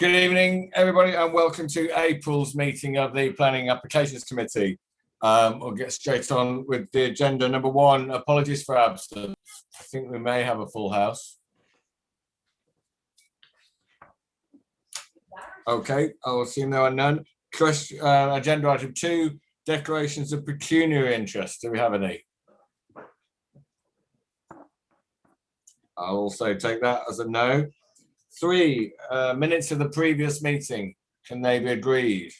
Good evening, everybody, and welcome to April's meeting of the Planning Applications Committee. We'll get straight on with the agenda. Number one, apologies for absence. I think we may have a full house. Okay, I will assume there are none. Agenda item 2, declarations of pecuniary interest. Do we have any? I'll also take that as a no. 3, minutes of the previous meeting. Can they be agreed?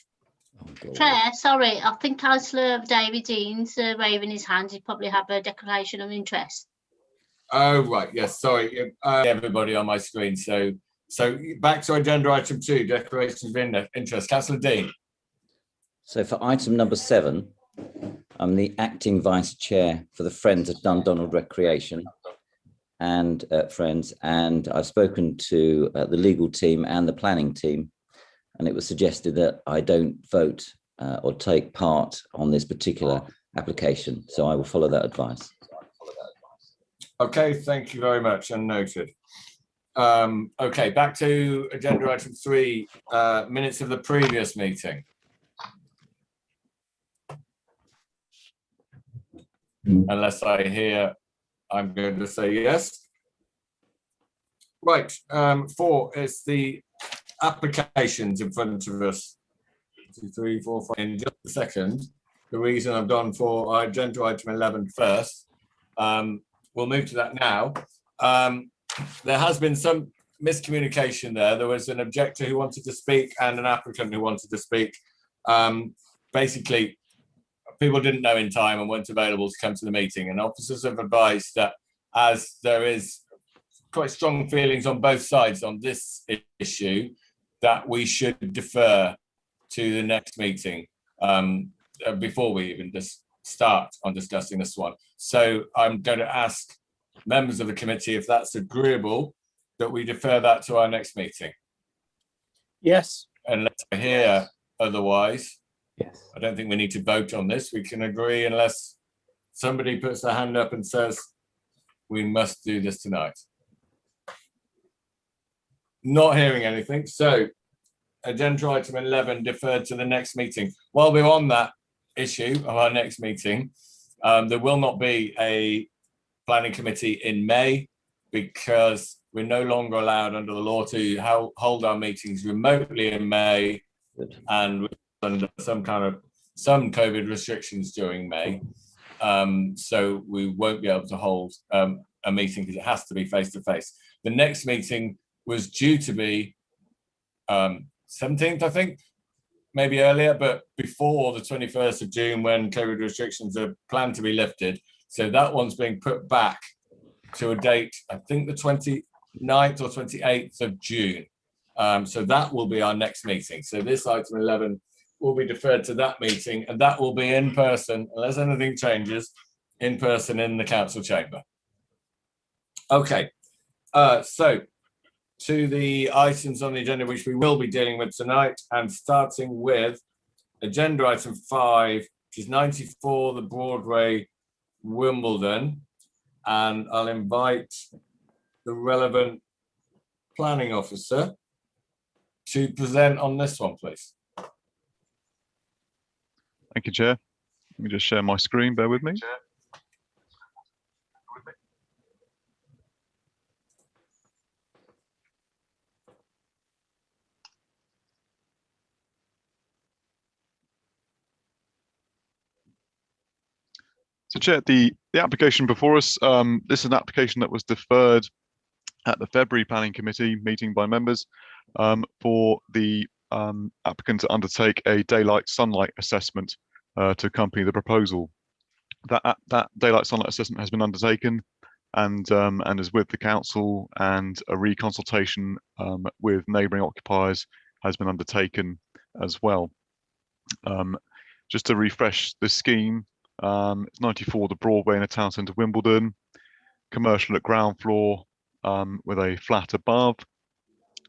Chair, sorry, I think Councillor David Dean's waving his hand. He probably have a declaration of interest. Oh, right. Yes, sorry. Everybody on my screen. So back to agenda item 2, declarations of interest. Councillor Dean. So for item number 7, I'm the acting vice chair for the Friends of Dundonald Recreation and Friends, and I've spoken to the legal team and the planning team, and it was suggested that I don't vote or take part on this particular application, so I will follow that advice. Okay, thank you very much, and noted. Okay, back to agenda item 3, minutes of the previous meeting. Unless I hear, I'm going to say yes. Right, 4 is the applications in front of us. 2, 3, 4, 5. In just a second, the reason I've gone for our agenda item 11 first. We'll move to that now. There has been some miscommunication there. There was an objector who wanted to speak and an applicant who wanted to speak. Basically, people didn't know in time and weren't available to come to the meeting, and officers have advised that as there is quite strong feelings on both sides on this issue, that we should defer to the next meeting before we even just start on discussing this one. So I'm going to ask members of the committee if that's agreeable, that we defer that to our next meeting. Yes. Unless I hear otherwise. Yes. I don't think we need to vote on this. We can agree unless somebody puts their hand up and says, we must do this tonight. Not hearing anything. So agenda item 11 deferred to the next meeting. While we're on that issue of our next meeting, there will not be a planning committee in May because we're no longer allowed under the law to hold our meetings remotely in May. Good. And under some COVID restrictions during May. So we won't be able to hold a meeting because it has to be face to face. The next meeting was due to be 17th, I think, maybe earlier, but before the 21st of June when COVID restrictions are planned to be lifted. So that one's being put back to a date, I think the 29th or 28th of June. So that will be our next meeting. So this item 11 will be deferred to that meeting, and that will be in person, unless anything changes, in person in the council chamber. Okay, so to the items on the agenda which we will be dealing with tonight, and starting with agenda item 5, which is 94 the Broadway, Wimbledon, and I'll invite the relevant planning officer to present on this one, please. Thank you, Chair. Let me just share my screen, bear with me. So, Chair, the application before us, this is an application that was deferred at the February Planning Committee meeting by members for the applicant to undertake a daylight sunlight assessment to accompany the proposal. That daylight sunlight assessment has been undertaken and is with the council, and a reconsultation with neighbouring occupiers has been undertaken as well. Just to refresh the scheme, it's 94 the Broadway in the town centre, Wimbledon, commercial at ground floor with a flat above.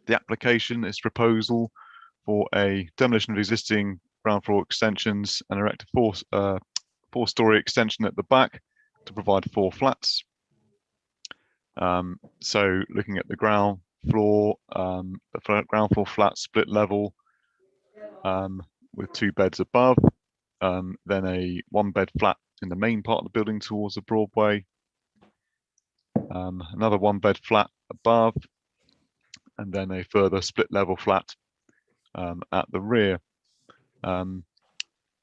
The application is proposal for a demolition of existing ground floor extensions and erect a four-storey extension at the back to provide 4 flats. So looking at the ground floor, ground floor flat split level with 2 beds above, then a 1-bed flat in the main part of the building towards the Broadway, another 1-bed flat above, and then a further split level flat at the rear.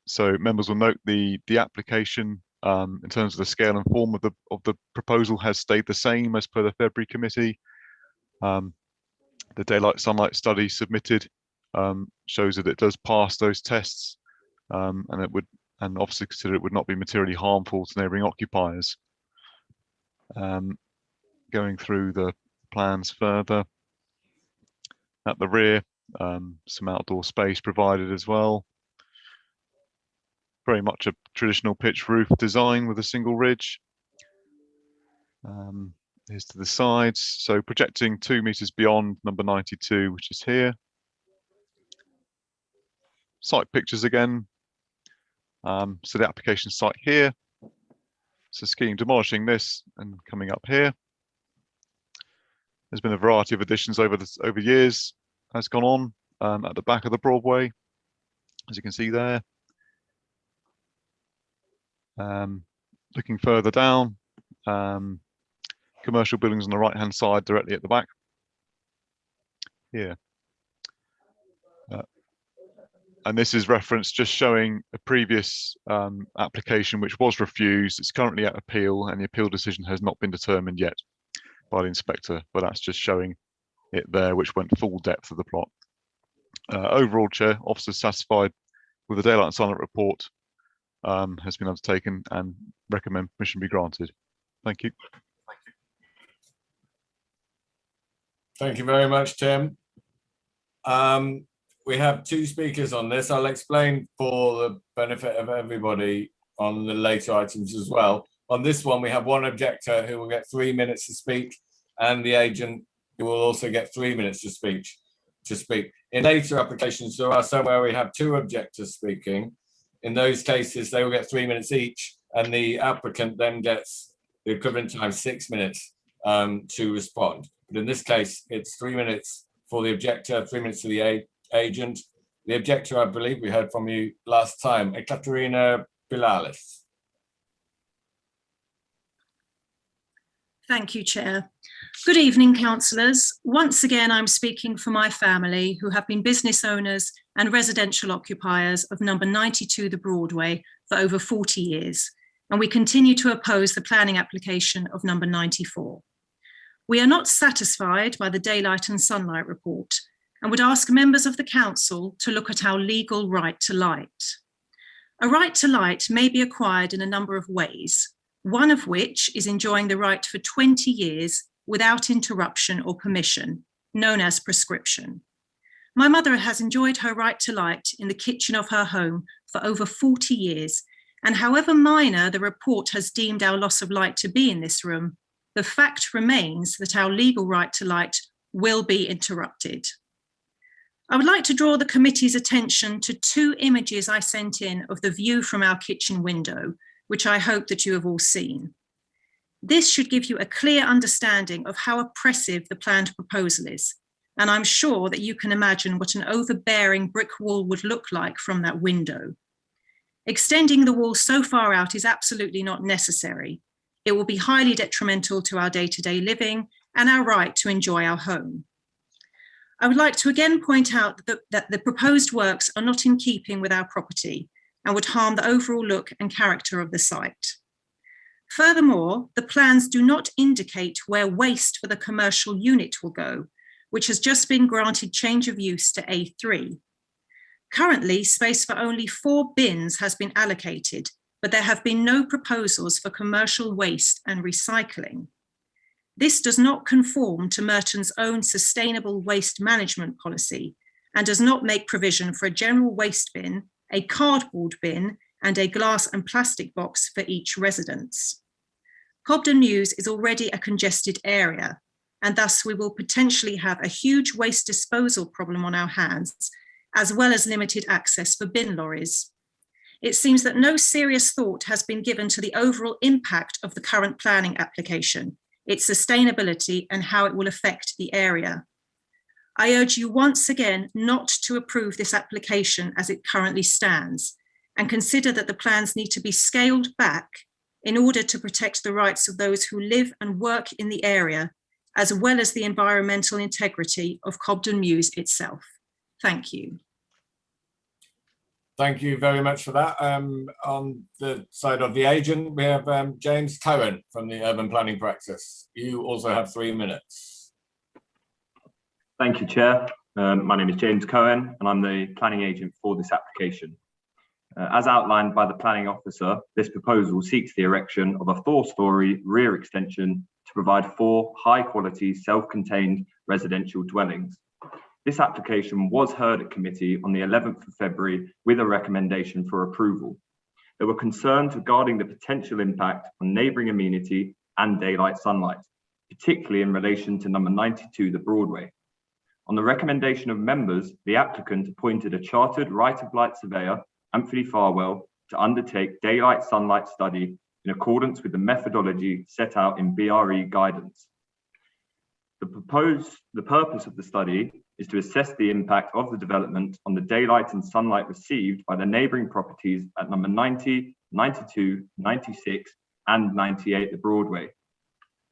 So members will note the application in terms of the scale and form of the proposal has stayed the same as per the February committee. The daylight sunlight study submitted shows that it does pass those tests, and obviously consider it would not be materially harmful to neighbouring occupiers. Going through the plans further, at the rear, some outdoor space provided as well. Very much a traditional pitch roof design with a single ridge. Here's to the sides, so projecting 2 meters beyond number 92, which is here. Site pictures again. So the application site here. So scheme demolishing this and coming up here. There's been a variety of additions over years has gone on at the back of the Broadway, as you can see there. Looking further down, commercial buildings on the right-hand side directly at the back. Here. And this is reference just showing a previous application which was refused. It's currently at appeal and the appeal decision has not been determined yet by the inspector, but that's just showing it there, which went full depth of the plot. Overall, Chair, officers satisfied with the daylight and sunlight report has been undertaken and recommend permission be granted. Thank you. Thank you very much, Tim. We have 2 speakers on this. I'll explain for the benefit of everybody on the later items as well. On this one, we have 1 objector who will get 3 minutes to speak, and the agent who will also get 3 minutes to speak. In later applications, there are some where we have 2 objectors speaking. In those cases, they will get 3 minutes each, and the applicant then gets the equivalent time 6 minutes to respond. But in this case, it's 3 minutes for the objector, 3 minutes to the agent. The objector, I believe we heard from you last time, Ekaterina Bilalis. Thank you, Chair. Good evening, councillors. Once again, I'm speaking for my family, who have been business owners and residential occupiers of number 92 The Broadway for over 40 years, and we continue to oppose the planning application of number 94. We are not satisfied by the daylight and sunlight report and would ask members of the council to look at our legal right to light. A right to light may be acquired in a number of ways, one of which is enjoying the right for 20 years without interruption or permission, known as prescription. My mother has enjoyed her right to light in the kitchen of her home for over 40 years, and however minor the report has deemed our loss of light to be in this room, the fact remains that our legal right to light will be interrupted. I would like to draw the committee's attention to 2 images I sent in of the view from our kitchen window, which I hope that you have all seen. This should give you a clear understanding of how oppressive the planned proposal is, and I'm sure that you can imagine what an overbearing brick wall would look like from that window. Extending the wall so far out is absolutely not necessary. It will be highly detrimental to our day-to-day living and our right to enjoy our home. I would like to again point out that the proposed works are not in keeping with our property and would harm the overall look and character of the site. Furthermore, the plans do not indicate where waste for the commercial unit will go, which has just been granted change of use to A3. Currently, space for only 4 bins has been allocated, but there have been no proposals for commercial waste and recycling. This does not conform to Merton's own sustainable waste management policy and does not make provision for a general waste bin, a cardboard bin, and a glass and plastic box for each residence. Cobden Mews is already a congested area, and thus we will potentially have a huge waste disposal problem on our hands, as well as limited access for bin lorries. It seems that no serious thought has been given to the overall impact of the current planning application, its sustainability, and how it will affect the area. I urge you once again not to approve this application as it currently stands, and consider that the plans need to be scaled back in order to protect the rights of those who live and work in the area, as well as the environmental integrity of Cobden Mews itself. Thank you. Thank you very much for that. On the side of the agent, we have James Cohen from the Urban Planning Practice. You also have 3 minutes. Thank you, Chair. My name is James Cohen, and I'm the planning agent for this application. As outlined by the planning officer, this proposal seeks the erection of a 4-storey rear extension to provide 4 high-quality, self-contained residential dwellings. This application was heard at committee on the 11th of February with a recommendation for approval. There were concerns regarding the potential impact on neighbouring amenity and daylight sunlight, particularly in relation to number 92, the Broadway. On the recommendation of members, the applicant appointed a chartered right-of-light surveyor, Anthony Farwell, to undertake daylight sunlight study in accordance with the methodology set out in BRE guidance. The purpose of the study is to assess the impact of the development on the daylight and sunlight received by the neighbouring properties at number 90, 92, 96 and 98 the Broadway.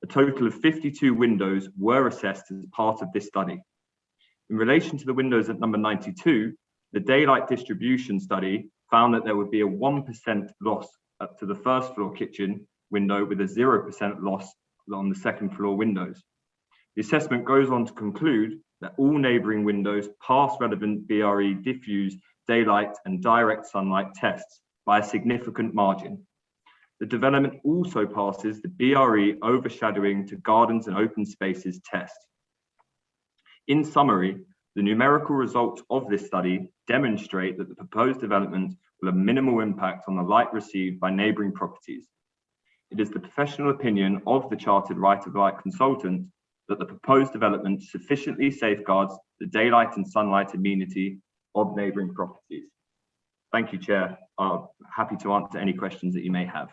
A total of 52 windows were assessed as part of this study. In relation to the windows at number 92, the daylight distribution study found that there would be a 1% loss up to the first floor kitchen window with a 0% loss on the second floor windows. The assessment goes on to conclude that all neighbouring windows pass relevant BRE diffuse daylight and direct sunlight tests by a significant margin. The development also passes the BRE overshadowing to gardens and open spaces test. In summary, the numerical results of this study demonstrate that the proposed development will have minimal impact on the light received by neighbouring properties. It is the professional opinion of the chartered right-of-light consultant that the proposed development sufficiently safeguards the daylight and sunlight amenity of neighbouring properties. Thank you, Chair. I'm happy to answer any questions that you may have.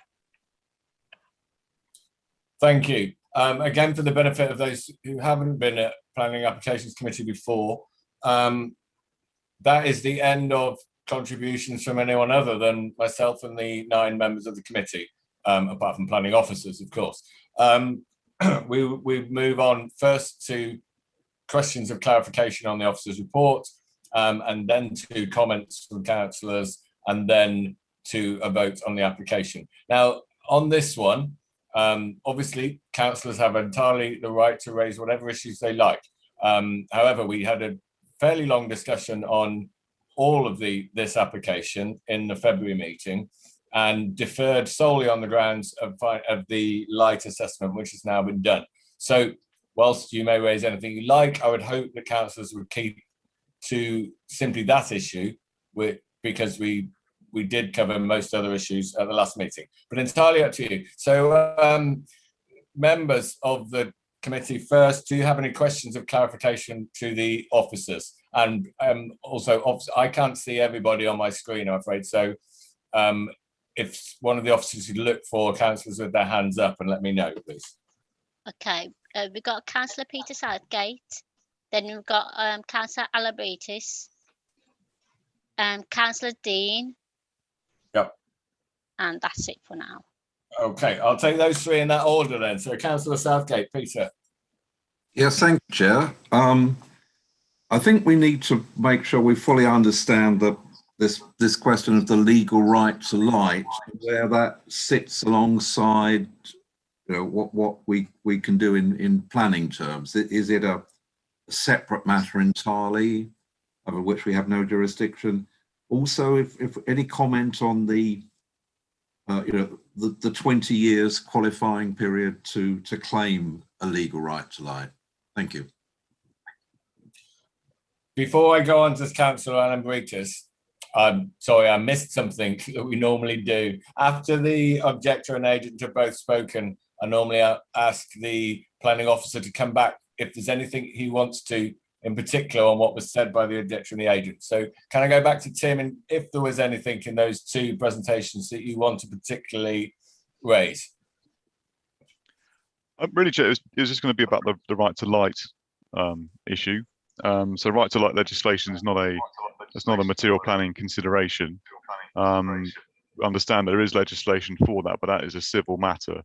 Thank you. Again, for the benefit of those who haven't been at Planning Applications Committee before, that is the end of contributions from anyone other than myself and the 9 members of the committee, apart from planning officers, of course. We move on first to questions of clarification on the officer's report, and then to comments from councillors, and then to a vote on the application. Now, on this one, obviously, councillors have entirely the right to raise whatever issues they like. However, we had a fairly long discussion on all of this application in the February meeting, and deferred solely on the grounds of the light assessment, which has now been done. So whilst you may raise anything you like, I would hope that councillors would keep to simply that issue, because we did cover most other issues at the last meeting, but entirely up to you. So members of the committee, first, do you have any questions of clarification to the officers? And also, I can't see everybody on my screen, I'm afraid. So if one of the officers could look for councillors with their hands up and let me know, please. Okay, we've got Councillor Peter Southgate, then we've got Councillor Alabritis, Councillor Dean. Yep. And that's it for now. Okay, I'll take those 3 in that order then. So Councillor Southgate, Peter. Yes, thank you, Chair. I think we need to make sure we fully understand this question of the legal right to light, where that sits alongside, you know, what we can do in planning terms. Is it a separate matter entirely over which we have no jurisdiction? Also, if any comment on the the 20 years qualifying period to claim a legal right to light. Thank you. Before I go on to Councillor Alabritis, I'm sorry, I missed something that we normally do. After the objector and agent have both spoken, I normally ask the planning officer to come back if there's anything he wants to, in particular on what was said by the objector and the agent. So can I go back to Tim, and if there was anything in those 2 presentations that you want to particularly raise? Really, Chair, it was just going to be about the right to light issue. So right to light legislation is not a material planning consideration. Understand there is legislation for that, but that is a civil matter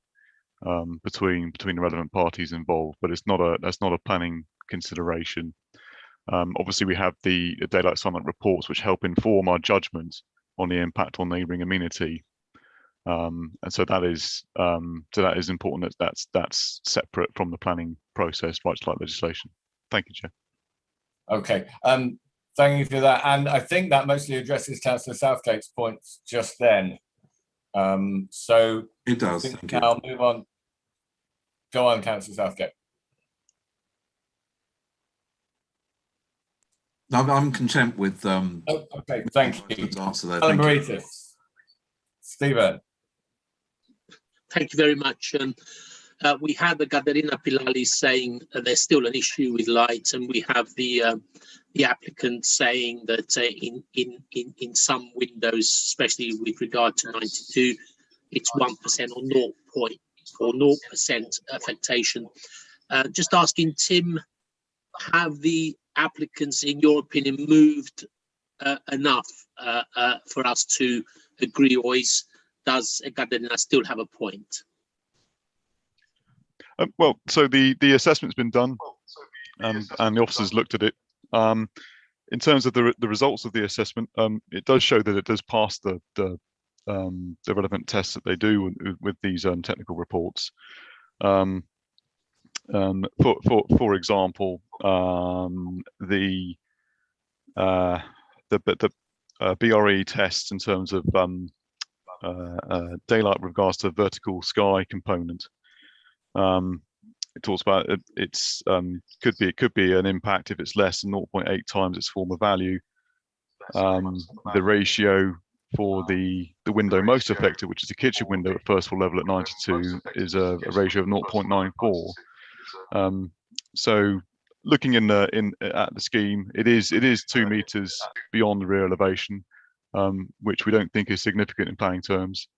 between the relevant parties involved. But that's not a planning consideration. Obviously, we have the daylight sunlight reports, which help inform our judgment on the impact on neighbouring amenity. And so that is important. That's separate from the planning process, right to light legislation. Thank you, Chair. Okay. Thank you for that. And I think that mostly addresses Councillor Southgate's points just then. So It does. Thank you. I'll move on. Go on, Councillor Southgate. I'm content with Okay, thank you. answer there. Alan Thank you. Baritis. Stephen. Thank you very much. We have Gadarina Pilali saying there's still an issue with lights, and we have the applicant saying that in some windows, especially with regard to 92, it's 1% or 0% affectation. Just asking Tim, have the applicants, in your opinion, moved enough for us to agree, or does Gadarina still have a point? Well, so the assessment's been done, and the officers looked at it. In terms of the results of the assessment, it does show that it does pass the relevant tests that they do with these technical reports. For example, the BRE tests in terms of daylight with regards to vertical sky component. It talks about it could be an impact if it's less than 0.8 times its former value. The ratio for the window most affected, which is the kitchen window at first floor level at 92, is a ratio of 0.94. So looking at the scheme, it is 2 meters beyond the rear elevation, which we don't think is significant in planning terms.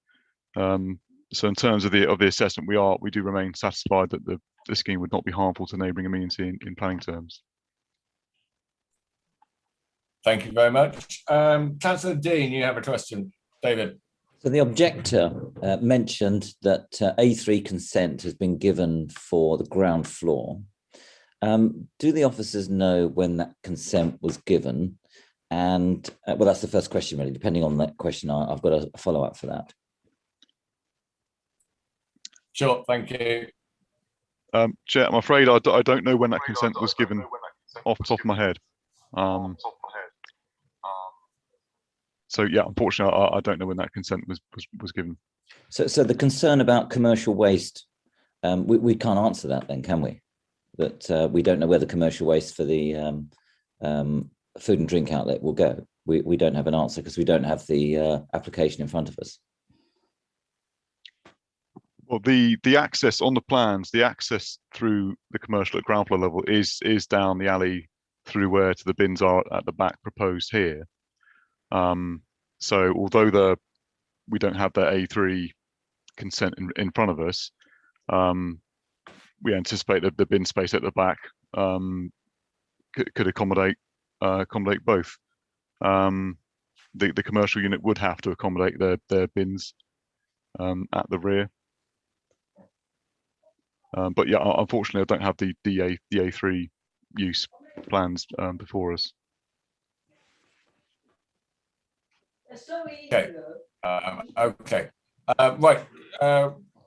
So in terms of the assessment, we do remain satisfied that the scheme would not be harmful to neighbouring amenity in planning terms. Thank you very much. Councillor Dean, you have a question. David. So the objector mentioned that A3 consent has been given for the ground floor. Do the officers know when that consent was given? And well, that's the first question, really. Depending on that question, I've got a follow-up for that. Sure, thank you. Chair, I'm afraid I don't know when that consent was given off the top of my head. So yeah, unfortunately, I don't know when that consent was given. So the concern about commercial waste, we can't answer that then, can we? That we don't know where the commercial waste for the food and drink outlet will go. We don't have an answer because we don't have the application in front of us. Well, the access on the plans, the access through the commercial at ground floor level is down the alley through where to the bins are at the back proposed here. So although we don't have the A3 consent in front of us, we anticipate that the bin space at the back could accommodate both. The commercial unit would have to accommodate their bins at the rear. But yeah, unfortunately, I don't have the A3 use plans before us. Okay. Okay. Right.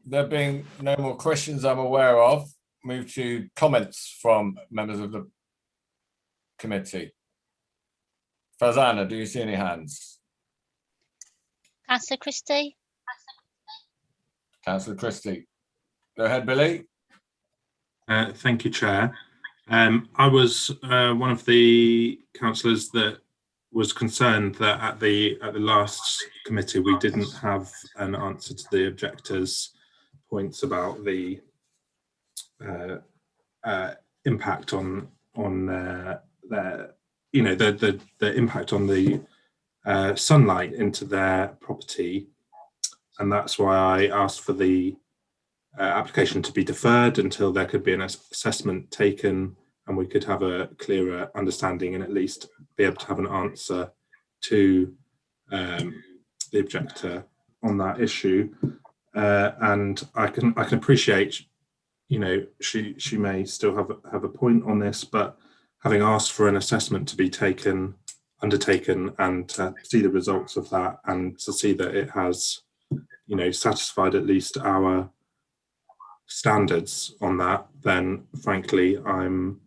There being no more questions I'm aware of, move to comments from members of the committee. Fazana, do you see any hands? Councillor Christie. Councillor Christie. Go ahead, Billy. Thank you, Chair. I was one of the councillors that was concerned that at the last committee we didn't have an answer to the objectors' points about the impact on their, you know, the impact on the sunlight into their property, and that's why I asked for the application to be deferred until there could be an assessment taken and we could have a clearer understanding and at least be able to have an answer to the objector on that issue. And I can appreciate, you know, she may still have a point on this, but having asked for an assessment to be undertaken and to see the results of that and to see that it has, you know, satisfied at least our standards on that, then frankly I'm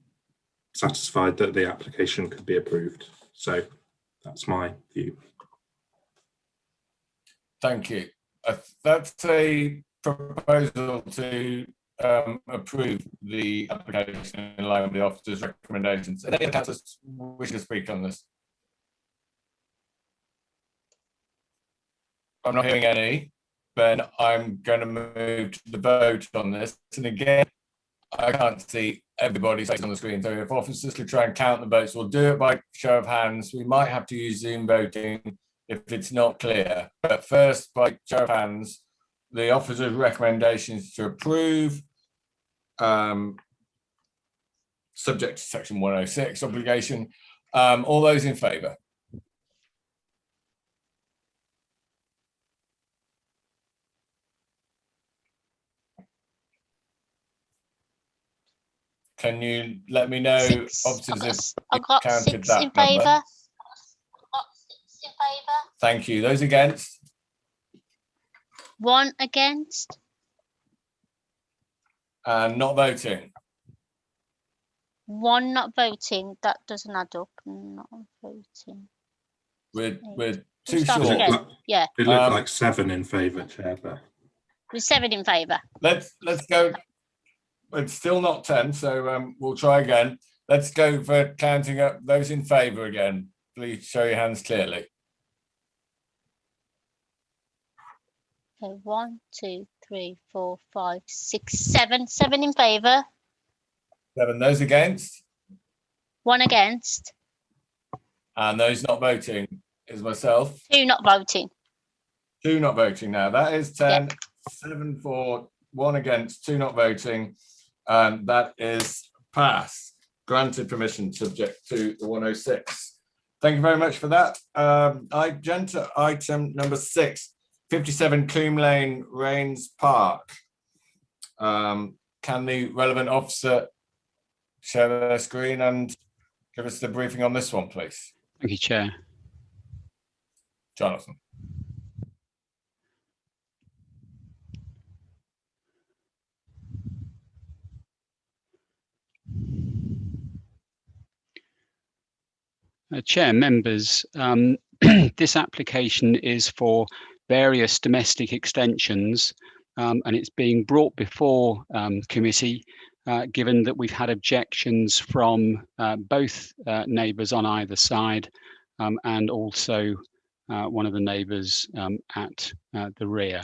satisfied that the application could be approved. So that's my view. Thank you. That's a proposal to approve the application in line with the officer's recommendations. Any other councillors wish to speak on this? I'm not hearing any. Then I'm going to move to the vote on this. And again, I can't see everybody's face on the screen. So if officers could try and count the votes, we'll do it by show of hands. We might have to use Zoom voting if it's not clear. But first, by show of hands, the officer's recommendations to approve, subject to section 106 obligation. All those in favour? Can you let me know, officers, if I've got counted 6 that in favour. number? Thank you. Those against? 1 against. And not voting? 1 not voting. That doesn't add up. Not voting. We're too Start short. again. Yeah. It looked like 7 in favour, Chair, but With 7 in favour. Let's go. It's still not 10, so we'll try again. Let's go for counting up those in favour again. Please show your hands clearly. Okay, 1, 2, 3, 4, 5, 6, 7. 7 in favour. 7. Those against? 1 against. And those not voting is myself. 2 not voting. 2 not voting now. That is 10. 7 for, 1 against, 2 not voting. And that is passed. Granted permission subject to the 106. Thank you very much for that. Agenda item number 6, 57 Coombe Lane, Rains Park. Can the relevant officer share their screen and give us the briefing on this one, please? Thank you, Chair. Jonathan. Chair, members, this application is for various domestic extensions and it's being brought before committee given that we've had objections from both neighbours on either side and also one of the neighbours at the rear.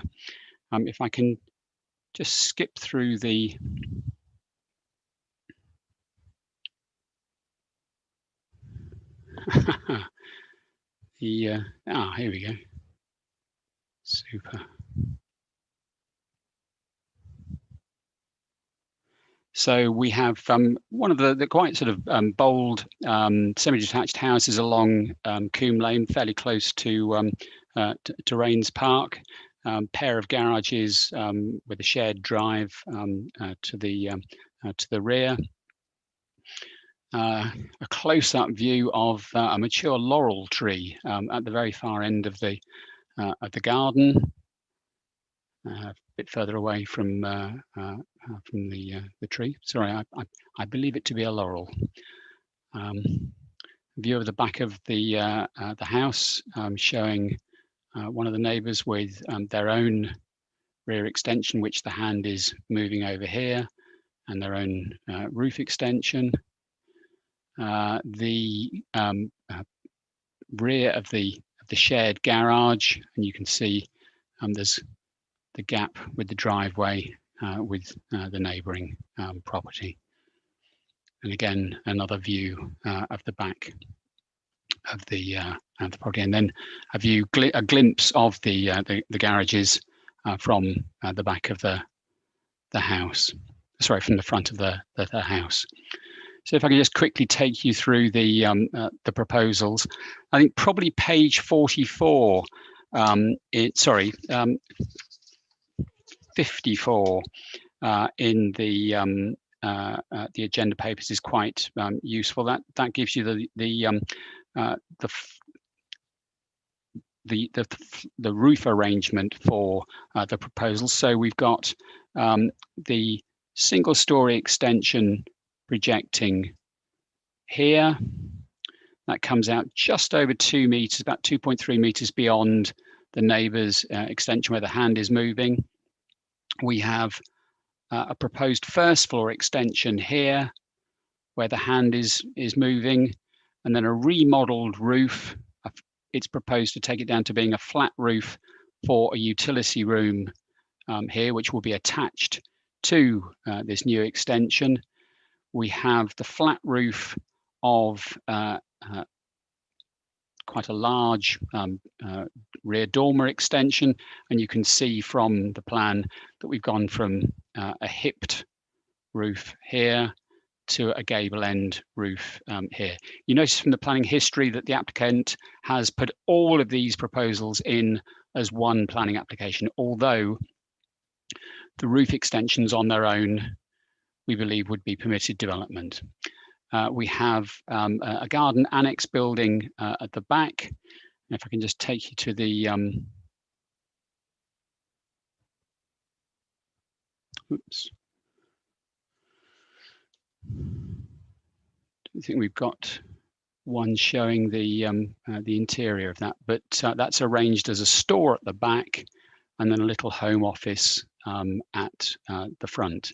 If I can just skip through the here we go. Super. So we have one of the quite sort of bold semi-detached houses along Coombe Lane, fairly close to Rains Park. Pair of garages with a shared drive to the rear. A close-up view of a mature laurel tree at the very far end of the garden, a bit further away from the tree. Sorry, I believe it to be a laurel. View of the back of the house, showing one of the neighbours with their own rear extension, which the hand is moving over here, and their own roof extension. The rear of the shared garage, and you can see there's the gap with the driveway with the neighbouring property. And again, another view of the back of the property, and then a glimpse of the garages from the back of the house. Sorry, from the front of the house. So if I can just quickly take you through the proposals, I think probably page 44, 54 in the agenda papers is quite useful. That gives you the roof arrangement for the proposal. So we've got the single-story extension projecting here. That comes out just over 2 meters, about 2.3 meters beyond the neighbour's extension where the hand is moving. We have a proposed first floor extension here where the hand is moving, and then a remodeled roof. It's proposed to take it down to being a flat roof for a utility room here, which will be attached to this new extension. We have the flat roof of quite a large rear dormer extension, and you can see from the plan that we've gone from a hipped roof here to a gable end roof here. You notice from the planning history that the applicant has put all of these proposals in as one planning application, although the roof extensions on their own we believe would be permitted development. We have a garden annex building at the back. If I can just take you to the oops. I think we've got one showing the interior of that, but that's arranged as a store at the back and then a little home office at the front.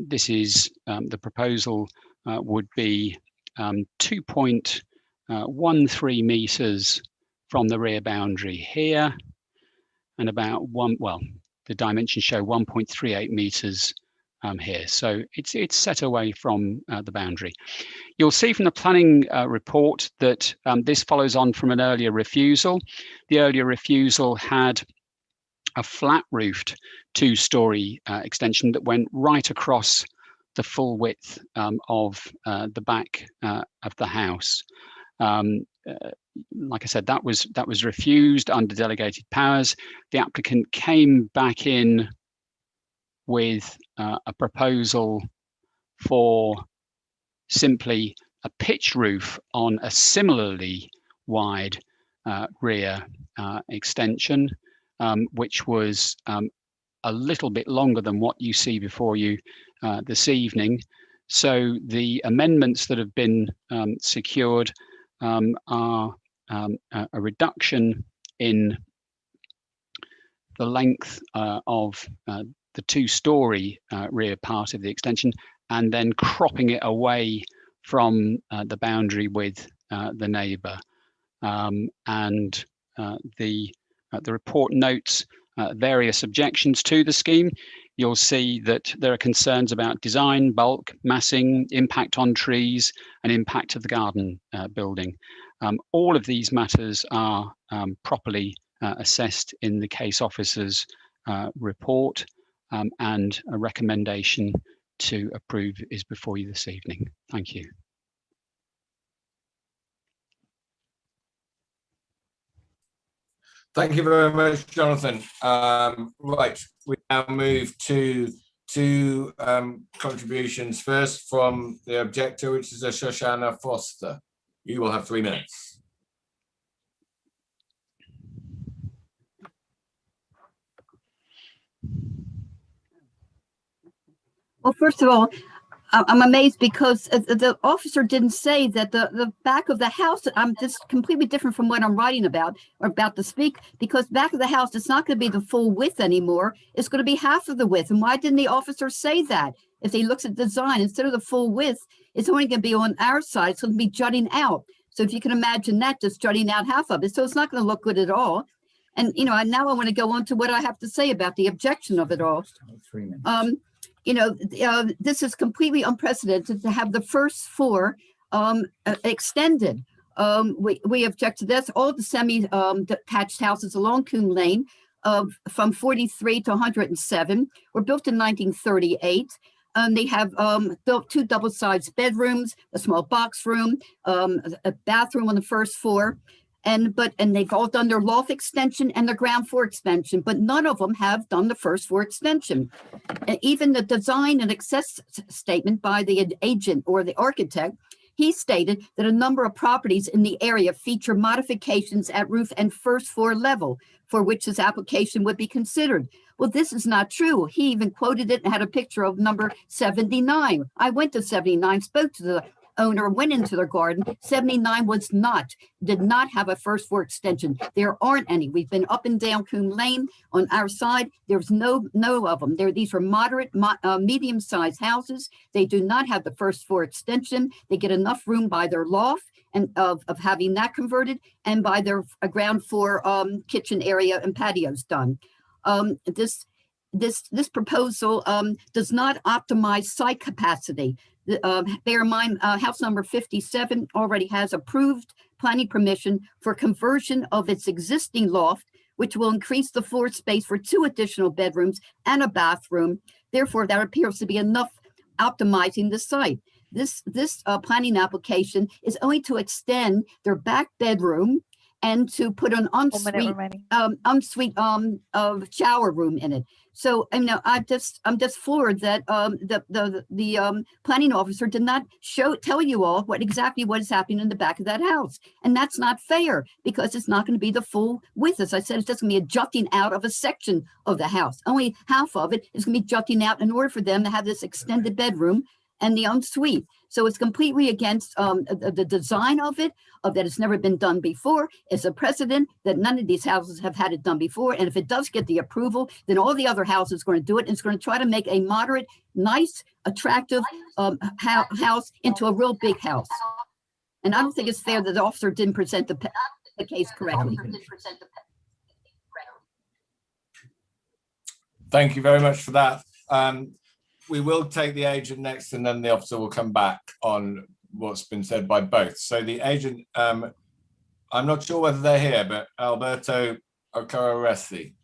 This is the proposal would be 2.13 meters from the rear boundary here, and about the dimensions show 1.38 meters here. So it's set away from the boundary. You'll see from the planning report that this follows on from an earlier refusal. The earlier refusal had a flat roofed 2-story extension that went right across the full width of the back of the house. Like I said, that was refused under delegated powers. The applicant came back in with a proposal for simply a pitch roof on a similarly wide rear extension, which was a little bit longer than what you see before you this evening. So the amendments that have been secured are a reduction in the length of the 2-story rear part of the extension, and then cropping it away from the boundary with the neighbour. And the report notes various objections to the scheme. You'll see that there are concerns about design, bulk, massing, impact on trees, and impact of the garden building. All of these matters are properly assessed in the case officer's report, and a recommendation to approve is before you this evening. Thank you. Thank you very much, Jonathan. Right, we now move to two contributions. First from the objector, which is Shoshana Foster. You will have 3 minutes. Well, first of all, I'm amazed because the officer didn't say that the back of the house, I'm just completely different from what I'm writing about or about to speak, because back of the house, it's not going to be the full width anymore. It's going to be half of the width. And why didn't the officer say that? If he looks at design, instead of the full width, it's only going to be on our side. It's going to be jutting out. So if you can imagine that, just jutting out half of it. So it's not going to look good at all. And, you know, now I want to go on to what I have to say about the objection of it all. 3 minutes. You know, this is completely unprecedented to have the first floor extended. We object to this. All the semi-detached houses along Coombe Lane from 43 to 107 were built in 1938. they have two double-sized bedrooms, a small box room, a bathroom on the first floor. And they've all done their loft extension and their ground floor extension, but none of them have done the first floor extension. And even the design and access statement by the agent or the architect, he stated that a number of properties in the area feature modifications at roof and first floor level for which this application would be considered. Well, this is not true. He even quoted it and had a picture of number 79. I went to 79, spoke to the owner, went into their garden. 79 did not have a first floor extension. There aren't any. We've been up and down Coombe Lane on our side. There's no of them. These are moderate, medium-sized houses. They do not have the first floor extension. They get enough room by their loft and of having that converted, and by their ground floor kitchen area and patios done. This proposal does not optimize site capacity. Bear in mind, house number 57 already has approved planning permission for conversion of its existing loft, which will increase the floor space for 2 additional bedrooms and a bathroom. Therefore, that appears to be enough optimizing the site. This planning application is only to extend their back bedroom and to put an ensuite shower room in it. So, you know, I'm just floored that the planning officer did not tell you all what is happening in the back of that house, and that's not fair because it's not going to be the full width. As I said, it's just going to be a jutting out of a section of the house. Only half of it is going to be jutting out in order for them to have this extended bedroom and the ensuite. So it's completely against the design of it, that it's never been done before. It's a precedent that none of these houses have had it done before. And if it does get the approval, then all the other houses are going to do it. And it's going to try to make a moderate, nice, attractive house into a real big house. And I don't think it's fair that the officer didn't present the case correctly. Thank you very much for that. We will take the agent next, and then the officer will come back on what's been said by both. So the agent, I'm not sure whether they're here, but Alberto Ocararesi.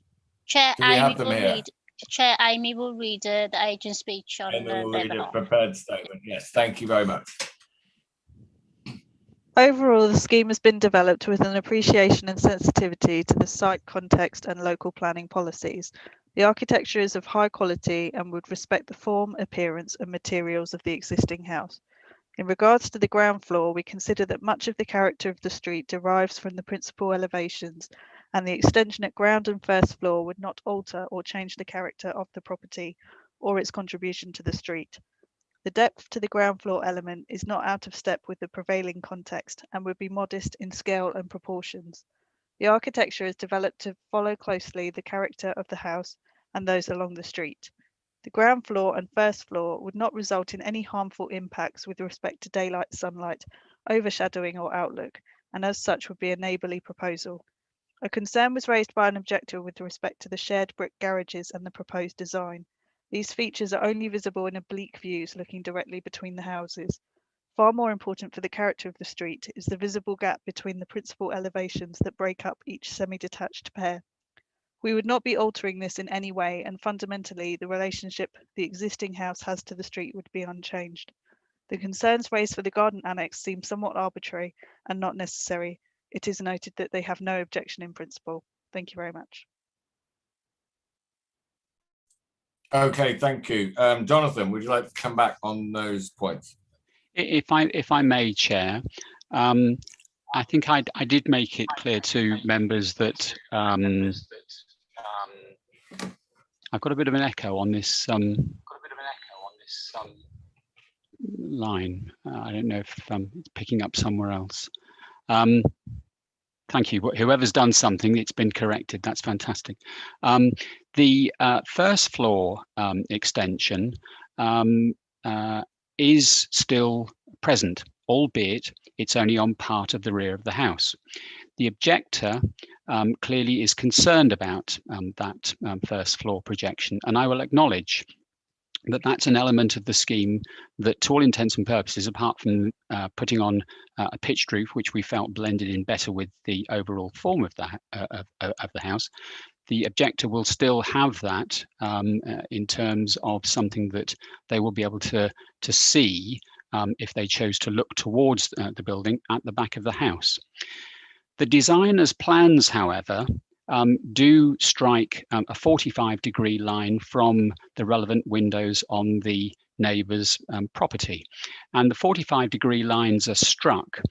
Chair Do we have Amy them will here? read. Chair Amy will read the agent speech on And we'll their read a behalf. prepared statement. Yes, thank you very much. Overall, the scheme has been developed with an appreciation and sensitivity to the site context and local planning policies. The architecture is of high quality and would respect the form, appearance, and materials of the existing house. In regards to the ground floor, we consider that much of the character of the street derives from the principal elevations, and the extension at ground and first floor would not alter or change the character of the property or its contribution to the street. The depth to the ground floor element is not out of step with the prevailing context and would be modest in scale and proportions. The architecture is developed to follow closely the character of the house and those along the street. The ground floor and first floor would not result in any harmful impacts with respect to daylight, sunlight, overshadowing or outlook, and as such would be a neighbourly proposal. A concern was raised by an objector with respect to the shared brick garages and the proposed design. These features are only visible in oblique views looking directly between the houses. Far more important for the character of the street is the visible gap between the principal elevations that break up each semi-detached pair. We would not be altering this in any way, and fundamentally the relationship the existing house has to the street would be unchanged. The concerns raised for the garden annex seem somewhat arbitrary and not necessary. It is noted that they have no objection in principle. Thank you very much. Okay, thank you. Jonathan, would you like to come back on those points? If I may, Chair, I think I did make it clear to members that I've got a bit of an echo on this line. I don't know if it's picking up somewhere else. Thank you. Whoever's done something, it's been corrected. That's fantastic. The first floor extension is still present, albeit it's only on part of the rear of the house. The objector clearly is concerned about that first floor projection, and I will acknowledge that that's an element of the scheme that, to all intents and purposes, apart from putting on a pitched roof, which we felt blended in better with the overall form of the house, the objector will still have that in terms of something that they will be able to see if they chose to look towards the building at the back of the house. The designer's plans, however, do strike a 45-degree line from the relevant windows on the neighbour's property. And the 45-degree lines are struck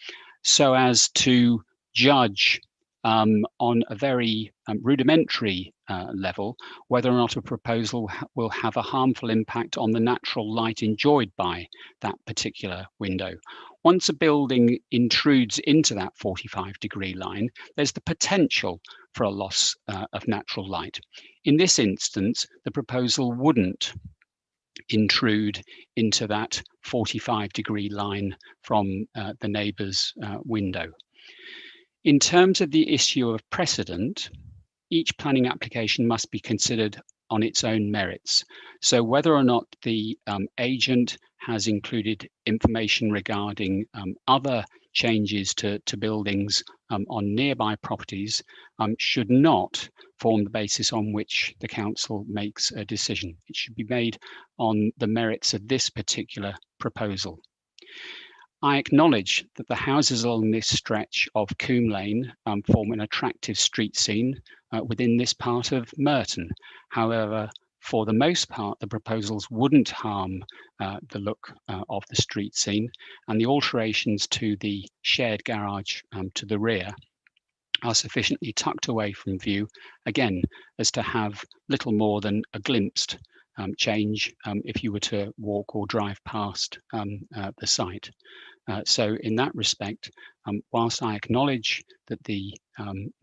so as to judge on a very rudimentary level whether or not a proposal will have a harmful impact on the natural light enjoyed by that particular window. Once a building intrudes into that 45-degree line, there's the potential for a loss of natural light. In this instance, the proposal wouldn't intrude into that 45-degree line from the neighbour's window. In terms of the issue of precedent, each planning application must be considered on its own merits. So whether or not the agent has included information regarding other changes to buildings on nearby properties should not form the basis on which the council makes a decision. It should be made on the merits of this particular proposal. I acknowledge that the houses along this stretch of Coombe Lane form an attractive street scene within this part of Merton. However, for the most part, the proposals wouldn't harm the look of the street scene, and the alterations to the shared garage to the rear are sufficiently tucked away from view, again, as to have little more than a glimpsed change if you were to walk or drive past the site. So in that respect, whilst I acknowledge that the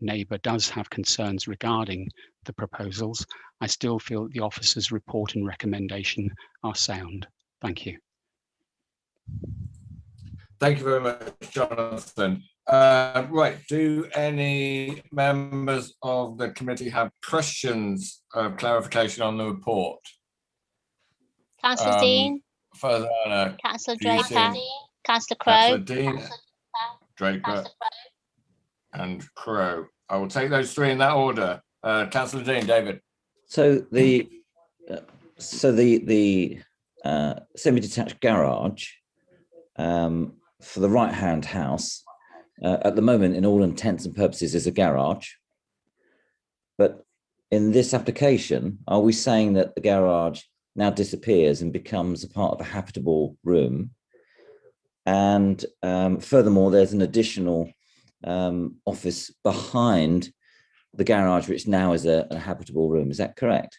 neighbour does have concerns regarding the proposals, I still feel that the officer's report and recommendation are sound. Thank you. Thank you very much, Jonathan. Right, do any members of the committee have questions of clarification on the report? Councillor Dean, Further, Councillor do you Draper, see- Councillor Councillor Crowe. Dean, Draper, and Crowe. I will take those three in that order. Councillor Dean, David. So the semi-detached garage for the right-hand house at the moment, in all intents and purposes, is a garage. But in this application, are we saying that the garage now disappears and becomes a part of a habitable room? And furthermore, there's an additional office behind the garage, which now is a habitable room. Is that correct?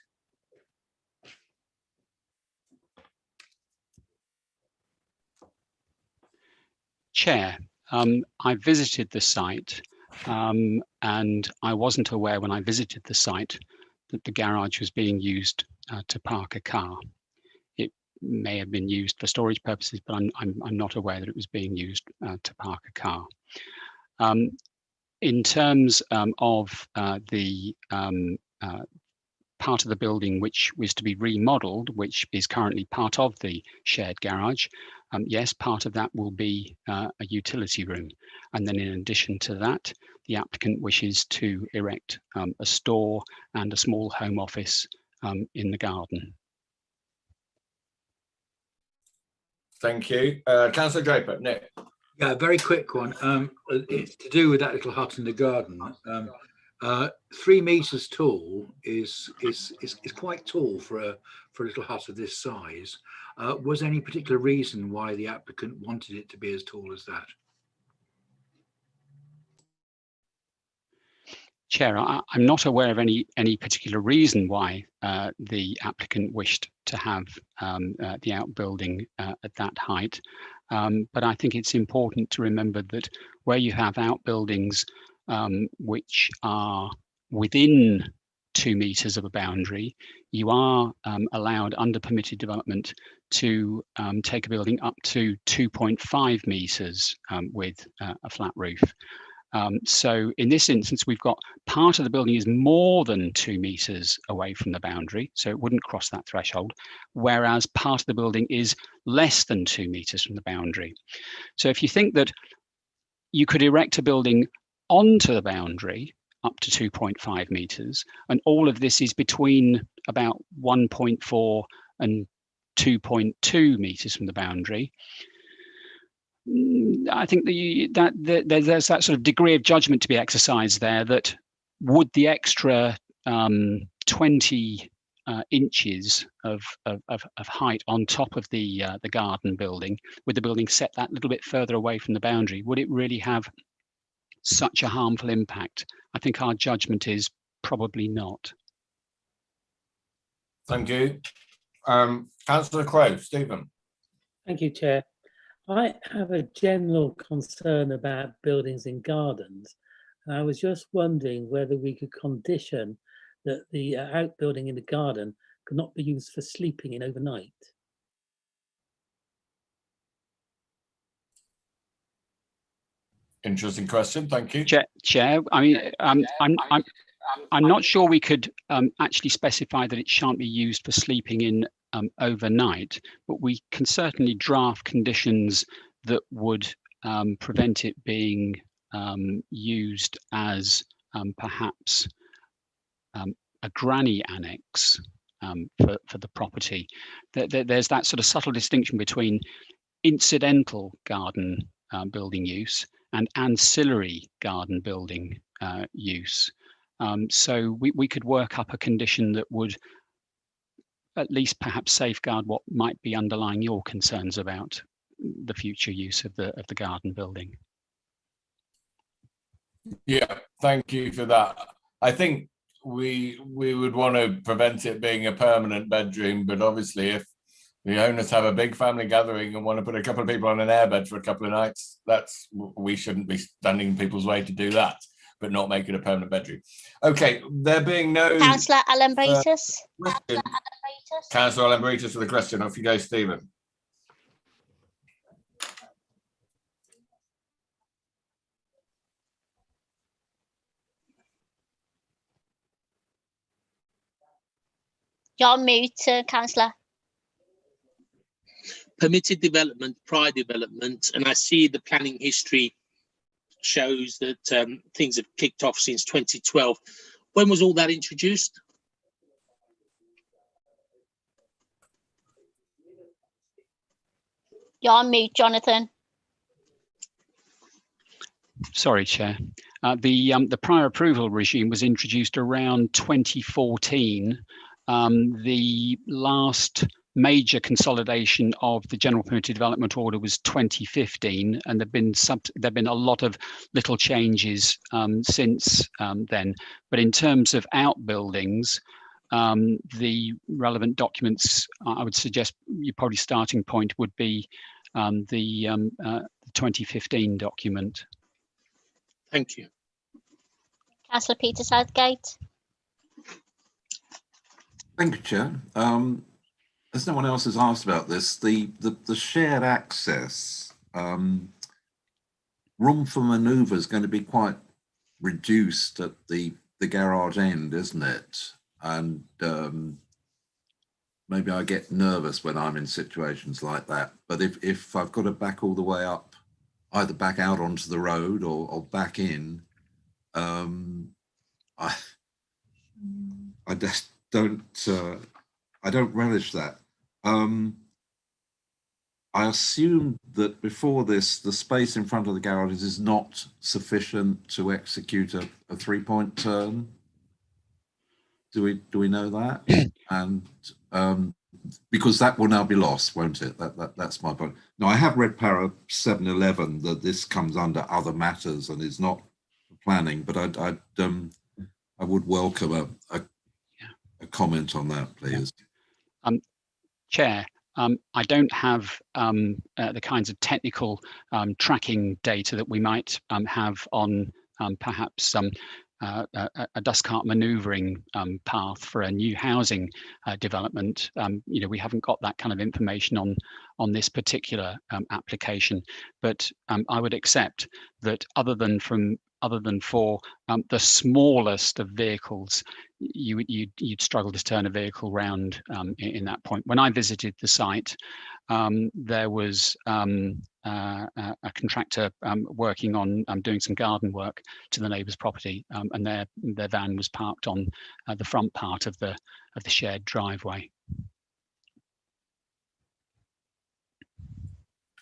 Chair, I visited the site and I wasn't aware when I visited the site that the garage was being used to park a car. It may have been used for storage purposes, but I'm not aware that it was being used to park a car. In terms of the part of the building which was to be remodeled, which is currently part of the shared garage, yes, part of that will be a utility room. And then in addition to that, the applicant wishes to erect a store and a small home office in the garden. Thank you. Councillor Draper, Nick. Yeah, very quick one. It's to do with that little hut in the garden. 3 meters tall is quite tall for a little hut of this size. Was any particular reason why the applicant wanted it to be as tall as that? Chair, I'm not aware of any particular reason why the applicant wished to have the outbuilding at that height. But I think it's important to remember that where you have outbuildings which are within 2 meters of a boundary, you are allowed under permitted development to take a building up to 2.5 meters with a flat roof. So in this instance, we've got part of the building is more than 2 meters away from the boundary, so it wouldn't cross that threshold, whereas part of the building is less than 2 meters from the boundary. So if you think that you could erect a building onto the boundary up to 2.5 meters. And all of this is between about 1.4 and 2.2 meters from the boundary. I think that there's that sort of degree of judgment to be exercised there, that would the extra 20 inches of height on top of the garden building, with the building set that little bit further away from the boundary, would it really have such a harmful impact? I think our judgment is probably not. Thank you. Councillor Crowe, Stephen. Thank you, Chair. I have a general concern about buildings in gardens. And I was just wondering whether we could condition that the outbuilding in the garden could not be used for sleeping in overnight. Interesting question. Thank you. Chair, I mean, I'm not sure we could actually specify that it shan't be used for sleeping in overnight, but we can certainly draft conditions that would prevent it being used as perhaps a granny annex for the property. There's that sort of subtle distinction between incidental garden building use and ancillary garden building use. So we could work up a condition that would at least perhaps safeguard what might be underlying your concerns about the future use of the garden building. Yeah, thank you for that. I think we would want to prevent it being a permanent bedroom, but obviously if the owners have a big family gathering and want to put a couple of people on an airbed for a couple of nights, we shouldn't be standing in people's way to do that, but not make it a permanent bedroom. Okay, there being no... Councillor Alambretis. Councillor Alambretis with a question. Off you go, Stephen. You're on mute, Councillor. Permitted development, prior development, and I see the planning history shows that things have kicked off since 2012. When was all that introduced? You're on mute, Jonathan. Sorry, Chair. The prior approval regime was introduced around 2014. The last major consolidation of the general permitted development order was 2015, and there've been a lot of little changes since then. But in terms of outbuildings, the relevant documents, I would suggest your probably starting point would be the 2015 document. Thank you. Councillor Peter Southgate. Thank you, Chair. As no one else has asked about this, the shared access, room for manoeuvre is going to be quite reduced at the garage end, isn't it? And maybe I get nervous when I'm in situations like that. But if I've got to back all the way up, either back out onto the road or back in, I just I don't relish that. I assume that before this, the space in front of the garages is not sufficient to execute a 3-point turn. Do we know that? And because that will now be lost, won't it? That's my point. Now, I have read para 711 that this comes under other matters and is not planning, but I would welcome a comment on that, please. Chair, I don't have the kinds of technical tracking data that we might have on perhaps a dust cart manoeuvring path for a new housing development. We haven't got that kind of information on this particular application, but I would accept that other than for the smallest of vehicles, you'd struggle to turn a vehicle round in that point. When I visited the site, there was a contractor working on doing some garden work to the neighbour's property, and their van was parked on the front part of the shared driveway.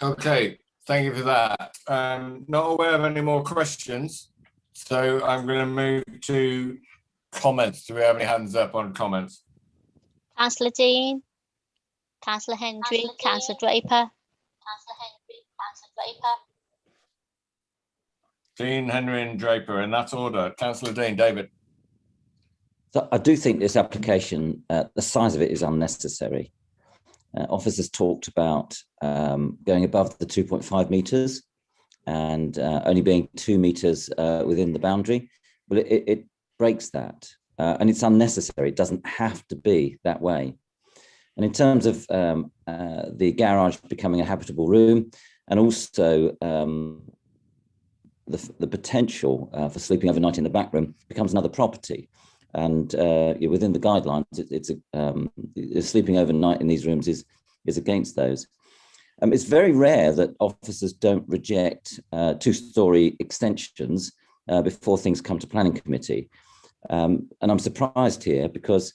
Okay, thank you for that. Not aware of any more questions, so I'm going to move to comments. Do we have any hands up on comments? Councillor Dean, Councillor Hendry, Councillor Draper. Dean, Henry and Draper, in that order. Councillor Dean, David. So I do think this application, the size of it is unnecessary. Officers talked about going above the 2.5 metres and only being 2 metres within the boundary. Well, it breaks that, and it's unnecessary. It doesn't have to be that way. And in terms of the garage becoming a habitable room, and also the potential for sleeping overnight in the back room becomes another property. And within the guidelines, sleeping overnight in these rooms is against those. It's very rare that officers don't reject two-storey extensions before things come to planning committee. And I'm surprised here because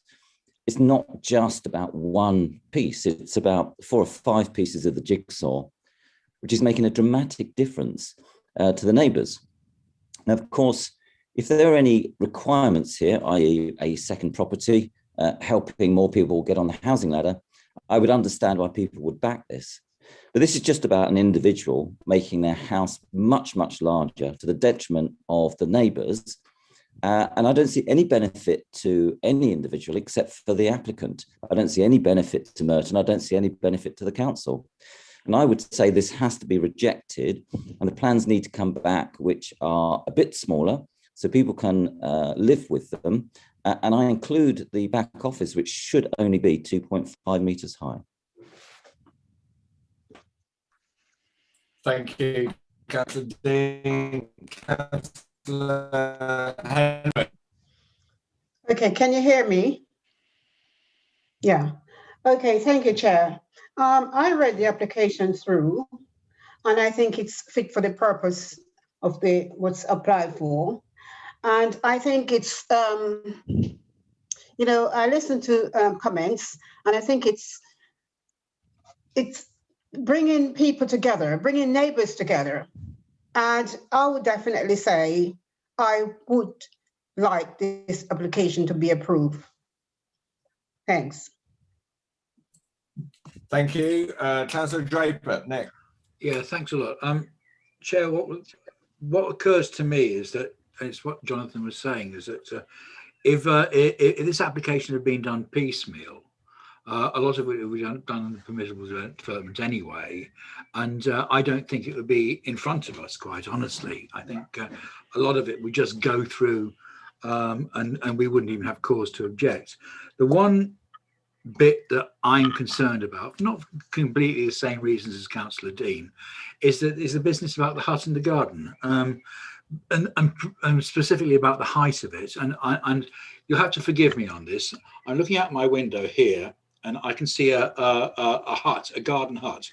it's not just about one piece, it's about 4 or 5 pieces of the jigsaw, which is making a dramatic difference to the neighbours. Now, of course, if there are any requirements here, i.e. a second property, helping more people get on the housing ladder, I would understand why people would back this. But this is just about an individual making their house much, much larger to the detriment of the neighbours. And I don't see any benefit to any individual except for the applicant. I don't see any benefit to Merton. I don't see any benefit to the council. And I would say this has to be rejected, and the plans need to come back, which are a bit smaller, so people can live with them. And I include the back office, which should only be 2.5 metres high. Thank you, Councillor Dean. Councillor Henry. Okay, can you hear me? Yeah. Okay, thank you, Chair. I read the application through, and I think it's fit for the purpose of what's applied for. And I think it's, I listened to comments, and I think it's bringing people together, bringing neighbours together. And I would definitely say I would like this application to be approved. Thanks. Thank you. Councillor Draper, next. Yeah, thanks a lot. Chair, what occurs to me is that, and it's what Jonathan was saying, is that if this application had been done piecemeal, a lot of it would be done on permissible development anyway, and I don't think it would be in front of us, quite honestly. I think a lot of it would just go through and we wouldn't even have cause to object. The one bit that I'm concerned about, not completely the same reasons as Councillor Dean, is the business about the hut and the garden, and specifically about the height of it. And you'll have to forgive me on this. I'm looking out my window here, and I can see a hut, a garden hut,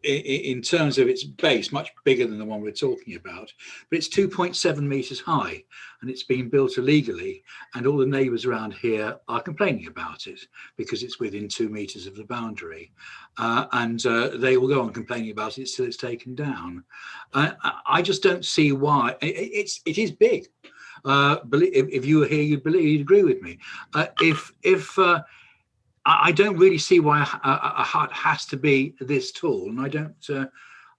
in terms of its base, much bigger than the one we're talking about, but it's 2.7 metres high, and it's been built illegally, and all the neighbours around here are complaining about it because it's within 2 metres of the boundary, and they will go on complaining about it till it's taken down. I just don't see why. It is big. If you were here, you'd agree with me. I don't really see why a hut has to be this tall, and I don't.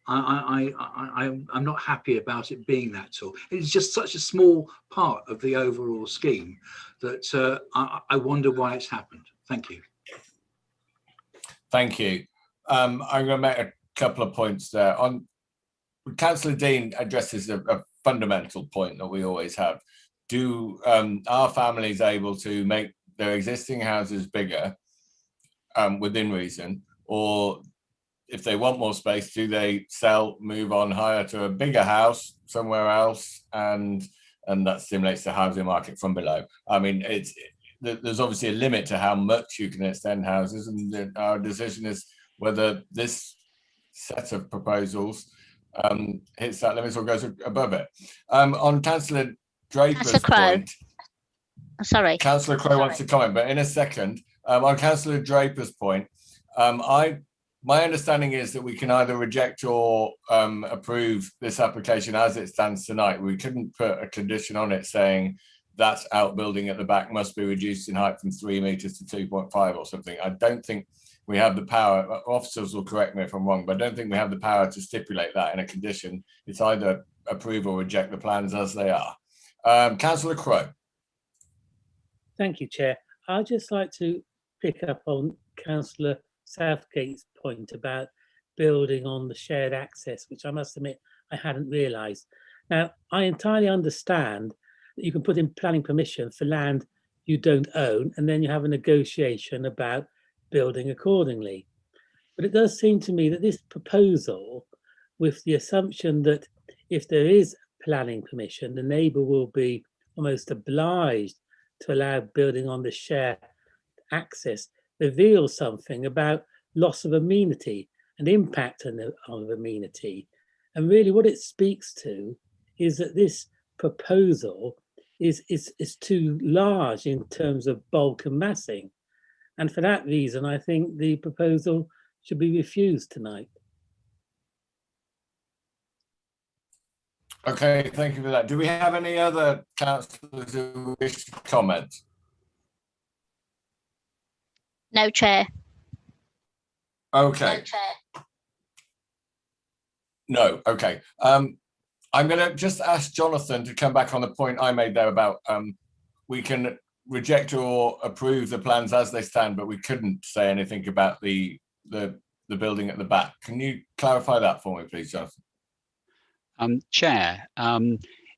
I'm not happy about it being that tall. It's just such a small part of the overall scheme that I wonder why it's happened. Thank you. Thank you. I'm going to make a couple of points there. Councillor Dean addresses a fundamental point that we always have. Are families able to make their existing houses bigger within reason, or if they want more space, do they sell, move on, hire to a bigger house somewhere else, and and that stimulates the housing market from below. I mean, there's obviously a limit to how much you can extend houses, and our decision is whether this set of proposals hits that limit or goes above it. On Councillor Draper's point, sorry, Councillor Crowe wants to comment, but in a second. On Councillor Draper's point, my understanding is that we can either reject or approve this application as it stands tonight. We couldn't put a condition on it saying that outbuilding at the back must be reduced in height from 3 meters to 2.5 or something. I don't think we have the power. Officers will correct me if I'm wrong, but I don't think we have the power to stipulate that in a condition. It's either approve or reject the plans as they are. Councillor Crowe. Thank you, Chair. I'd just like to pick up on Councillor Southgate's point about building on the shared access, which I must admit I hadn't realised. Now, I entirely understand that you can put in planning permission for land you don't own, and then you have a negotiation about building accordingly. But it does seem to me that this proposal, with the assumption that if there is planning permission, the neighbour will be almost obliged to allow building on the shared access, reveals something about loss of amenity and impact of amenity. And really what it speaks to is that this proposal is too large in terms of bulk and massing. And for that reason, I think the proposal should be refused tonight. Okay, thank you for that. Do we have any other councillors who wish to comment? No, Chair. Okay. No, Chair. No, okay. I'm going to just ask Jonathan to come back on the point I made there about we can reject or approve the plans as they stand, but we couldn't say anything about the building at the back. Can you clarify that for me, please, Jonathan? Chair,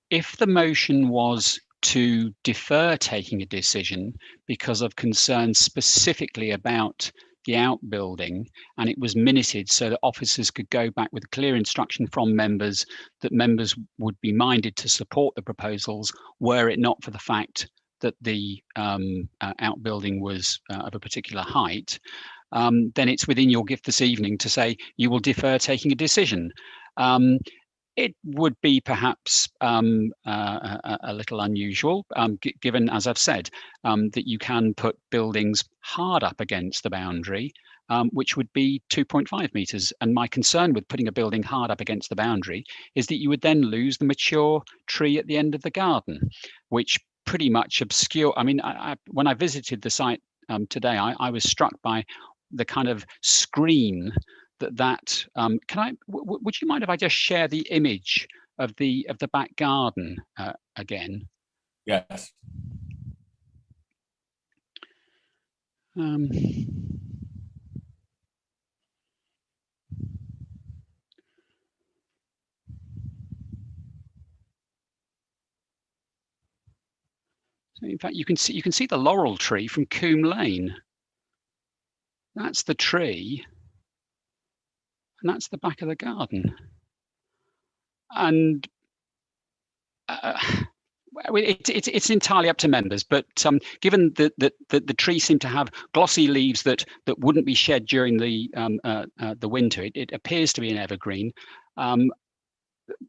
if the motion was to defer taking a decision because of concerns specifically about the outbuilding, and it was minuted so that officers could go back with clear instruction from members that members would be minded to support the proposals were it not for the fact that the outbuilding was of a particular height, then it's within your gift this evening to say you will defer taking a decision. It would be perhaps a little unusual, given, as I've said, that you can put buildings hard up against the boundary, which would be 2.5 meters. And my concern with putting a building hard up against the boundary is that you would then lose the mature tree at the end of the garden, which pretty much obscure. I mean, when I visited the site today, I was struck by the kind of screen that would you mind if I just share the image of the back garden again? Yes. So in fact, you can see the laurel tree from Coombe Lane. That's the tree. And that's the back of the garden. And it's entirely up to members, but given that the trees seem to have glossy leaves that wouldn't be shed during the winter, it appears to be an evergreen.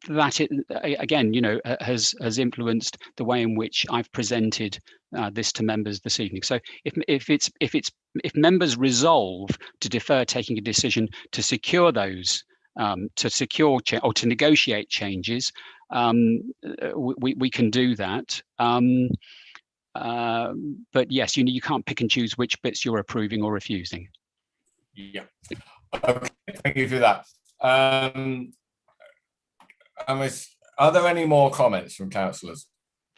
That it again, has influenced the way in which I've presented this to members this evening. So if members resolve to defer taking a decision to secure those, or to negotiate changes, we can do that. But yes, you can't pick and choose which bits you're approving or refusing. Yeah. Okay. Thank you for that. Are there any more comments from councillors?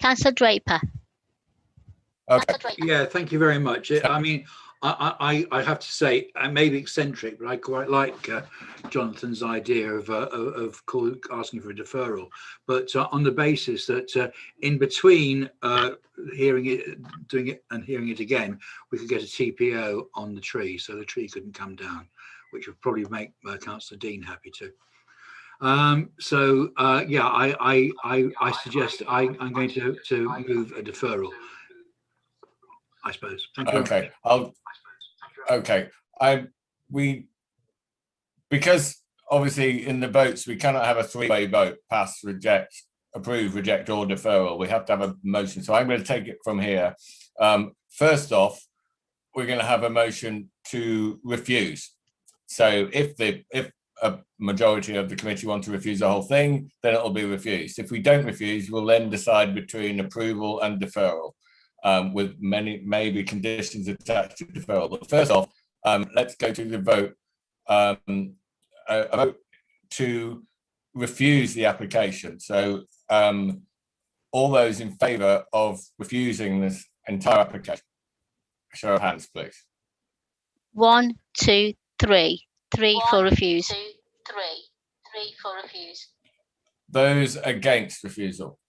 Councillor Draper. Okay. Yeah, thank you very much. I mean, I have to say, I may be eccentric, but I quite like Jonathan's idea of asking for a deferral. But on the basis that in between hearing it, doing it, and hearing it again, we could get a TPO on the tree, so the tree couldn't come down, which would probably make Councillor Dean happy too. Yeah, I suggest I'm going to move a deferral, I suppose. Thank you. Okay, because obviously in the votes, we cannot have a three-way vote, pass, reject, approve, reject, or deferral. We have to have a motion. So I'm going to take it from here. First off, we're going to have a motion to refuse. So if a majority of the committee want to refuse the whole thing, then it'll be refused. If we don't refuse, we'll then decide between approval and deferral, with maybe conditions attached to deferral. But first off, let's go to the vote. A vote to refuse the application. So all those in favour of refusing this entire application, show of hands, please. 1, 2, 3. 3 for refuse. 2, 3. 3 for refuse. Those against refusal.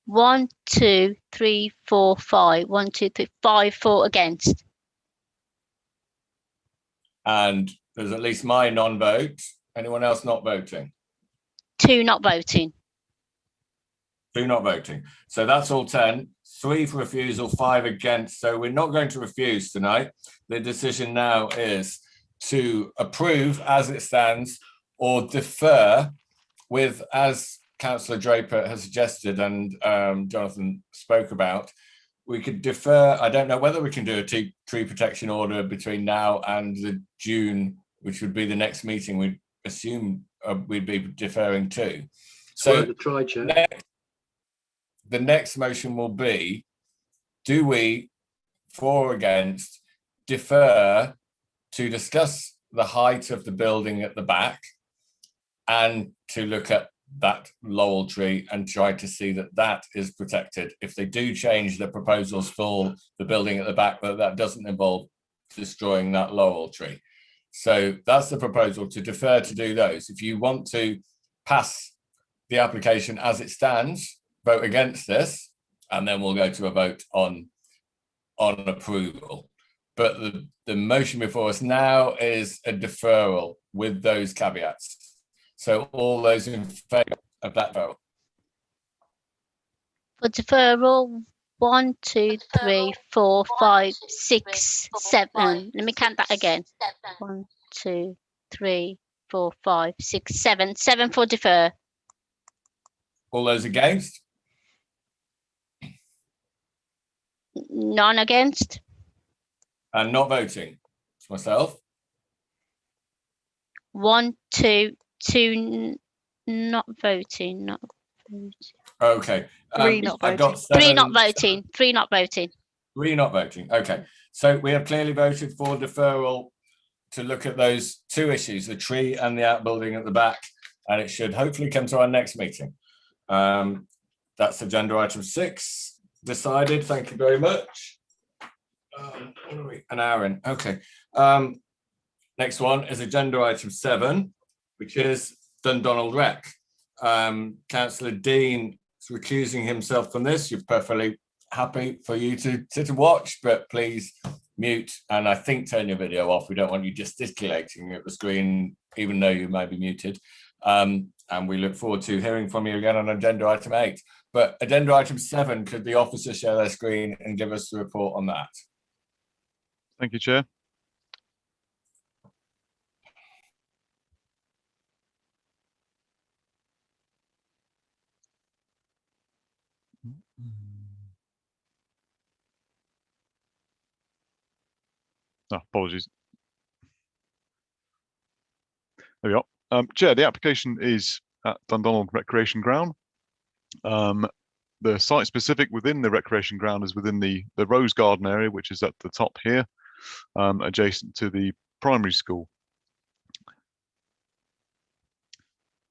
1, 2, 3, 4, 5. 1, 2, 3, 5 for against. And there's at least my non-vote. Anyone else not voting? 2 not voting. 2 not voting. So that's all 10. 3 for refusal, 5 against. So we're not going to refuse tonight. The decision now is to approve as it stands or defer with, as Councillor Draper has suggested and Jonathan spoke about, we could defer. I don't know whether we can do a tree protection order between now and the June, which would be the next meeting. We'd assume we'd be deferring to. So the next motion will be, do we, for or against, defer to discuss the height of the building at the back and to look at that laurel tree and try to see that that is protected. If they do change the proposals for the building at the back, that doesn't involve destroying that laurel tree. So that's the proposal, to defer to do those. If you want to pass the application as it stands, vote against this, and then we'll go to a vote on approval. But the motion before us now is a deferral with those caveats. So all those in favour of that vote? For deferral, 1, 2, 3, 4, 5, 6, 7. Let me count that again. 1, 2, 3, 4, 5, 6, 7. 7 for defer. All those against? None against. And not voting? It's myself. 1, 2, 2 not voting. Not voting. Okay. 3 not I've voting. got 7, 3 not voting. 3 not voting. 3 not voting. Okay. So we have clearly voted for deferral to look at those 2 issues, the tree and the outbuilding at the back, and it should hopefully come to our next meeting. That's agenda item 6 decided. Thank you very much. What are we? An hour in. Okay. Next one is agenda item 7, which is Dundonald Rec. Councillor Dean is recusing himself from this. You're perfectly happy for you to sit and watch, but please mute and I think turn your video off. We don't want you gesticulating at the screen, even though you may be muted. And we look forward to hearing from you again on agenda item 8. But agenda item 7, could the officer share their screen and give us the report on that? Thank you, Chair. Apologies. There we are. Chair, the application is at Dundonald Recreation Ground. The site specific within the recreation ground is within the Rose Garden area, which is at the top here, adjacent to the primary school.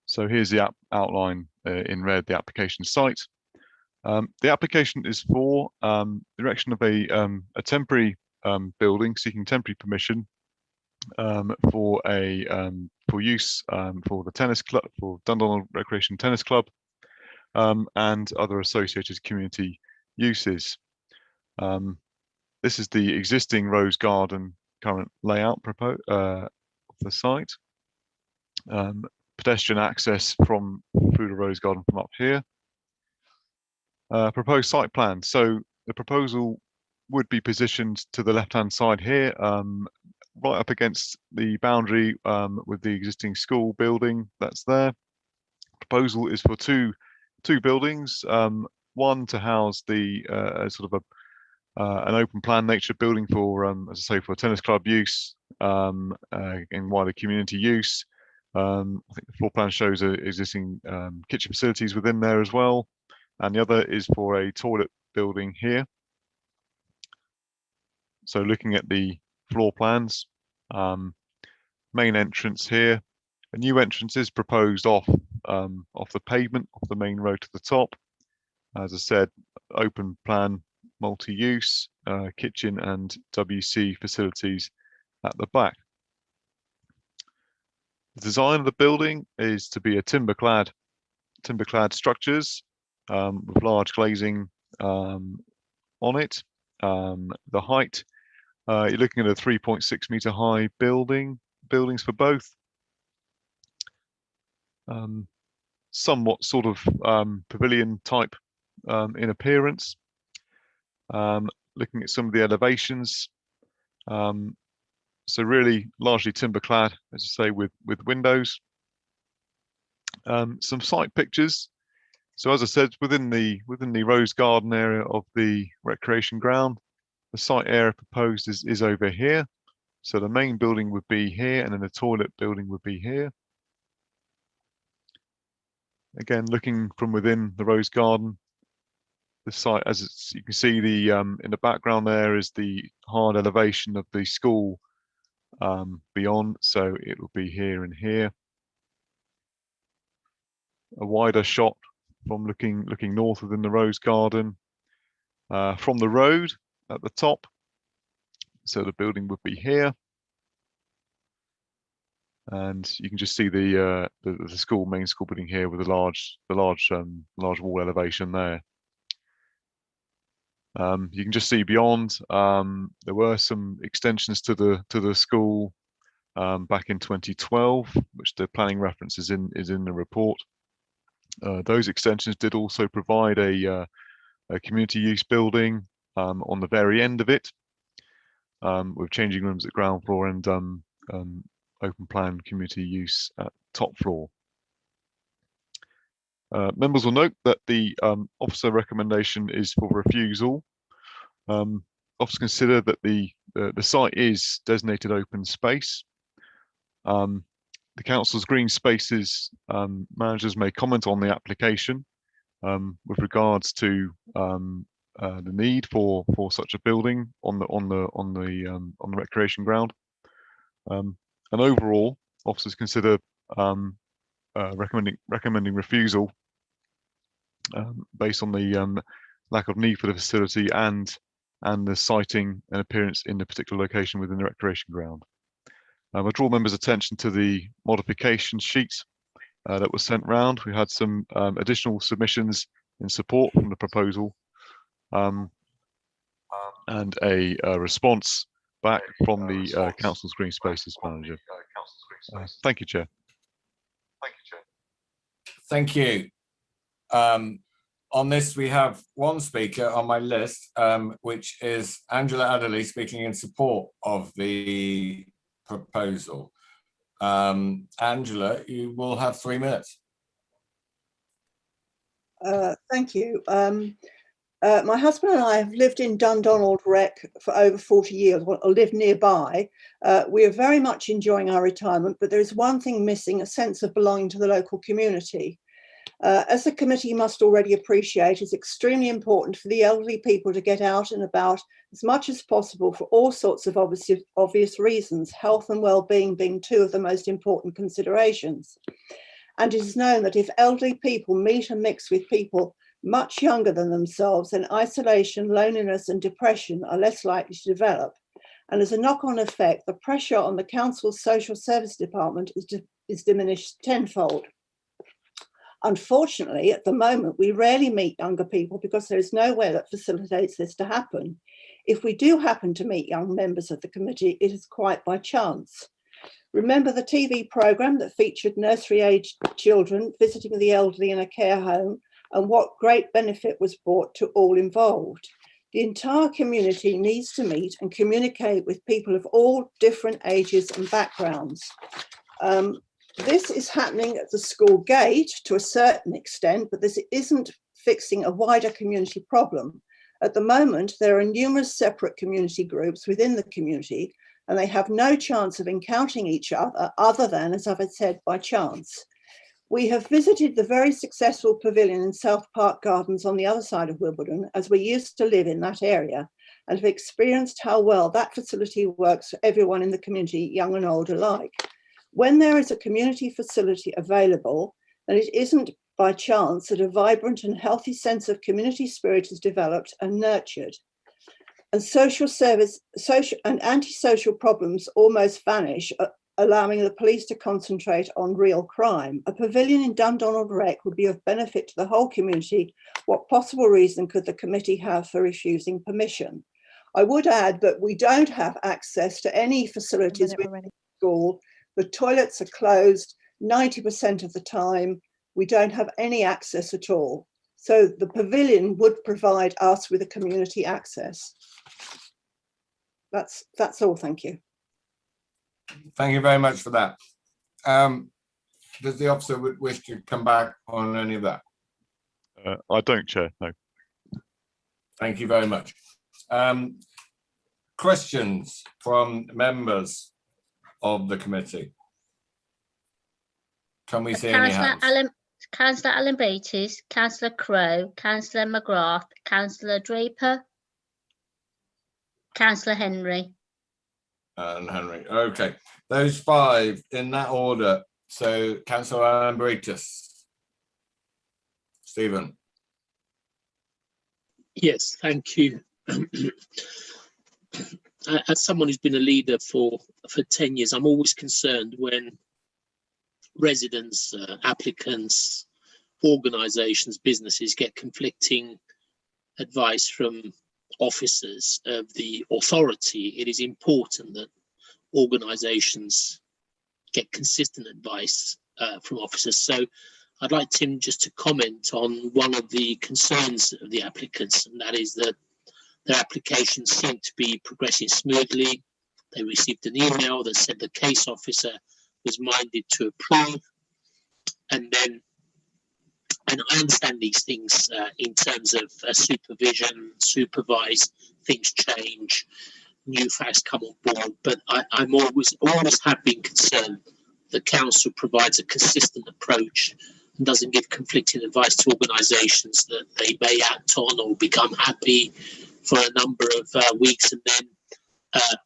So here's the outline in red, the application site. The application is for the erection of a temporary building, seeking temporary permission for use for the tennis club, for Dundonald Recreation Tennis Club, and other associated community uses. This is the existing Rose Garden current layout the site. Pedestrian access from through the rose garden from up here. Proposed site plan. So the proposal would be positioned to the left-hand side here, right up against the boundary with the existing school building that's there. Proposal is for two buildings, one to house the sort of an open plan nature building for, as I say, for tennis club use and wider community use. I think the floor plan shows existing kitchen facilities within there as well. And the other is for a toilet building here. So looking at the floor plans, main entrance here, a new entrance is proposed off the pavement, off the main road to the top. As I said, open plan, multi-use, kitchen and WC facilities at the back. The design of the building is to be a timber-clad structures with large glazing on it. The height, you're looking at a 3.6 meter high buildings for both. Somewhat sort of pavilion type in appearance. Looking at some of the elevations, so really largely timber clad, as you say, with windows. Some site pictures. So as I said, within the rose garden area of the recreation ground, the site area proposed is over here. So the main building would be here, and then the toilet building would be here. Again, looking from within the rose garden, the site, as you can see, the in the background there is the hard elevation of the school beyond. So it will be here and here. A wider shot from looking north within the rose garden from the road at the top. So the building would be here, and you can just see the school, main school building here with the large wall elevation there. You can just see beyond. There were some extensions to the school back in 2012, which the planning reference is in the report. Those extensions did also provide a community use building on the very end of it, with changing rooms at ground floor and open plan community use at top floor. Members will note that the officer recommendation is for refusal. Officers consider that the site is designated open space. The council's green spaces managers may comment on the application with regards to the need for such a building on the recreation ground. And overall, officers consider recommending refusal based on the lack of need for the facility and the siting and appearance in the particular location within the recreation ground. I draw members' attention to the modification sheet that was sent round. We had some additional submissions in support from the proposal and a response back from the council's green spaces manager. Thank you, Chair. Thank you. On this, we have one speaker on my list, which is Angela Adderley, speaking in support of the proposal. Angela, you will have 3 minutes. Thank you. My husband and I have lived in Dundonald Rec for over 40 years, or live nearby. We are very much enjoying our retirement, but there is one thing missing: a sense of belonging to the local community. As the committee must already appreciate, it's extremely important for the elderly people to get out and about as much as possible for all sorts of obvious reasons, health and well-being being two of the most important considerations. And it is known that if elderly people meet and mix with people much younger than themselves, then isolation, loneliness and depression are less likely to develop. And as a knock-on effect, the pressure on the council's social service department is diminished tenfold. Unfortunately, at the moment, we rarely meet younger people because there is nowhere that facilitates this to happen. If we do happen to meet young members of the committee, it is quite by chance. Remember the TV programme that featured nursery-aged children visiting the elderly in a care home, and what great benefit was brought to all involved. The entire community needs to meet and communicate with people of all different ages and backgrounds. This is happening at the school gate to a certain extent, but this isn't fixing a wider community problem. At the moment, there are numerous separate community groups within the community, and they have no chance of encountering each other than, as I've said, by chance. We have visited the very successful pavilion in South Park Gardens on the other side of Wimbledon, as we used to live in that area, and have experienced how well that facility works for everyone in the community, young and old alike. When there is a community facility available, and it isn't by chance that a vibrant and healthy sense of community spirit is developed and nurtured, and and antisocial problems almost vanish, allowing the police to concentrate on real crime. A pavilion in Dundonald Rec would be of benefit to the whole community. What possible reason could the committee have for refusing permission? I would add that we don't have access to any facilities within the school. The toilets are closed 90% of the time. We don't have any access at all. So the pavilion would provide us with a community access. That's all, thank you. Thank you very much for that. Does the officer wish to come back on any of that? I don't, Chair, no. Thank you very much. Questions from members of the committee? Can we see any hands? Councillor Alan Bates, Councillor Crowe, Councillor McGrath, Councillor Draper, Councillor Henry. And Henry. Okay, those five in that order. So Councillor Alan Bates. Stephen. Yes, thank you. As someone who's been a leader for 10 years, I'm always concerned when residents, applicants, organisations, businesses get conflicting advice from officers of the authority. It is important that organisations get consistent advice from officers. So I'd like Tim just to comment on one of the concerns of the applicants, and that is that their applications seem to be progressing smoothly. They received an email that said the case officer was minded to approve, and I understand these things in terms of supervision, supervise, things change, new facts come on board, but I'm always have been concerned the council provides a consistent approach and doesn't give conflicting advice to organisations that they may act on or become happy for a number of weeks, and then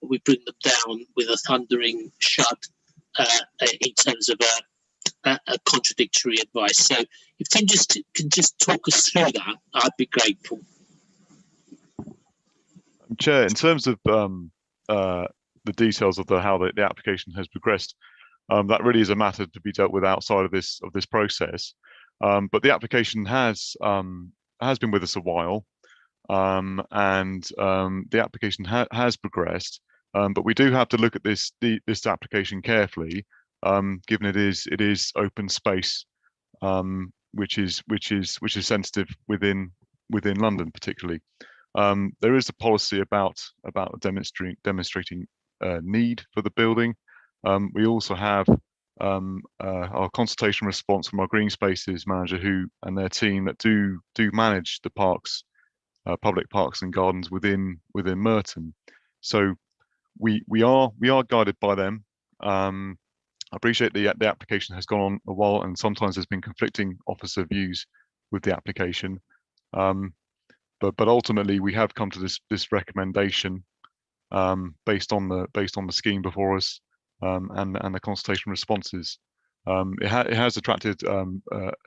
we bring them down with a thundering shut in terms of a contradictory advice. So if Tim can just talk us through that, I'd be grateful. Chair, in terms of the details of how the application has progressed, that really is a matter to be dealt with outside of this process. But the application has been with us a while, and the application has progressed. But we do have to look at this application carefully, given it is open space, which is sensitive within London particularly. There is a policy about demonstrating need for the building. We also have our consultation response from our green spaces manager and their team that do manage the parks, public parks and gardens within Merton. So we are guided by them. I appreciate the application has gone on a while, and sometimes there's been conflicting officer views with the application. But ultimately we have come to this recommendation based on the scheme before us, and the consultation responses. It has attracted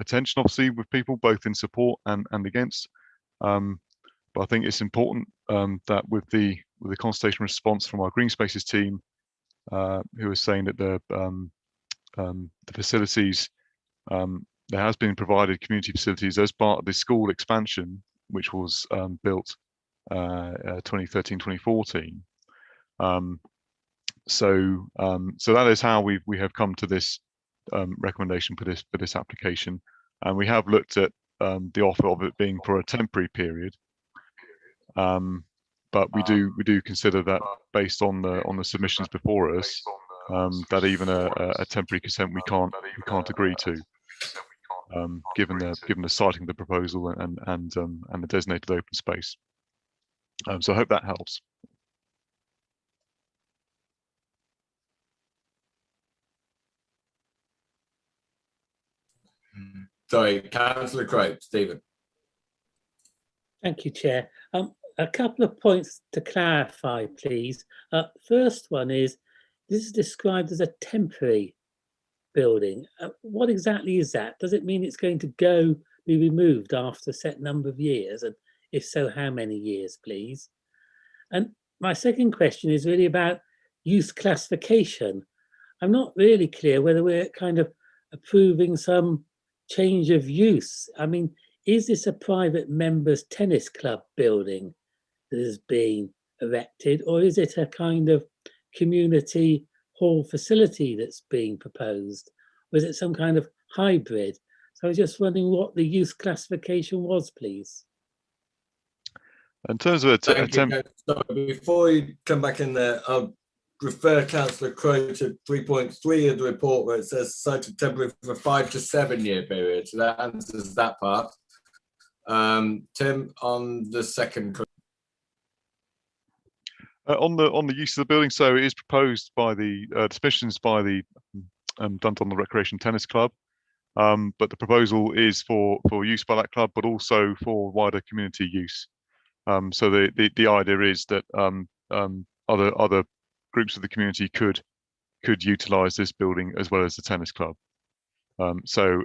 attention, obviously, with people both in support and against. But I think it's important that with the consultation response from our green spaces team, who is saying that the facilities, there has been provided community facilities as part of the school expansion, which was built 2013-2014. So that is how we have come to this recommendation for this application, and we have looked at the offer of it being for a temporary period. But we do consider that, based on the submissions before us, that even a temporary consent we can't agree to, given the citing of the proposal and the designated open space. So I hope that helps. Sorry, Councillor Crowe, Stephen. Thank you, Chair. A couple of points to clarify, please. First one is, this is described as a temporary building. What exactly is that? Does it mean it's going to be removed after a set number of years? And if so, how many years, please? And my second question is really about use classification. I'm not really clear whether we're kind of approving some change of use. I mean, is this a private members' tennis club building that is being erected, or is it a kind of community hall facility that's being proposed? Or is it some kind of hybrid? So I was just wondering what the use classification was, please. In terms of before you come back in there, I'll refer Councillor Crowe to 3.3 of the report, where it says site of temporary for a 5 to 7 year period. So that answers that part. Tim, on the second. On the use of the building, so it is proposed by the submissions by the Dundonald Recreation Tennis Club, but the proposal is for use by that club, but also for wider community use. So the idea is that other groups of the community could utilise this building as well as the tennis club. So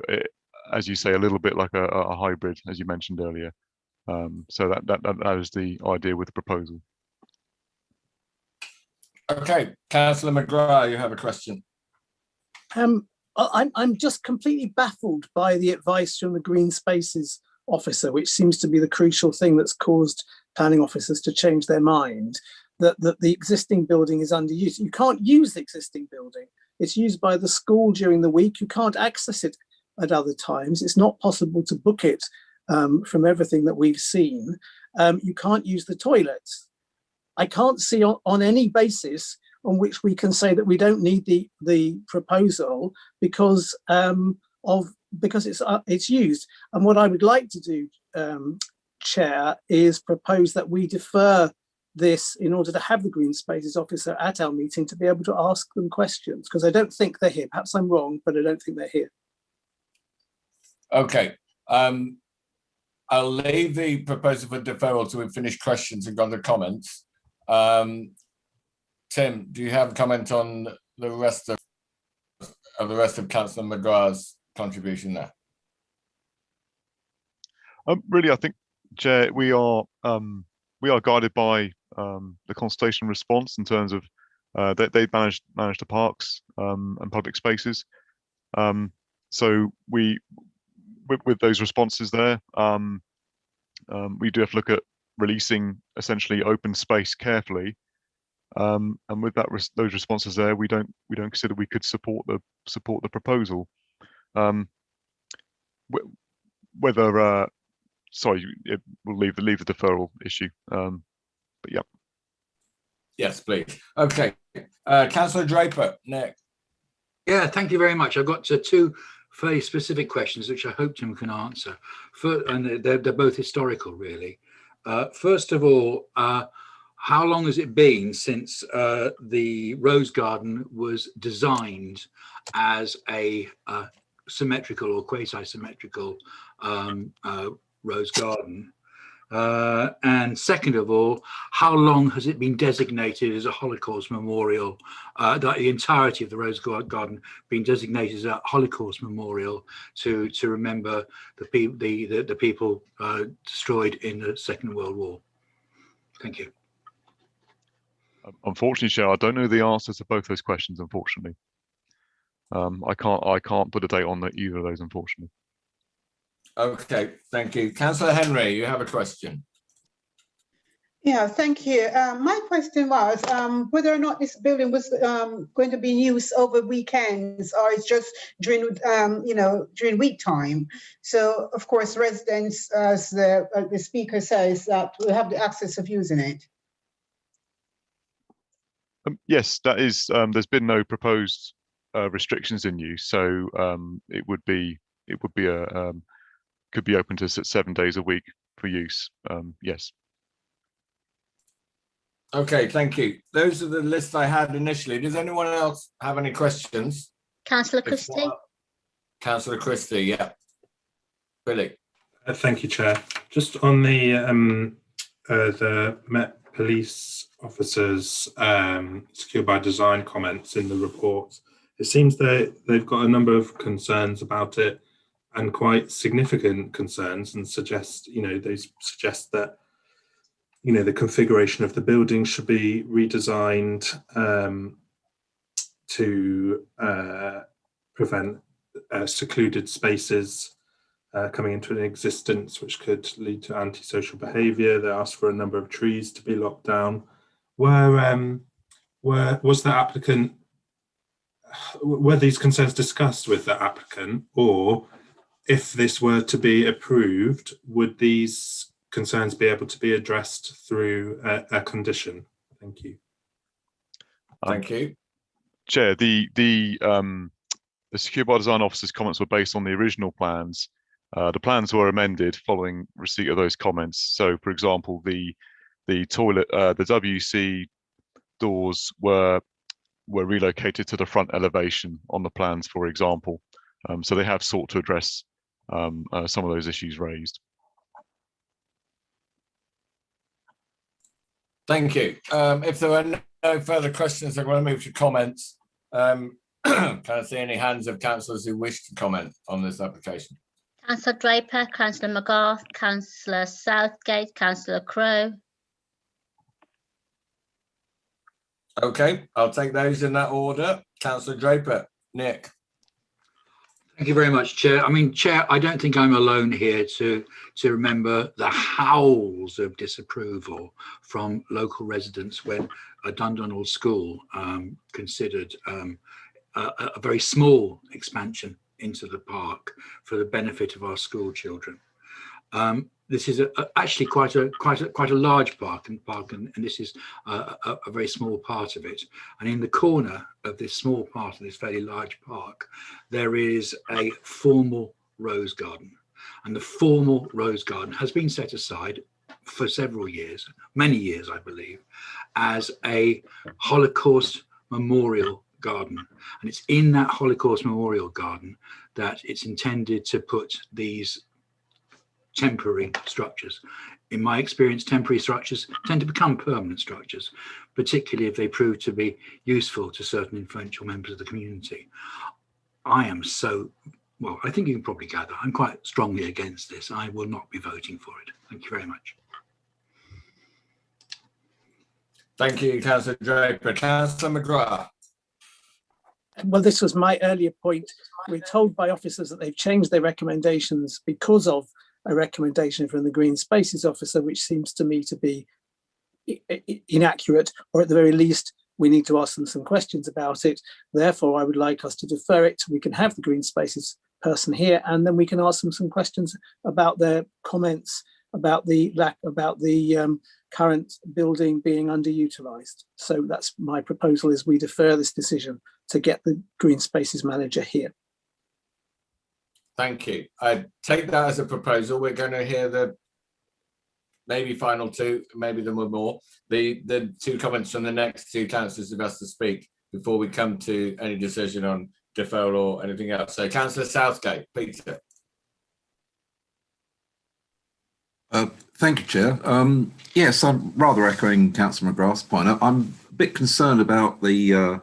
as you say, a little bit like a hybrid, as you mentioned earlier. So that is the idea with the proposal. Okay, Councillor McGrath, you have a question. I'm just completely baffled by the advice from the Green Spaces officer, which seems to be the crucial thing that's caused planning officers to change their mind, that the existing building is underused. You can't use the existing building. It's used by the school during the week. You can't access it at other times. It's not possible to book it from everything that we've seen. You can't use the toilets. I can't see on any basis on which we can say that we don't need the proposal because it's used. And what I would like to do, Chair, is propose that we defer this in order to have the Green Spaces officer at our meeting to be able to ask them questions, because I don't think they're here. Perhaps I'm wrong, but I don't think they're here. Okay. I'll leave the proposal for deferral till we've finished questions and got the comments. Tim, do you have a comment on the rest of Councillor McGrath's contribution there? Really, I think, Chair, we are guided by the consultation response in terms of they manage the parks and public spaces. So we, with those responses there, we do have to look at releasing essentially open space carefully, and with those responses there, we don't consider we could support the proposal. Whether sorry, we'll leave the deferral issue, but yeah. Yes, please. Okay, Councillor Draper next. Yeah, thank you very much. I've got two very specific questions which I hope Tim can answer. And they're both historical, really. First of all, how long has it been since the Rose Garden was designed as a symmetrical or quasi-symmetrical rose garden? And second of all, how long has it been designated as a Holocaust memorial? The entirety of the Rose Garden being designated as a Holocaust memorial to remember the people destroyed in the Second World War. Thank you. Unfortunately, Chair, I don't know the answers to both those questions. Unfortunately, I can't put a date on either of those. Unfortunately. Okay, thank you, Councillor Henry. You have a question. Yeah, thank you. My question was whether or not this building was going to be in use over weekends, or it's just during, during week time. So, of course, residents, as the speaker says, that will have the access of using it. Yes, that is. There's been no proposed restrictions in use, so it would be could be open to 7 days a week for use. Yes. Okay, thank you. Those are the lists I had initially. Does anyone else have any questions? Councillor If Christie. not, Councillor Christie, yeah. Billy. Thank you, Chair. Just on the Met Police officers' secure by design comments in the report, it seems that they've got a number of concerns about it, and quite significant concerns, and suggest, they suggest that the configuration of the building should be redesigned to prevent secluded spaces coming into an existence, which could lead to antisocial behaviour. They asked for a number of trees to be locked down. Was the applicant, were these concerns discussed with the applicant, or if this were to be approved, would these concerns be able to be addressed through a condition? Thank you. Thank you. Chair, the secure by design officer's comments were based on the original plans. The plans were amended following receipt of those comments. So, for example, the toilet, the WC doors were relocated to the front elevation on the plans, for example. So they have sought to address some of those issues raised. Thank you. If there are no further questions, I'm going to move to comments. Can I see any hands of councillors who wish to comment on this application? Councillor Draper, Councillor McGrath, Councillor Southgate, Councillor Crowe. Okay, I'll take those in that order. Councillor Draper, Nick. Thank you very much, Chair. I mean, Chair, I don't think I'm alone here to remember the howls of disapproval from local residents when a Dundonald school considered a very small expansion into the park for the benefit of our school children. This is actually quite a large park, and this is a very small part of it. And in the corner of this small part of this fairly large park, there is a formal rose garden, and the formal rose garden has been set aside for several years, many years, I believe, as a Holocaust memorial garden. And it's in that Holocaust memorial garden that it's intended to put these temporary structures. In my experience, temporary structures tend to become permanent structures, particularly if they prove to be useful to certain influential members of the community. I am well, I think you can probably gather, I'm quite strongly against this. I will not be voting for it. Thank you very much. Thank you, Councillor Draper. Councillor McGrath. Well, this was my earlier point. We're told by officers that they've changed their recommendations because of a recommendation from the Green Spaces officer, which seems to me to be inaccurate, or at the very least, we need to ask them some questions about it. Therefore, I would like us to defer it. We can have the Green Spaces person here, and then we can ask them some questions about their comments about the current building being underutilized. So that's my proposal, is we defer this decision to get the Green Spaces manager here. Thank you. I take that as a proposal. We're going to hear the maybe final two, maybe there were more, the two comments from the next two councillors who've asked to speak before we come to any decision on deferral or anything else. So Councillor Southgate, Peter. Thank you, Chair. Yes, I'm rather echoing Councillor McGrath's point. I'm a bit concerned about the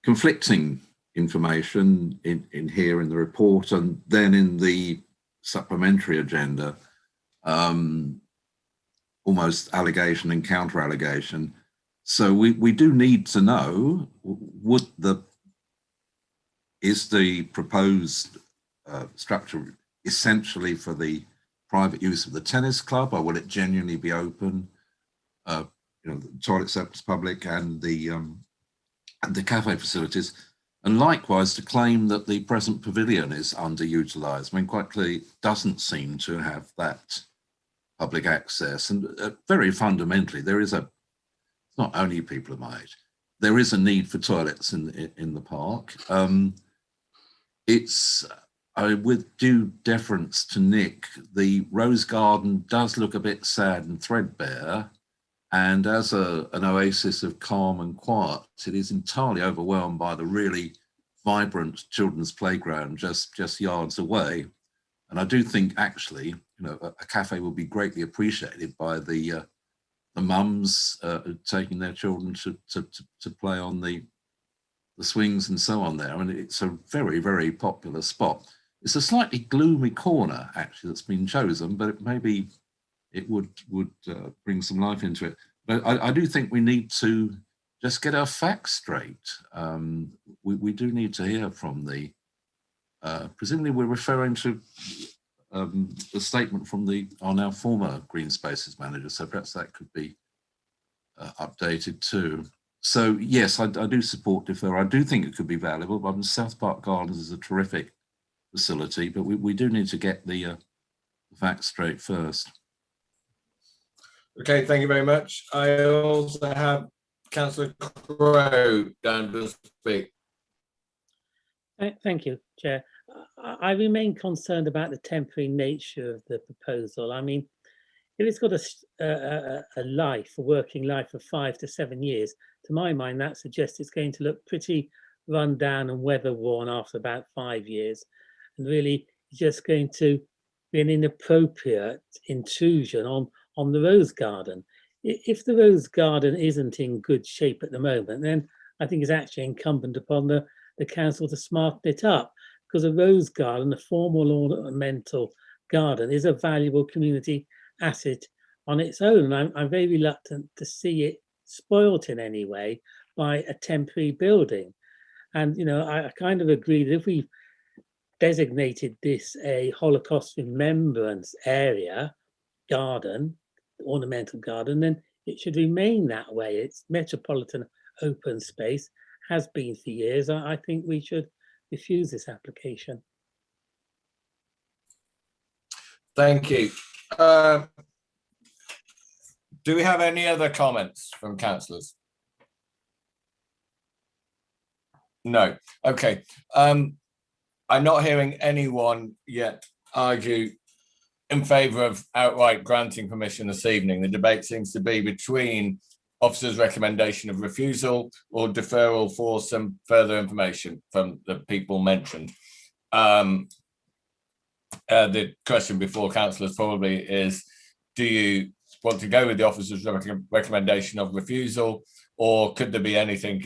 conflicting information in here in the report and then in the supplementary agenda, almost allegation and counter allegation. So we do need to know, is the proposed structure essentially for the private use of the tennis club, or will it genuinely be open? the toilet service public and the cafe facilities, and likewise to claim that the present pavilion is underutilised. I mean, quite clearly, it doesn't seem to have that public access, and very fundamentally, there is it's not only people of my age, there is a need for toilets in the park. With due deference to Nick, the Rose Garden does look a bit sad and threadbare, and as an oasis of calm and quiet, it is entirely overwhelmed by the really vibrant children's playground just yards away. And I do think actually, a cafe will be greatly appreciated by the mums taking their children to play on the swings and so on there. I mean, it's a very, very popular spot. It's a slightly gloomy corner actually that's been chosen, but maybe it would bring some life into it. But I do think we need to just get our facts straight. We do need to hear from presumably we're referring to a statement from our now former Green Spaces manager, so perhaps that could be updated too. So yes, I do support defer. I do think it could be valuable, but South Park Gardens is a terrific facility, but we do need to get the facts straight first. Okay, thank you very much. I also have Councillor Crowe down to speak. Thank you, Chair. I remain concerned about the temporary nature of the proposal. I mean, if it's got a working life of 5 to 7 years, to my mind, that suggests it's going to look pretty run down and weather worn after about 5 years, and really just going to be an inappropriate intrusion on the Rose Garden. If the Rose Garden isn't in good shape at the moment, then I think it's actually incumbent upon the council to smarten it up, because a Rose Garden, a formal ornamental garden, is a valuable community asset on its own. I'm very reluctant to see it spoilt in any way by a temporary building. And, I kind of agree that if we designated this a Holocaust remembrance area, garden, ornamental garden, then it should remain that way. It's metropolitan open space, has been for years. I think we should refuse this application. Thank you. Do we have any other comments from councillors? No. Okay. I'm not hearing anyone yet argue in favour of outright granting permission this evening. The debate seems to be between officer's recommendation of refusal or deferral for some further information from the people mentioned. The question before councillors probably is, do you want to go with the officer's recommendation of refusal, or could there be anything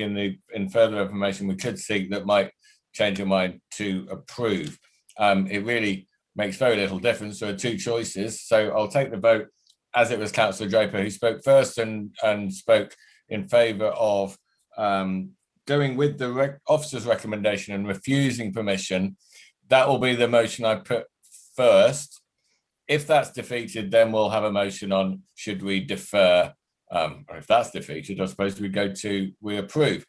in further information we could seek that might change your mind to approve? It really makes very little difference. There are two choices, so I'll take the vote as it was Councillor Draper who spoke first and spoke in favour of going with the officer's recommendation and refusing permission. That will be the motion I put first. If that's defeated, then we'll have a motion on should we defer, or if that's defeated, I suppose we approve.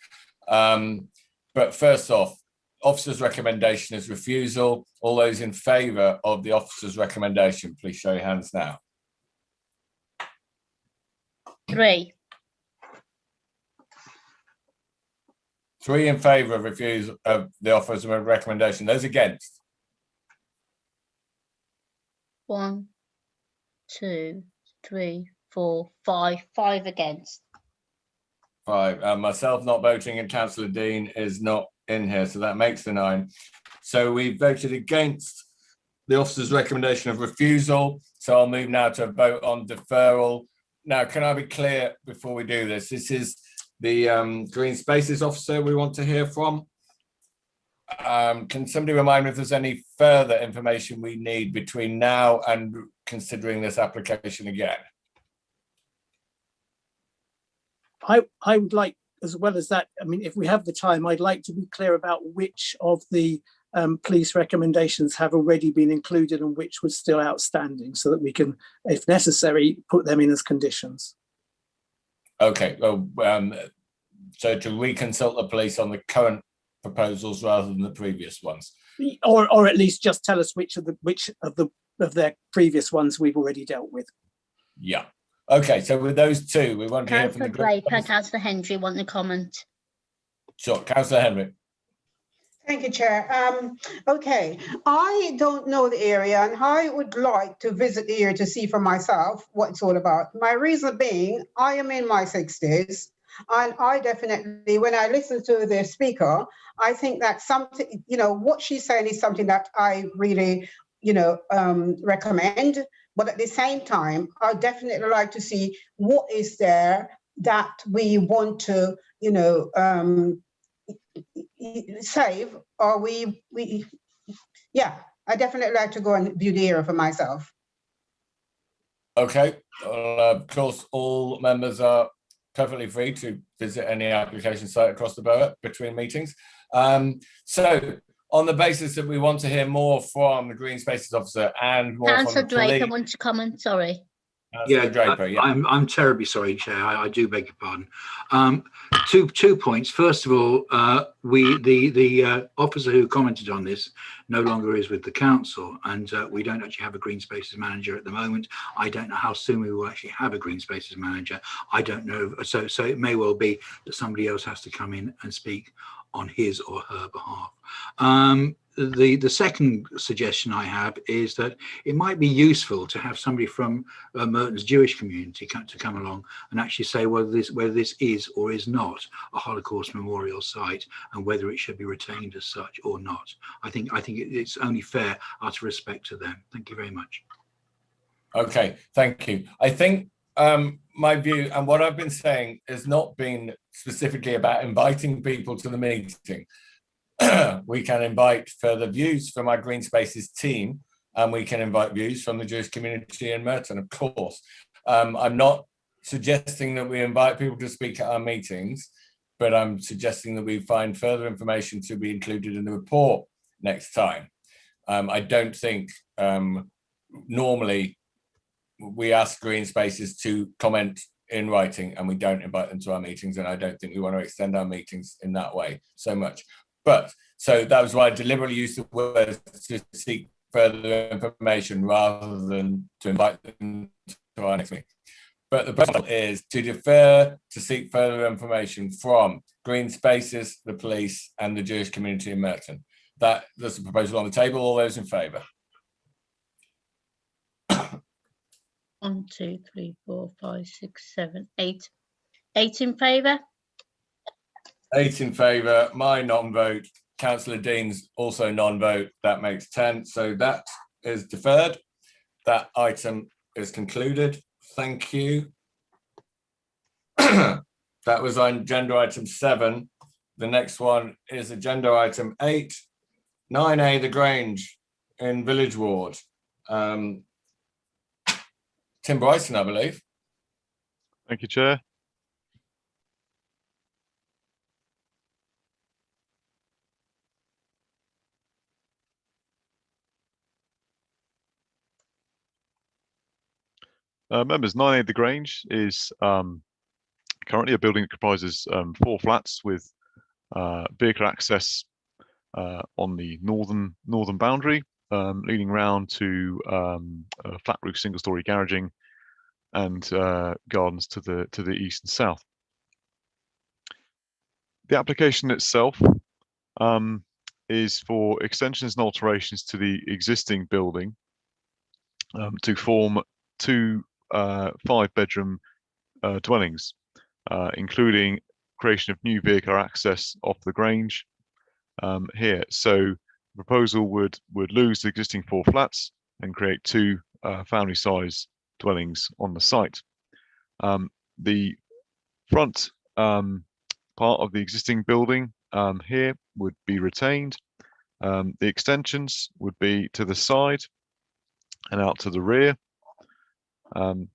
But first off, officer's recommendation is refusal. All those in favour of the officer's recommendation, please show your hands now. 3. 3 in favour of refusal of the officer's recommendation. Those against? 1, 2, 3, 4, 5. 5 against. 5. Myself not voting and Councillor Dean is not in here, so that makes the 9. So we voted against the officer's recommendation of refusal. So I'll move now to a vote on deferral. Now, can I be clear before we do this? This is the Green Spaces officer we want to hear from. Can somebody remind me if there's any further information we need between now and considering this application again? I would like, as well as that, I mean, if we have the time, I'd like to be clear about which of the police recommendations have already been included and which was still outstanding, so that we can, if necessary, put them in as conditions. Okay, well, so to reconsult the police on the current proposals rather than the previous ones. Or at least just tell us which of their previous ones we've already dealt with. Yeah. Okay, so with those two, we want to hear from Councillor the Drake and Councillor Hendry want to comment. Sure, Councillor Henry. Thank you, Chair. Okay, I don't know the area and I would like to visit the area to see for myself what it's all about. My reason being, I am in my 60s and I definitely, when I listen to the speaker, I think that something, what she's saying is something that I really, recommend. But at the same time, I definitely like to see what is there that we want to, save, or yeah, I definitely like to go and view the area for myself. Okay, well, of course, all members are perfectly free to visit any application site across the borough between meetings. So on the basis that we want to hear more from the Green Spaces Officer and more Councillor from the Drake, I police. want to comment, sorry. Draper, I'm terribly sorry, Chair. I do beg your pardon. Two points. First of all, the officer who commented on this no longer is with the council, and we don't actually have a Green Spaces manager at the moment. I don't know how soon we will actually have a Green Spaces manager. I don't know. So it may well be that somebody else has to come in and speak on his or her behalf. The second suggestion I have is that it might be useful to have somebody from Merton's Jewish community to come along and actually say whether this is or is not a Holocaust memorial site and whether it should be retained as such or not. I think it's only fair out of respect to them. Thank you very much. Okay, thank you. I think my view and what I've been saying has not been specifically about inviting people to the meeting. We can invite further views from our Green Spaces team, and we can invite views from the Jewish community in Merton, of course. I'm not suggesting that we invite people to speak at our meetings, but I'm suggesting that we find further information to be included in the report next time. I don't think normally we ask Green Spaces to comment in writing and we don't invite them to our meetings, and I don't think we want to extend our meetings in that way so much. But so that was why I deliberately used the word to seek further information rather than to invite them to our next meeting. But the proposal is to defer to seek further information from Green Spaces, the police, and the Jewish community in Merton. That's the proposal on the table. All those in favour? 1, 2, 3, 4, 5, 6, 7, 8. 8 in favour? 8 in favour. My non-vote. Councillor Dean's also non-vote. That makes 10. So that is deferred. That item is concluded. Thank you. That was on agenda item 7. The next one is agenda item 8. 9A, The Grange in Village Ward. Tim Bryson, I believe. Thank you, Chair. Members, 9A The Grange is currently a building that comprises 4 flats with vehicle access on the northern boundary, leading round to a flat roof single-storey garaging and gardens to the east and south. The application itself is for extensions and alterations to the existing building to form 2 5-bedroom dwellings, including creation of new vehicle access off the Grange here. So the proposal would lose the existing 4 flats and create 2 family size dwellings on the site. The front part of the existing building here would be retained. The extensions would be to the side and out to the rear. The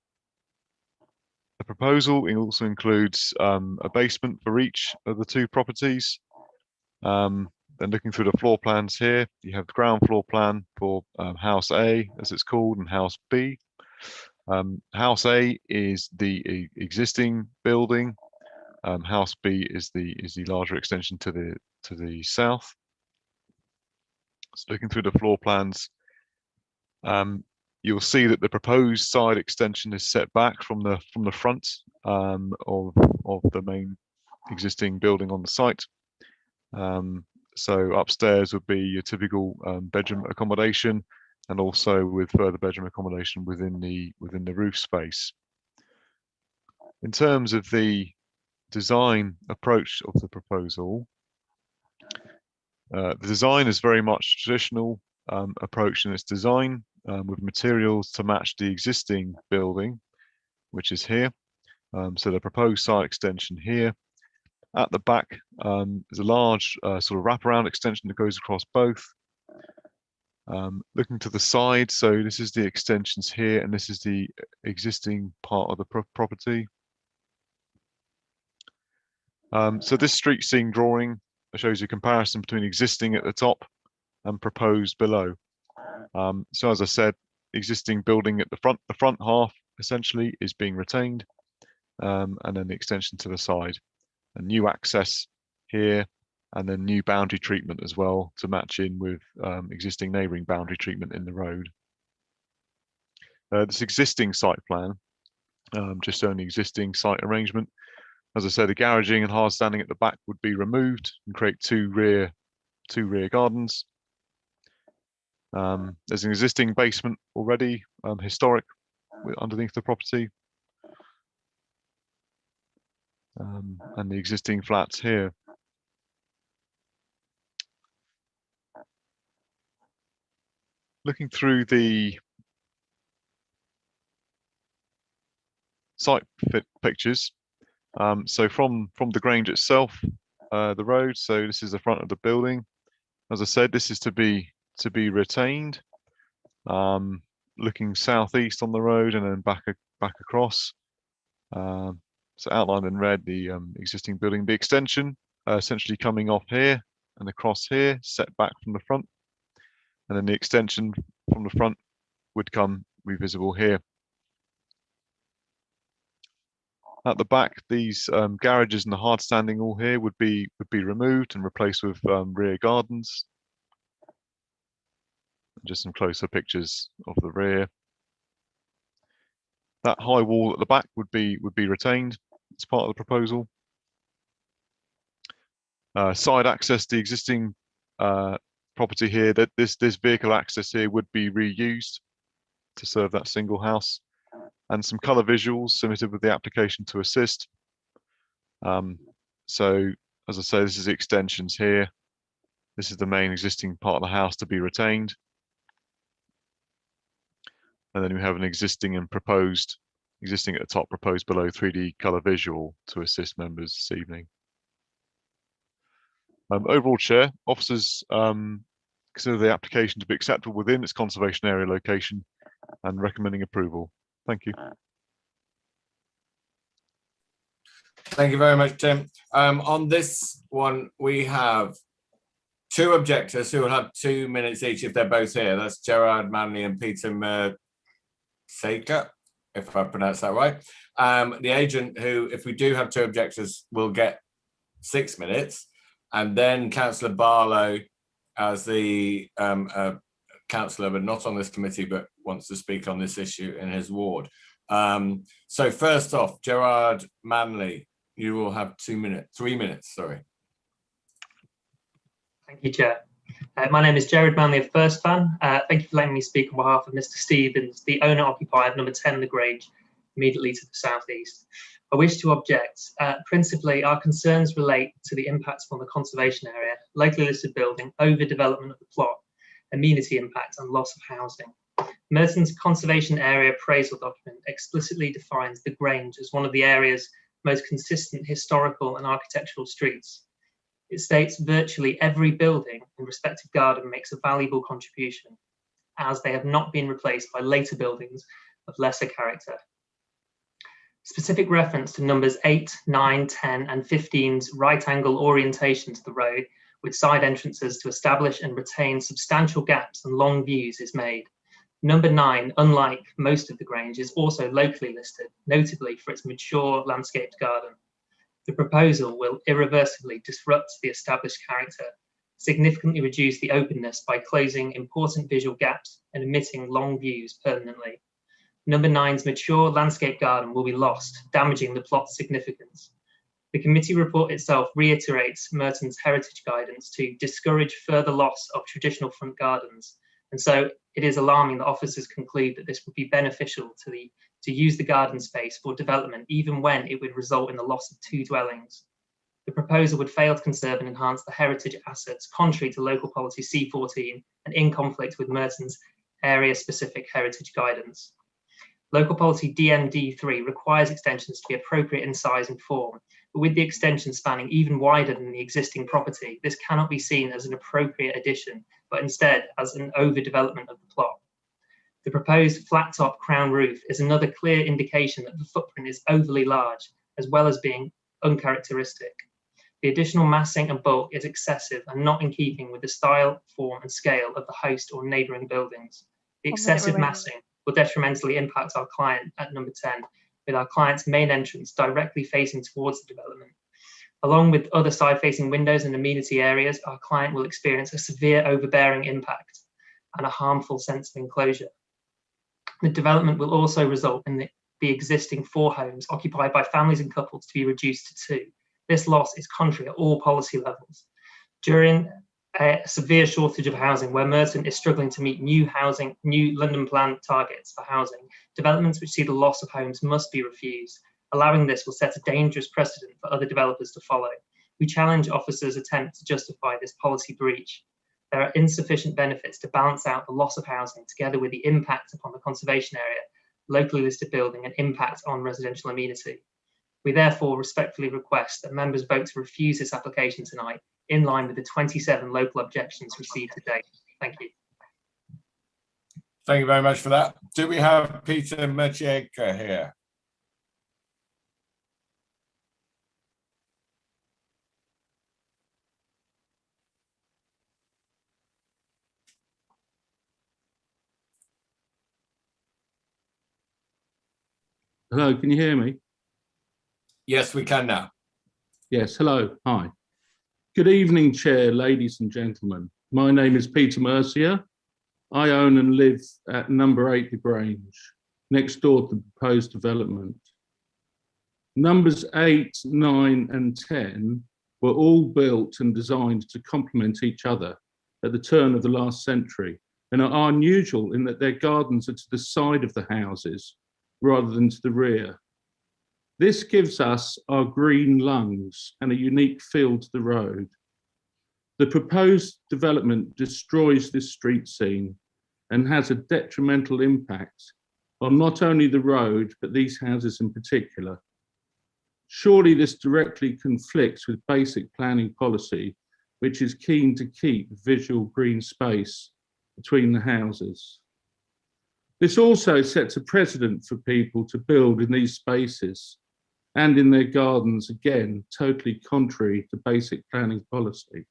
proposal also includes a basement for each of the 2 properties. Then looking through the floor plans here, you have the ground floor plan for House A, as it's called, and House B. House A is the existing building. House B is the larger extension to the south. So looking through the floor plans, you'll see that the proposed side extension is set back from the front of the main existing building on the site. So upstairs would be your typical bedroom accommodation, and also with further bedroom accommodation within the roof space. In terms of the design approach of the proposal, the design is very much traditional approach in its design, with materials to match the existing building, which is here. So the proposed side extension here. At the back is a large sort of wraparound extension that goes across both. Looking to the side, so this is the extensions here, and this is the existing part of the property. So this street scene drawing shows you a comparison between existing at the top and proposed below. So as I said, existing building at the front half essentially is being retained, and then the extension to the side. A new access here, and then new boundary treatment as well to match in with existing neighbouring boundary treatment in the road. This existing site plan, just showing the existing site arrangement. As I said, the garaging and hard standing at the back would be removed and create two rear gardens. There's an existing basement already, historic, underneath the property. And the existing flats here. Looking through the site fit pictures, so from the Grange itself, the road. So this is the front of the building. As I said, this is to be retained. Looking southeast on the road and then back across. So outlined in red, the existing building, the extension essentially coming off here and across here, set back from the front, and then the extension from the front would be visible here. At the back, these garages and the hard standing all here would be removed and replaced with rear gardens. Just some closer pictures of the rear. That high wall at the back would be retained as part of the proposal. Side access, the existing property here, that this vehicle access here would be reused to serve that single house, and some colour visuals submitted with the application to assist. So as I say, this is the extensions here. This is the main existing part of the house to be retained. And then we have an existing and proposed, existing at the top, proposed below 3D colour visual to assist members this evening. Overall, Chair, officers consider the application to be acceptable within its conservation area location and recommending approval. Thank you. Thank you very much, Tim. On this one, we have two objectors who will have 2 minutes each if they're both here. That's Gerard Manley and Peter Saker, if I pronounce that right. The agent, who, if we do have two objectors, will get 6 minutes, and then Councillor Barlow, as the councillor, but not on this committee, but wants to speak on this issue in his ward. So first off, Gerard Manley, you will have 3 minutes, sorry. Thank you, Chair. My name is Gerard Manley of First Fan. Thank you for letting me speak on behalf of Mr. Stevens, the owner-occupier of number 10 The Grange, immediately to the southeast. I wish to object. Principally, our concerns relate to the impacts on the conservation area, locally listed building, overdevelopment of the plot, amenity impact, and loss of housing. Merton's conservation area appraisal document explicitly defines the Grange as one of the area's most consistent historical and architectural streets. It states virtually every building and respective garden makes a valuable contribution, as they have not been replaced by later buildings of lesser character. Specific reference to numbers 8, 9, 10, and 15's right angle orientation to the road with side entrances to establish and retain substantial gaps and long views is made. Number 9, unlike most of the Grange, is also locally listed, notably for its mature landscaped garden. The proposal will irreversibly disrupt the established character, significantly reduce the openness by closing important visual gaps and omitting long views permanently. Number 9's mature landscape garden will be lost, damaging the plot's significance. The committee report itself reiterates Merton's heritage guidance to discourage further loss of traditional front gardens. And so it is alarming that officers conclude that this would be beneficial to use the garden space for development, even when it would result in the loss of 2 dwellings. The proposal would fail to conserve and enhance the heritage assets, contrary to local policy C14 and in conflict with Merton's area-specific heritage guidance. Local policy DMD3 requires extensions to be appropriate in size and form, but with the extension spanning even wider than the existing property, this cannot be seen as an appropriate addition, but instead as an overdevelopment of the plot. The proposed flat-top crown roof is another clear indication that the footprint is overly large, as well as being uncharacteristic. The additional massing and bulk is excessive and not in keeping with the style, form, and scale of the host or neighbouring buildings. The excessive massing will detrimentally impact our client at number 10, with our client's main entrance directly facing towards the development. Along with other side-facing windows and amenity areas, our client will experience a severe overbearing impact and a harmful sense of enclosure. The development will also result in the existing 4 homes occupied by families and couples to be reduced to 2. This loss is contrary at all policy levels. During a severe shortage of housing, where Merton is struggling to meet new London plan targets for housing, developments which see the loss of homes must be refused. Allowing this will set a dangerous precedent for other developers to follow. We challenge officers' attempt to justify this policy breach. There are insufficient benefits to balance out the loss of housing together with the impact upon the conservation area, locally listed building, and impact on residential amenity. We therefore respectfully request that members vote to refuse this application tonight, in line with the 27 local objections received to date. Thank you. Thank you very much for that. Do we have Peter Maciejka here? Hello, can you hear me? Yes, we can now. Yes, hello, hi. Good evening, Chair, ladies and gentlemen. My name is Peter Mercier. I own and live at number 8 The Grange, next door to the proposed development. Numbers 8, 9 and 10 were all built and designed to complement each other at the turn of the last century and are unusual in that their gardens are to the side of the houses rather than to the rear. This gives us our green lungs and a unique feel to the road. The proposed development destroys this street scene and has a detrimental impact on not only the road, but these houses in particular. Surely this directly conflicts with basic planning policy, which is keen to keep visual green space between the houses. This also sets a precedent for people to build in these spaces and in their gardens, again, totally contrary to basic planning policy.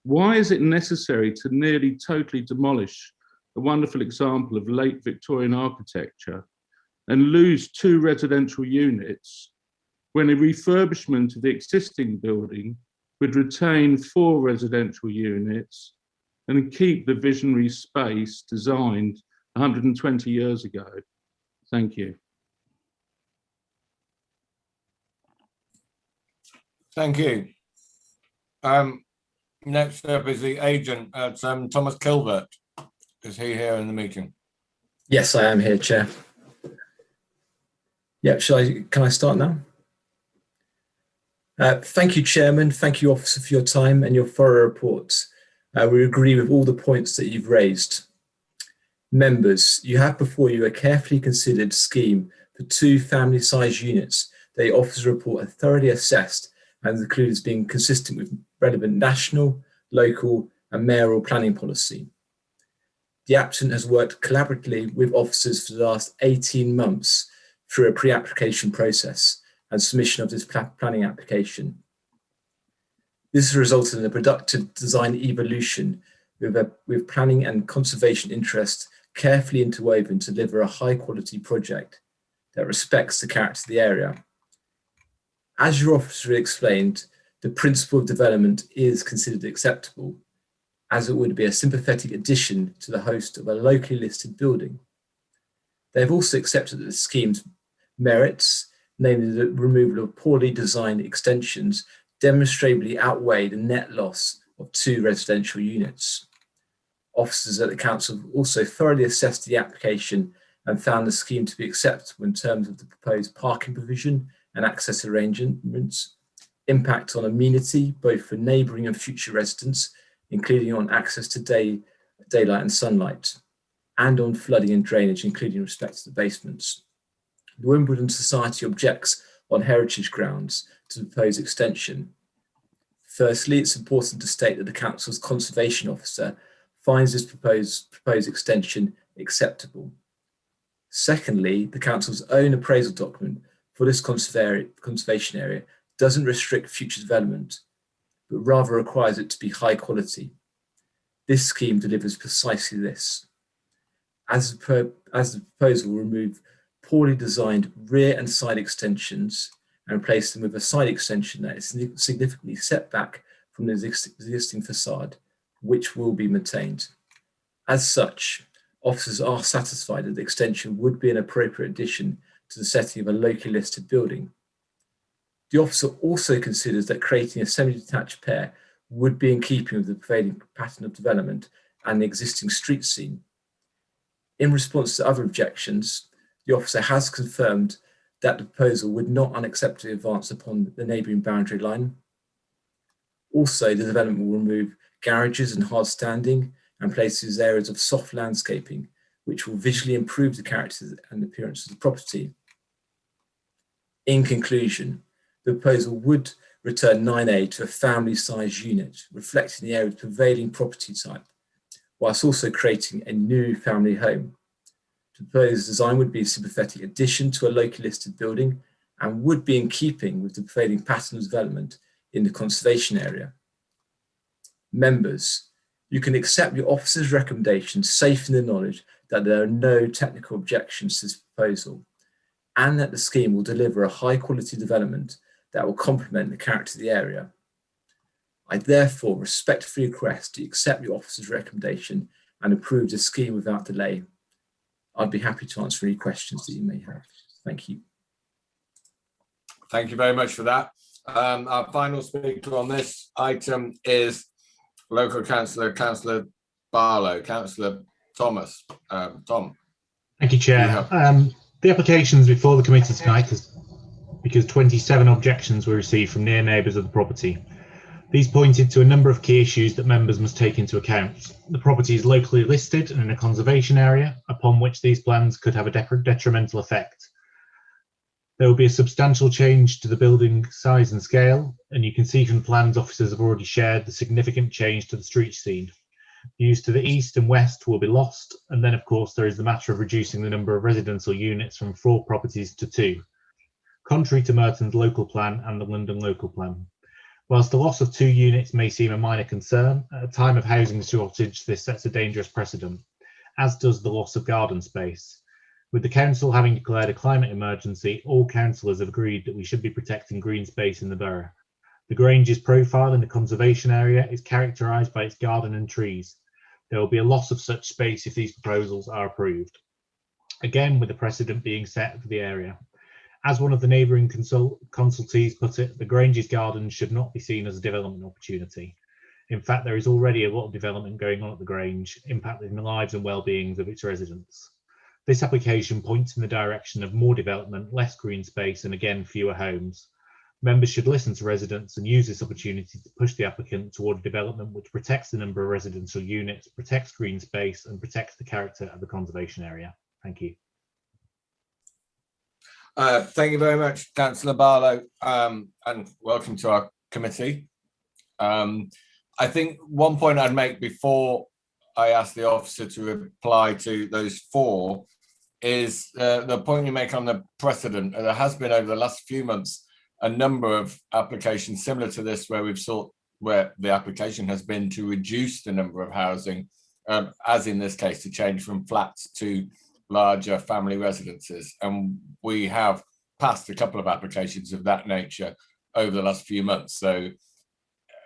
Why is it necessary to nearly totally demolish a wonderful example of late Victorian architecture and lose 2 residential units when a refurbishment of the existing building would retain 4 residential units and keep the visionary space designed 120 years ago? Thank you. Thank you. Next up is the agent at Thomas Kilvert. Is he here in the meeting? Yes, I am here, Chair. Yeah, can I start now? Thank you, Chairman. Thank you, Officer, for your time and your thorough reports. We agree with all the points that you've raised. Members, you have before you a carefully considered scheme for 2 family-sized units that the officer report are thoroughly assessed and included as being consistent with relevant national, local and mayoral planning policy. The applicant has worked collaboratively with officers for the last 18 months through a pre-application process and submission of this planning application. This has resulted in a productive design evolution with planning and conservation interests carefully interwoven to deliver a high quality project that respects the character of the area. As your officer explained, the principle of development is considered acceptable, as it would be a sympathetic addition to the host of a locally listed building. They have also accepted that the scheme's merits, namely the removal of poorly designed extensions, demonstrably outweigh the net loss of 2 residential units. Officers at the council have also thoroughly assessed the application and found the scheme to be acceptable in terms of the proposed parking provision and access arrangements, impact on amenity, both for neighbouring and future residents, including on access to daylight and sunlight, and on flooding and drainage, including respect to the basements. The Wimbledon Society objects on heritage grounds to the proposed extension. Firstly, it's important to state that the council's conservation officer finds this proposed extension acceptable. Secondly, the council's own appraisal document for this conservation area doesn't restrict future development, but rather requires it to be high quality. This scheme delivers precisely this. As the proposal will remove poorly designed rear and side extensions and replace them with a side extension that is significantly set back from the existing facade, which will be maintained. As such, officers are satisfied that the extension would be an appropriate addition to the setting of a locally listed building. The officer also considers that creating a semi-detached pair would be in keeping with the prevailing pattern of development and the existing street scene. In response to other objections, the officer has confirmed that the proposal would not unacceptably advance upon the neighbouring boundary line. Also, the development will remove garages and hard standing and places areas of soft landscaping, which will visually improve the character and appearance of the property. In conclusion, the proposal would return 9A to a family-sized unit, reflecting the area's prevailing property type, whilst also creating a new family home. The proposed design would be a sympathetic addition to a locally listed building and would be in keeping with the prevailing pattern of development in the conservation area. Members, you can accept your officer's recommendation safe in the knowledge that there are no technical objections to this proposal and that the scheme will deliver a high quality development that will complement the character of the area. I therefore respectfully request that you accept your officer's recommendation and approve the scheme without delay. I'd be happy to answer any questions that you may have. Thank you. Thank you very much for that. Our final speaker on this item is local councillor, Councillor Barlow. Councillor Thomas. Tom. Thank you, Chair. The application's before the committee tonight because 27 objections were received from near neighbours of the property. These pointed to a number of key issues that members must take into account. The property is locally listed and in a conservation area upon which these plans could have a detrimental effect. There will be a substantial change to the building size and scale, and you can see from plans officers have already shared the significant change to the street scene. Views to the east and west will be lost, and then of course there is the matter of reducing the number of residential units from 4 properties to 2, contrary to Merton's local plan and the London local plan. Whilst the loss of 2 units may seem a minor concern, at a time of housing shortage this sets a dangerous precedent, as does the loss of garden space. With the council having declared a climate emergency, all councillors have agreed that we should be protecting green space in the borough. The Grange's profile in the conservation area is characterised by its garden and trees. There will be a loss of such space if these proposals are approved. Again, with the precedent being set for the area. As one of the neighbouring consultees put it, the Grange's garden should not be seen as a development opportunity. In fact, there is already a lot of development going on at the Grange, impacting the lives and well-beings of its residents. This application points in the direction of more development, less green space, and again, fewer homes. Members should listen to residents and use this opportunity to push the applicant toward a development which protects the number of residential units, protects green space, and protects the character of the conservation area. Thank you. Thank you very much, Councillor Barlow, and welcome to our committee. I think one point I'd make before I ask the officer to reply to those 4 is the point you make on the precedent. There has been over the last few months a number of applications similar to this where we've sought where the application has been to reduce the number of housing, as in this case, to change from flats to larger family residences. And we have passed a couple of applications of that nature over the last few months. So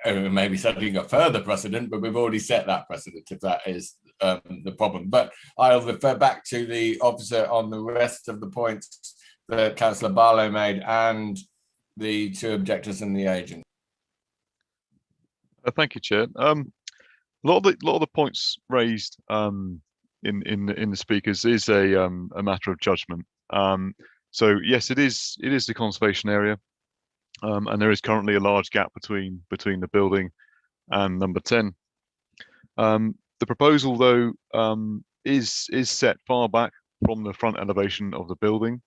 maybe setting a further precedent, but we've already set that precedent if that is the problem. But I'll refer back to the officer on the rest of the points that Councillor Barlow made and the two objectors and the agent. Thank you, Chair. A lot of the points raised in the speakers is a matter of judgment. So yes, it is the conservation area, and there is currently a large gap between the building and number 10. The proposal, though, is set far back from the front elevation of the building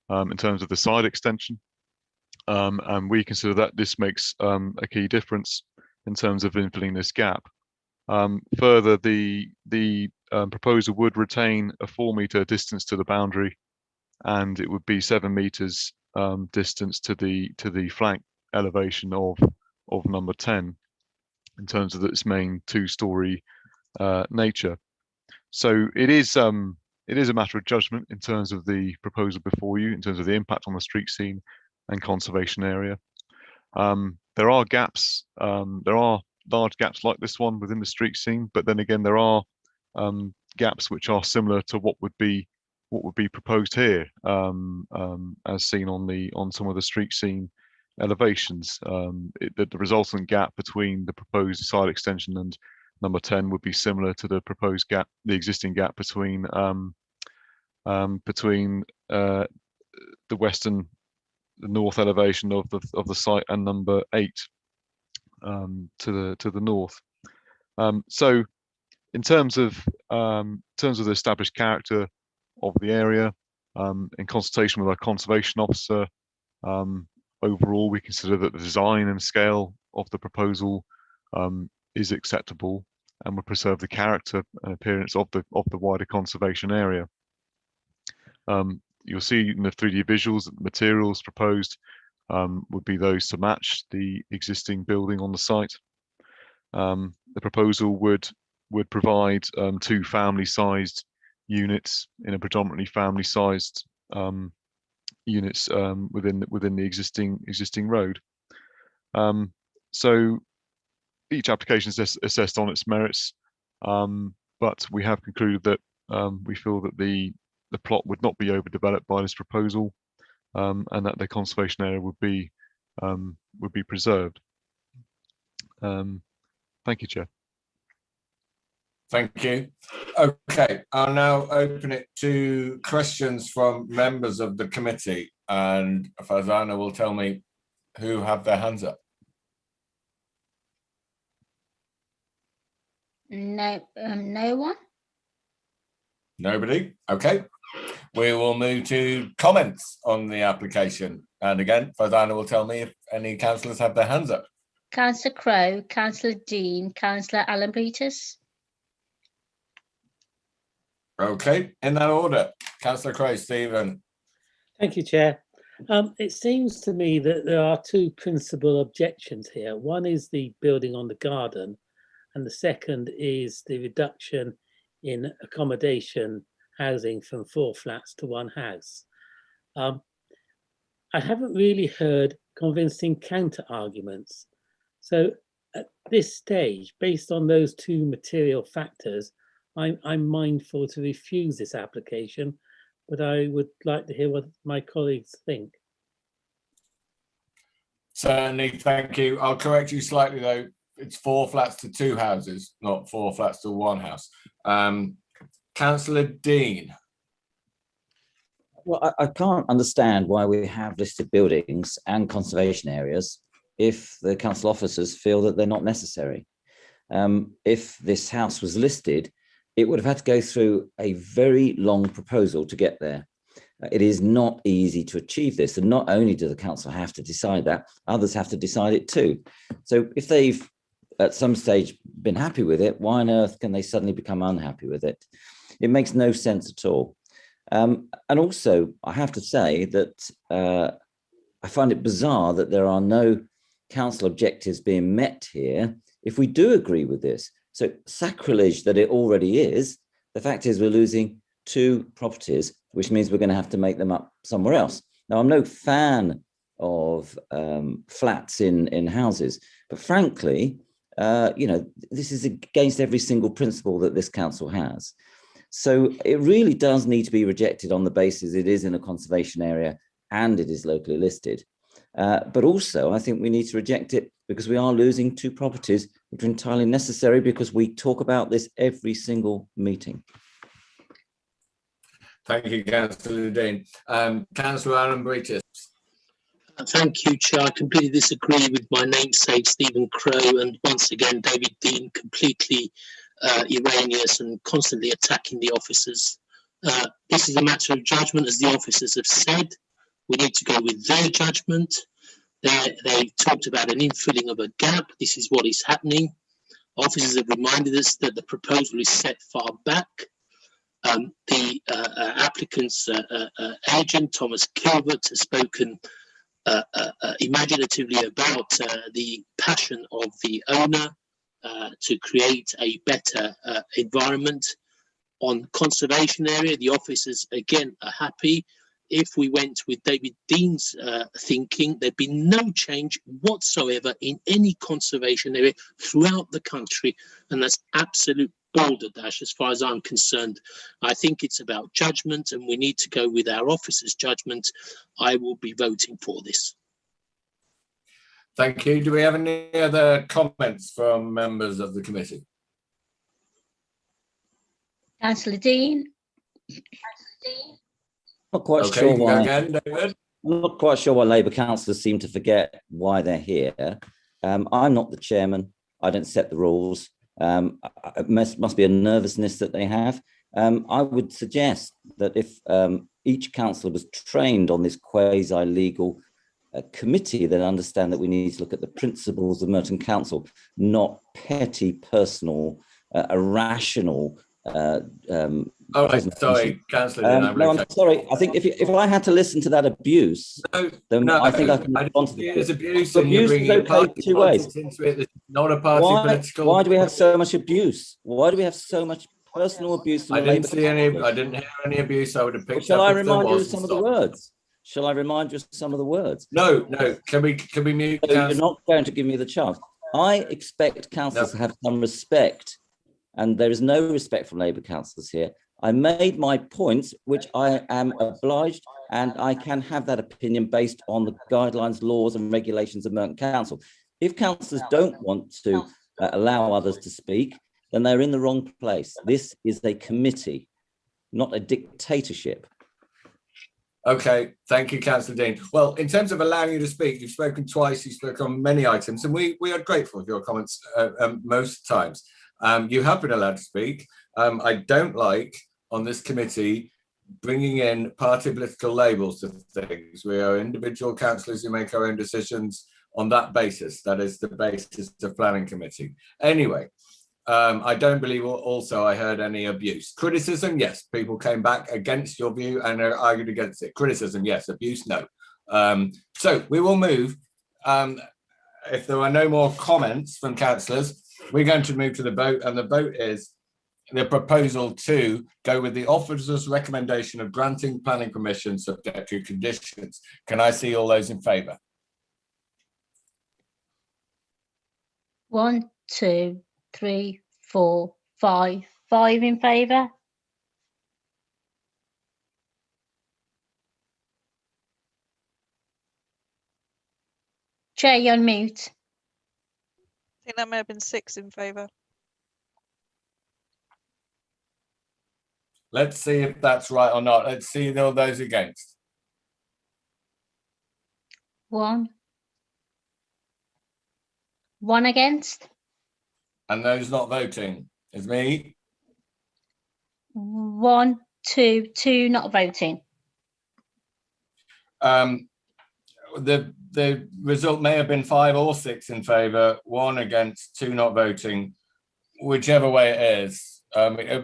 in terms of the side extension, and we consider that this makes a key difference in terms of infilling this gap. Further, the proposal would retain a 4-metre distance to the boundary, and it would be 7 metres distance to the flank elevation of number 10 in terms of its main 2-storey nature. So it is a matter of judgment in terms of the proposal before you, in terms of the impact on the street scene and conservation area. There are gaps, there are large gaps like this one within the street scene, but then again there are gaps which are similar to what would be proposed here, as seen on some of the street scene elevations. The resultant gap between the proposed side extension and number 10 would be similar to the proposed gap, the existing gap between the north elevation of the site and number 8 to the north. So in terms of the established character of the area, in consultation with our conservation officer, overall we consider that the design and scale of the proposal is acceptable and would preserve the character and appearance of the wider conservation area. You'll see in the 3D visuals that the materials proposed would be those to match the existing building on the site. The proposal would provide 2 family-sized units in a predominantly family-sized units within the existing road. So each application is assessed on its merits, but we have concluded that we feel that the plot would not be overdeveloped by this proposal, and that the conservation area would be preserved. Thank you, Chair. Thank you. Okay, I'll now open it to questions from members of the committee, and Farzana will tell me who have their hands up. No, no one. Nobody? Okay. We will move to comments on the application. And again, Farzana will tell me if any councillors have their hands up. Councillor Crowe, Councillor Dean, Councillor Alan Peters. Okay, in that order. Councillor Crowe, Stephen. Thank you, Chair. It seems to me that there are 2 principal objections here. One is the building on the garden, and the second is the reduction in accommodation housing from 4 flats to 1 house. I haven't really heard convincing counter arguments. So at this stage, based on those 2 material factors, I'm mindful to refuse this application, but I would like to hear what my colleagues think. Certainly, thank you. I'll correct you slightly though. It's 4 flats to 2 houses, not 4 flats to 1 house. Councillor Dean. Well, I can't understand why we have listed buildings and conservation areas if the council officers feel that they're not necessary. If this house was listed, it would have had to go through a very long proposal to get there. It is not easy to achieve this, and not only does the council have to decide that, others have to decide it too. So if they've at some stage been happy with it, why on earth can they suddenly become unhappy with it? It makes no sense at all. And also, I have to say that I find it bizarre that there are no council objectives being met here if we do agree with this. So sacrilege that it already is, the fact is we're losing 2 properties, which means we're going to have to make them up somewhere else. Now, I'm no fan of flats in houses, but frankly, you know, this is against every single principle that this council has. So it really does need to be rejected on the basis it is in a conservation area and it is locally listed. But also, I think we need to reject it because we are losing 2 properties, which are entirely necessary because we talk about this every single meeting. Thank you, Councillor Dean. Councillor Aaron Breitis. Thank you, Chair. I completely disagree with my namesake, Stephen Crow, and once again, David Dean completely erroneous and constantly attacking the officers. This is a matter of judgment, as the officers have said. We need to go with their judgment. They talked about an infilling of a gap. This is what is happening. Officers have reminded us that the proposal is set far back. The applicant's agent, Thomas Kilvert, has spoken imaginatively about the passion of the owner to create a better environment. On conservation area, the officers again are happy. If we went with David Dean's thinking, there'd be no change whatsoever in any conservation area throughout the country, and that's absolute balderdash as far as I'm concerned. I think it's about judgment, and we need to go with our officers' judgment. I will be voting for this. Thank you. Do we have any other comments from members of the committee? Councillor Dean. Not quite Okay, sure why. again, David. I'm not quite sure why Labour councillors seem to forget why they're here. I'm not the chairman. I don't set the rules. It must be a nervousness that they have. I would suggest that if each councillor was trained on this quasi-legal committee, then understand that we need to look at the principles of Merton Council, not petty, personal, irrational. All right, sorry, Councillor. No, I'm sorry. I think if I had to listen to that abuse, then I think I can respond to it. It's abuse, and abuse is okay 2 ways. Into it. It's not a party political. Why do we have so much abuse? Why do we have so much personal abuse? I didn't see any. I didn't hear any abuse. I would have picked. Shall I remind you of some of the words? Shall I remind you of some of the words? No. Can we mute? So you're not going to give me the chance. I expect councillors to have some respect, and there is no respect from Labour councillors here. I made my points, which I am obliged, and I can have that opinion based on the guidelines, laws and regulations of Merton Council. If councillors don't want to allow others to speak, then they're in the wrong place. This is a committee, not a dictatorship. Okay, thank you, Councillor Dean. Well, in terms of allowing you to speak, you've spoken twice, you spoke on many items, and we are grateful for your comments most times. You have been allowed to speak. I don't like, on this committee, bringing in party political labels to things. We are individual councillors who make our own decisions on that basis. That is the basis of planning committee. Anyway, I don't believe also I heard any abuse. Criticism, yes. People came back against your view and argued against it. Criticism, yes. Abuse, no. So we will move. If there are no more comments from councillors, we're going to move to the vote, and the vote is the proposal to go with the officer's recommendation of granting planning permission subject to conditions. Can I see all those in favour? 1, 2, 3, 4, 5. 5 in favour. Chair, you're on mute. I think that may have been 6 in favour. Let's see if that's right or not. Let's see all those against. 1. 1 against. And those not voting is me. 1, 2, 2 not voting. The result may have been 5 or 6 in favour, 1 against, 2 not voting, whichever way it is.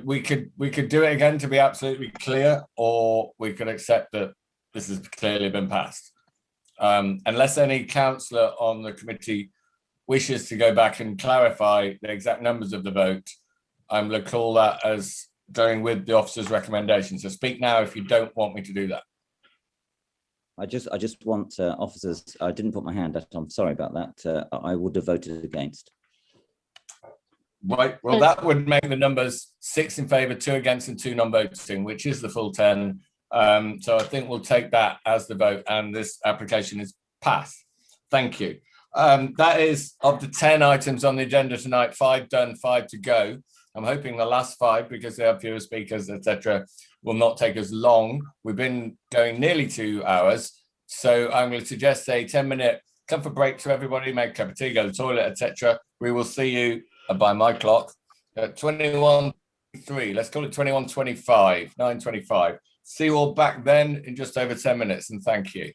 We could do it again to be absolutely clear, or we could accept that this has clearly been passed. Unless any councillor on the committee wishes to go back and clarify the exact numbers of the vote, I'm going to call that as going with the officer's recommendation. So speak now if you don't want me to do that. I just want officers. I didn't put my hand up. I'm sorry about that. I would have voted against. Right. Well, that would make the numbers 6 in favour, 2 against, and 2 non-voting, which is the full 10. So I think we'll take that as the vote, and this application is passed. Thank you. That is, of the 10 items on the agenda tonight, 5 done, 5 to go. I'm hoping the last 5, because they have fewer speakers, etc., will not take as long. We've been going nearly 2 hours, so I'm going to suggest a 10-minute comfort break to everybody, make a cup of tea, go to the toilet, etc. We will see you by my clock at 21:03. Let's call it 21:25, 9:25. See you all back then in just over 10 minutes, and thank you.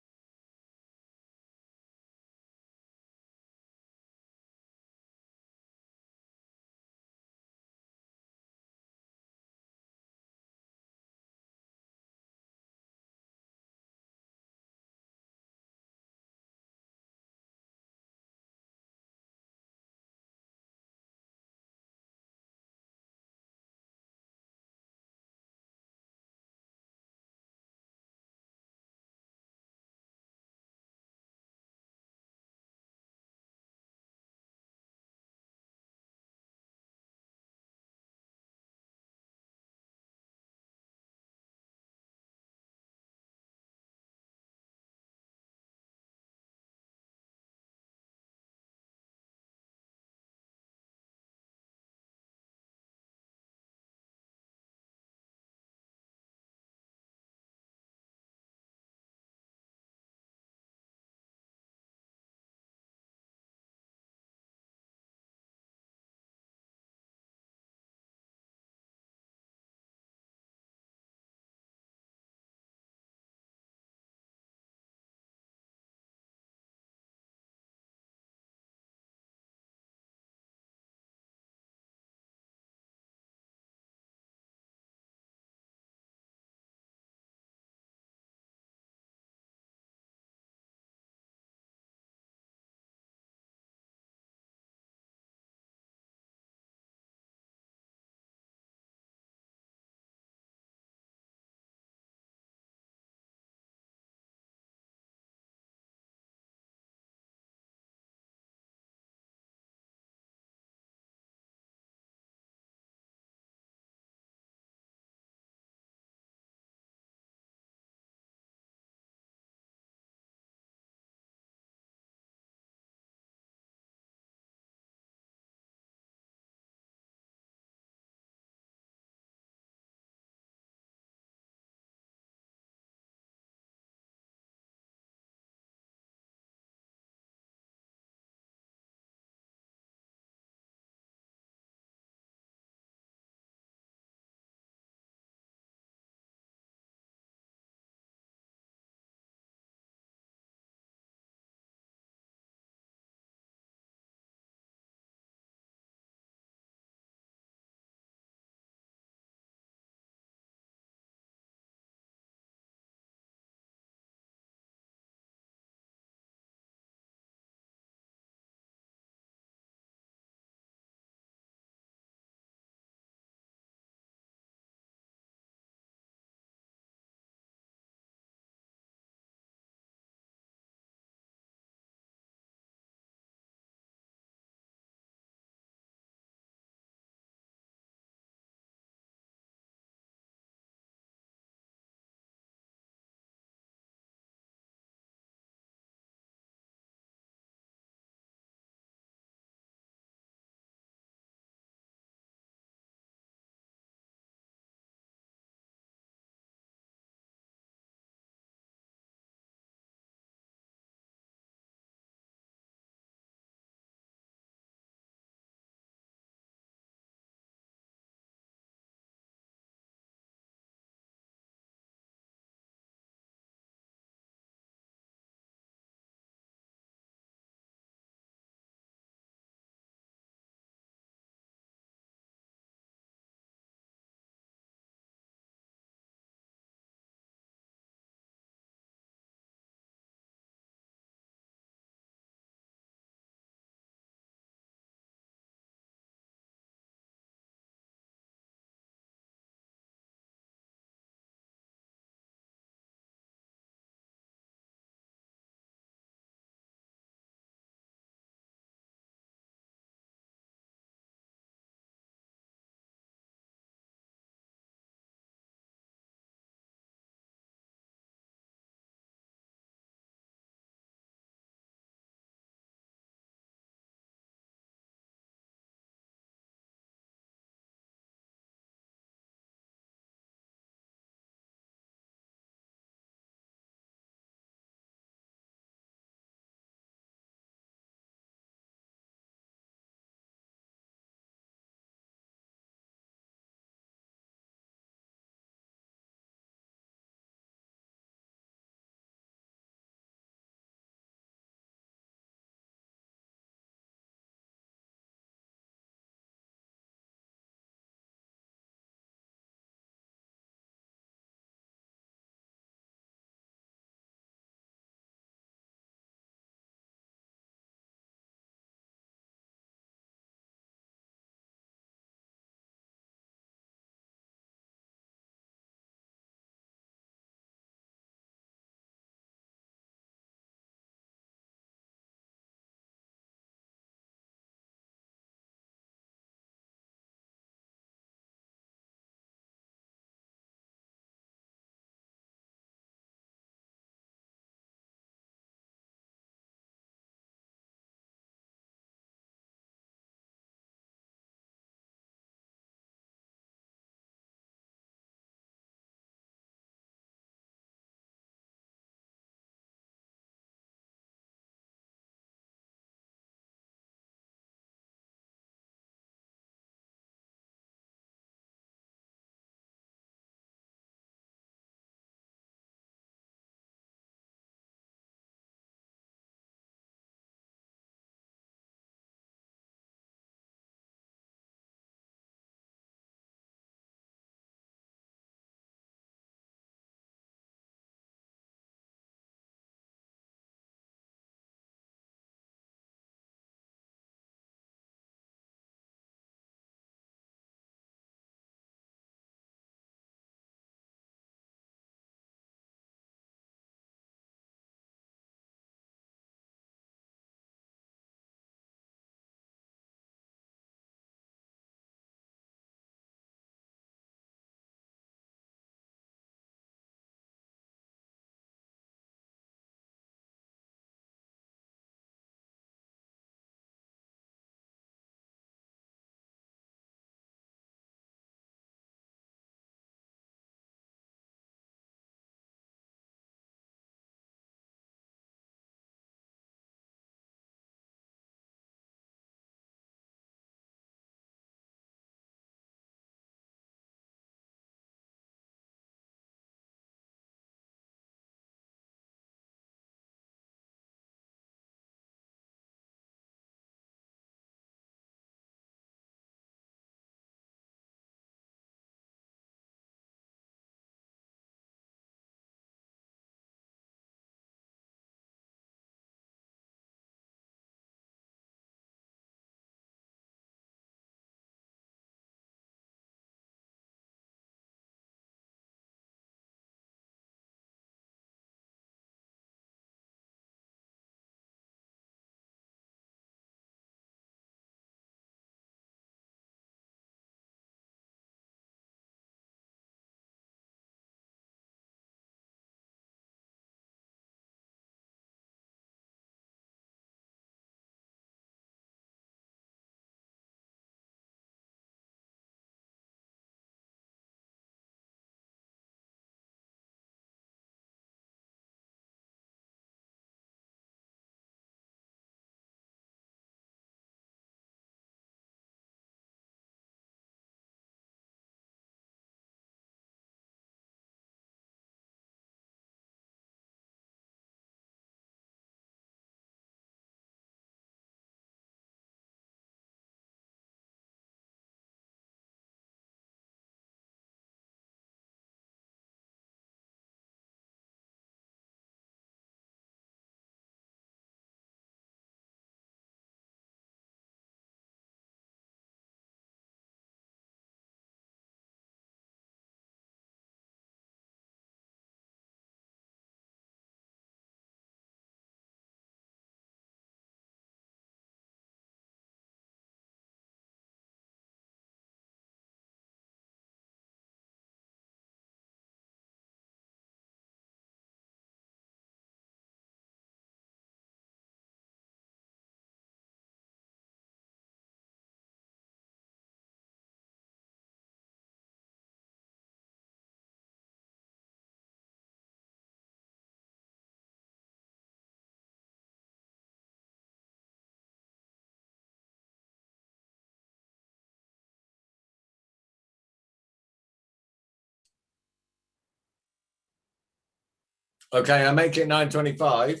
Okay, I make it 9:25.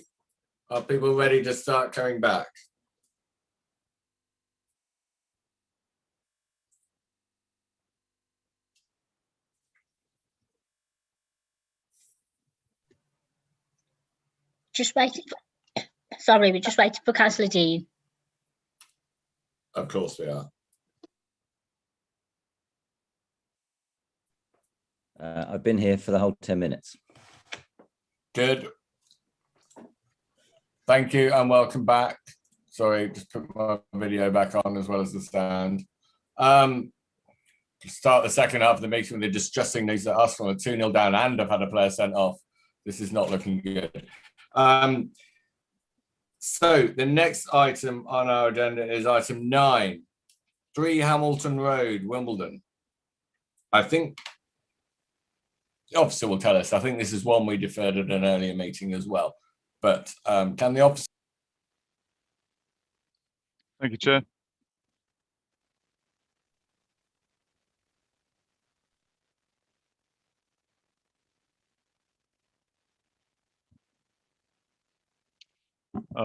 Are people ready to start coming back? Just waiting for, sorry, we're just waiting for Councillor Dean. Of course we are. I've been here for the whole 10 minutes. Good. Thank you and welcome back. Sorry, just put my video back on as well as the stand. To start the second half of the meeting with the distressing news that Arsenal are 2-0 down and have had a player sent off. This is not looking good. So the next item on our agenda is item 9, 3 Hamilton Road, Wimbledon. I think the officer will tell us. I think this is one we deferred at an earlier meeting as well. But can the officer? Thank you, Chair.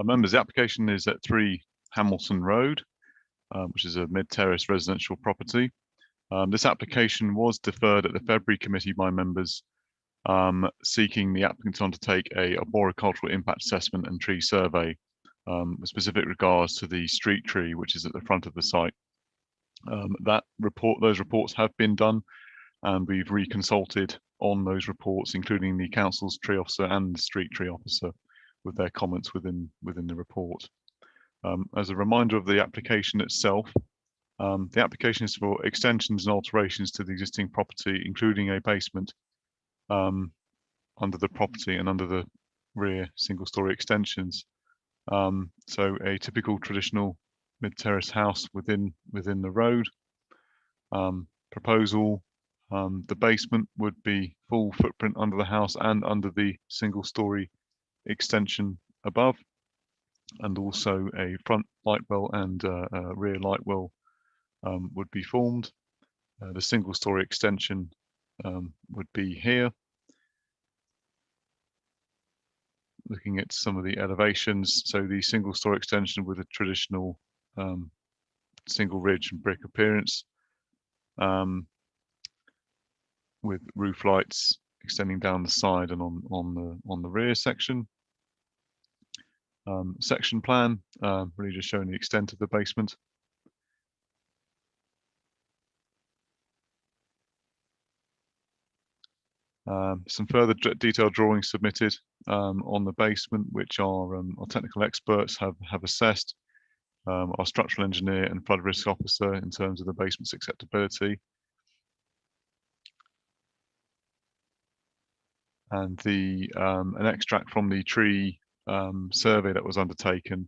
Members, the application is at 3 Hamilton Road, which is a mid-terrace residential property. This application was deferred at the February committee by members seeking the applicant to undertake a arboricultural impact assessment and tree survey with specific regards to the street tree, which is at the front of the site. Those reports have been done, and we've reconsulted on those reports, including the council's tree officer and the street tree officer, with their comments within the report. As a reminder of the application itself, the application is for extensions and alterations to the existing property, including a basement under the property and under the rear single-storey extensions. So a typical traditional mid-terrace house within the road. Proposal, the basement would be full footprint under the house and under the single-storey extension above, and also a front light well and a rear light well would be formed. The single-storey extension would be here. Looking at some of the elevations, so the single-storey extension with a traditional single ridge and brick appearance, with roof lights extending down the side and on the rear section. Section plan, really just showing the extent of the basement. Some further detailed drawings submitted on the basement, which our technical experts have assessed. Our structural engineer and flood risk officer in terms of the basement's acceptability. And an extract from the tree survey that was undertaken,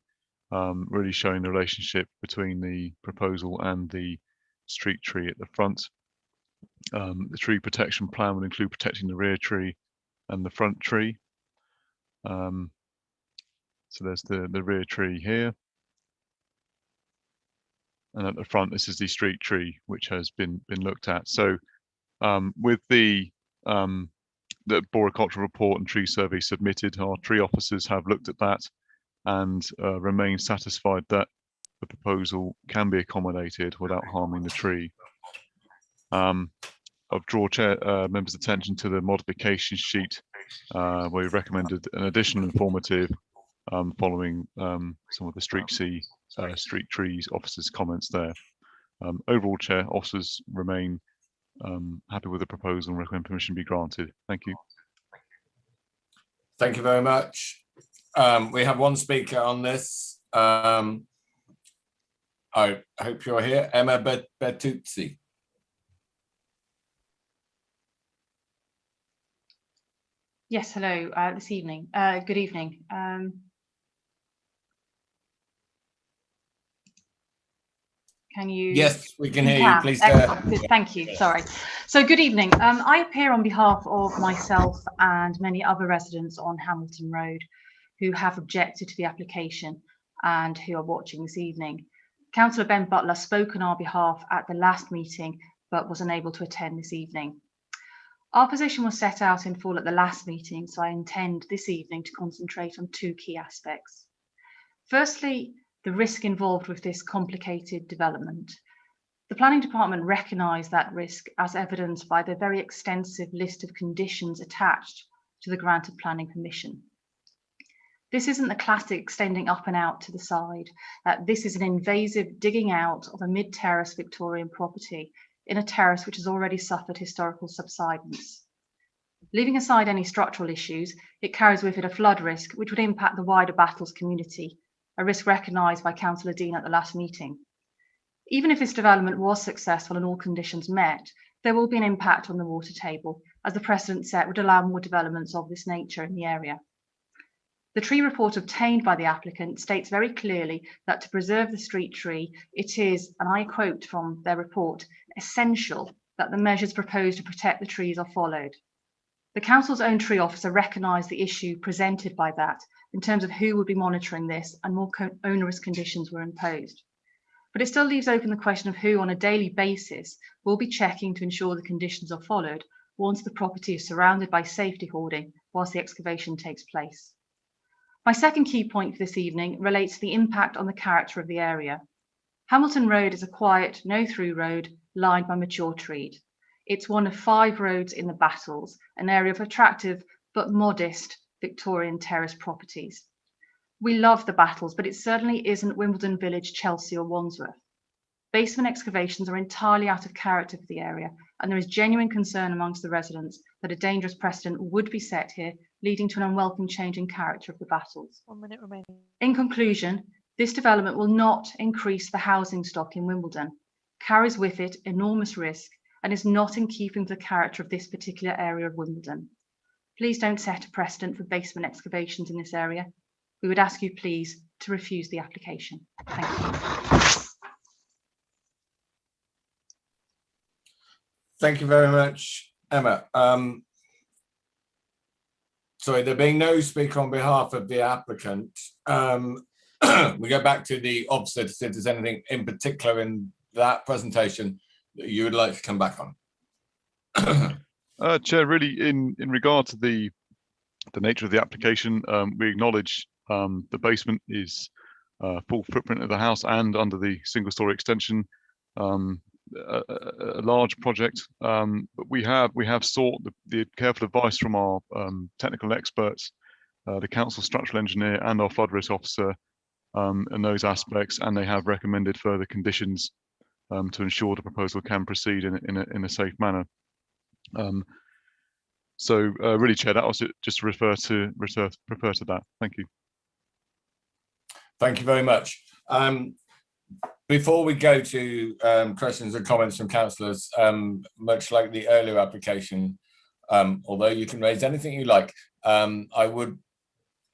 really showing the relationship between the proposal and the street tree at the front. The tree protection plan would include protecting the rear tree and the front tree. So there's the rear tree here. And at the front, this is the street tree, which has been looked at. So with the arboricultural report and tree survey submitted, our tree officers have looked at that and remain satisfied that the proposal can be accommodated without harming the tree. I've drawn members' attention to the modification sheet where we recommended an additional informative following some of the street trees officers' comments there. Overall, Chair, officers remain happy with the proposal and recommend permission be granted. Thank you. Thank you very much. We have one speaker on this. I hope you're here, Emma Bertuzzi. Yes, hello, this evening. Good evening. Can you? Yes, we can hear you. Please go ahead. Thank you. Sorry. So good evening. I appear on behalf of myself and many other residents on Hamilton Road who have objected to the application and who are watching this evening. Councillor Ben Butler spoke on our behalf at the last meeting, but was unable to attend this evening. Our position was set out in full at the last meeting, so I intend this evening to concentrate on two key aspects. Firstly, the risk involved with this complicated development. The Planning Department recognised that risk as evidenced by the very extensive list of conditions attached to the granted planning permission. This isn't the classic extending up and out to the side. This is an invasive digging out of a mid-terrace Victorian property in a terrace which has already suffered historical subsidence. Leaving aside any structural issues, it carries with it a flood risk which would impact the wider Battles community, a risk recognised by Councillor Dean at the last meeting. Even if this development was successful and all conditions met, there will be an impact on the water table, as the precedent set would allow more developments of this nature in the area. The tree report obtained by the applicant states very clearly that to preserve the street tree, it is, and I quote from their report, essential that the measures proposed to protect the trees are followed. The council's own tree officer recognised the issue presented by that in terms of who would be monitoring this, and more onerous conditions were imposed. But it still leaves open the question of who on a daily basis will be checking to ensure the conditions are followed once the property is surrounded by safety hoarding whilst the excavation takes place. My second key point for this evening relates to the impact on the character of the area. Hamilton Road is a quiet, no-through road lined by mature trees. It's one of 5 roads in the Battles, an area of attractive but modest Victorian terrace properties. We love the Battles, but it certainly isn't Wimbledon Village, Chelsea or Wandsworth. Basement excavations are entirely out of character for the area, and there is genuine concern amongst the residents that a dangerous precedent would be set here, leading to an unwelcome change in character of the Battles. 1 minute remaining. In conclusion, this development will not increase the housing stock in Wimbledon, carries with it enormous risk, and is not in keeping with the character of this particular area of Wimbledon. Please don't set a precedent for basement excavations in this area. We would ask you please to refuse the application. Thank you. Thank you very much, Emma. Sorry, there being no speaker on behalf of the applicant, we go back to the officer to see if there's anything in particular in that presentation that you would like to come back on. Chair, really in regard to the nature of the application, we acknowledge the basement is full footprint of the house and under the single story extension, a large project, but we have sought the careful advice from our technical experts, the council structural engineer and our flood risk officer in those aspects, and they have recommended further conditions to ensure the proposal can proceed in a safe manner. So really, Chair, that was it, just to refer to that. Thank you. Thank you very much. Before we go to questions and comments from councillors, much like the earlier application, although you can raise anything you like, I would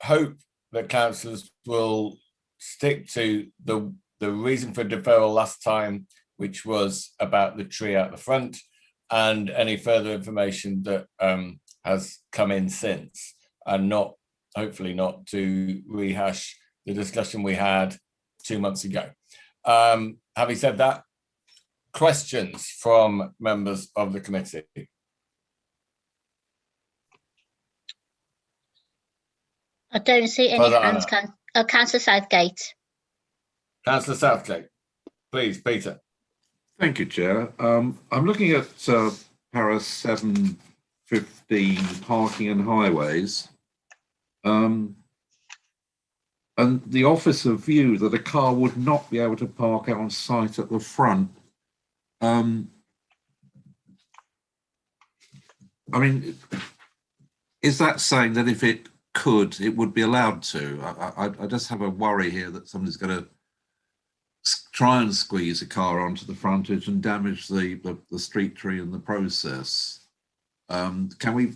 hope that councillors will stick to the reason for deferral last time, which was about the tree out the front, and any further information that has come in since, and hopefully not to rehash the discussion we had 2 months ago. Having said that, questions from members of the committee? I don't see any hands. Councillor Southgate. Councillor Southgate, please, Peter. Thank you, Chair. I'm looking at para 715, parking and highways. And the officer viewed that a car would not be able to park on site at the front. I mean, is that saying that if it could, it would be allowed to? I just have a worry here that somebody's going to try and squeeze a car onto the frontage and damage the street tree in the process. Can we,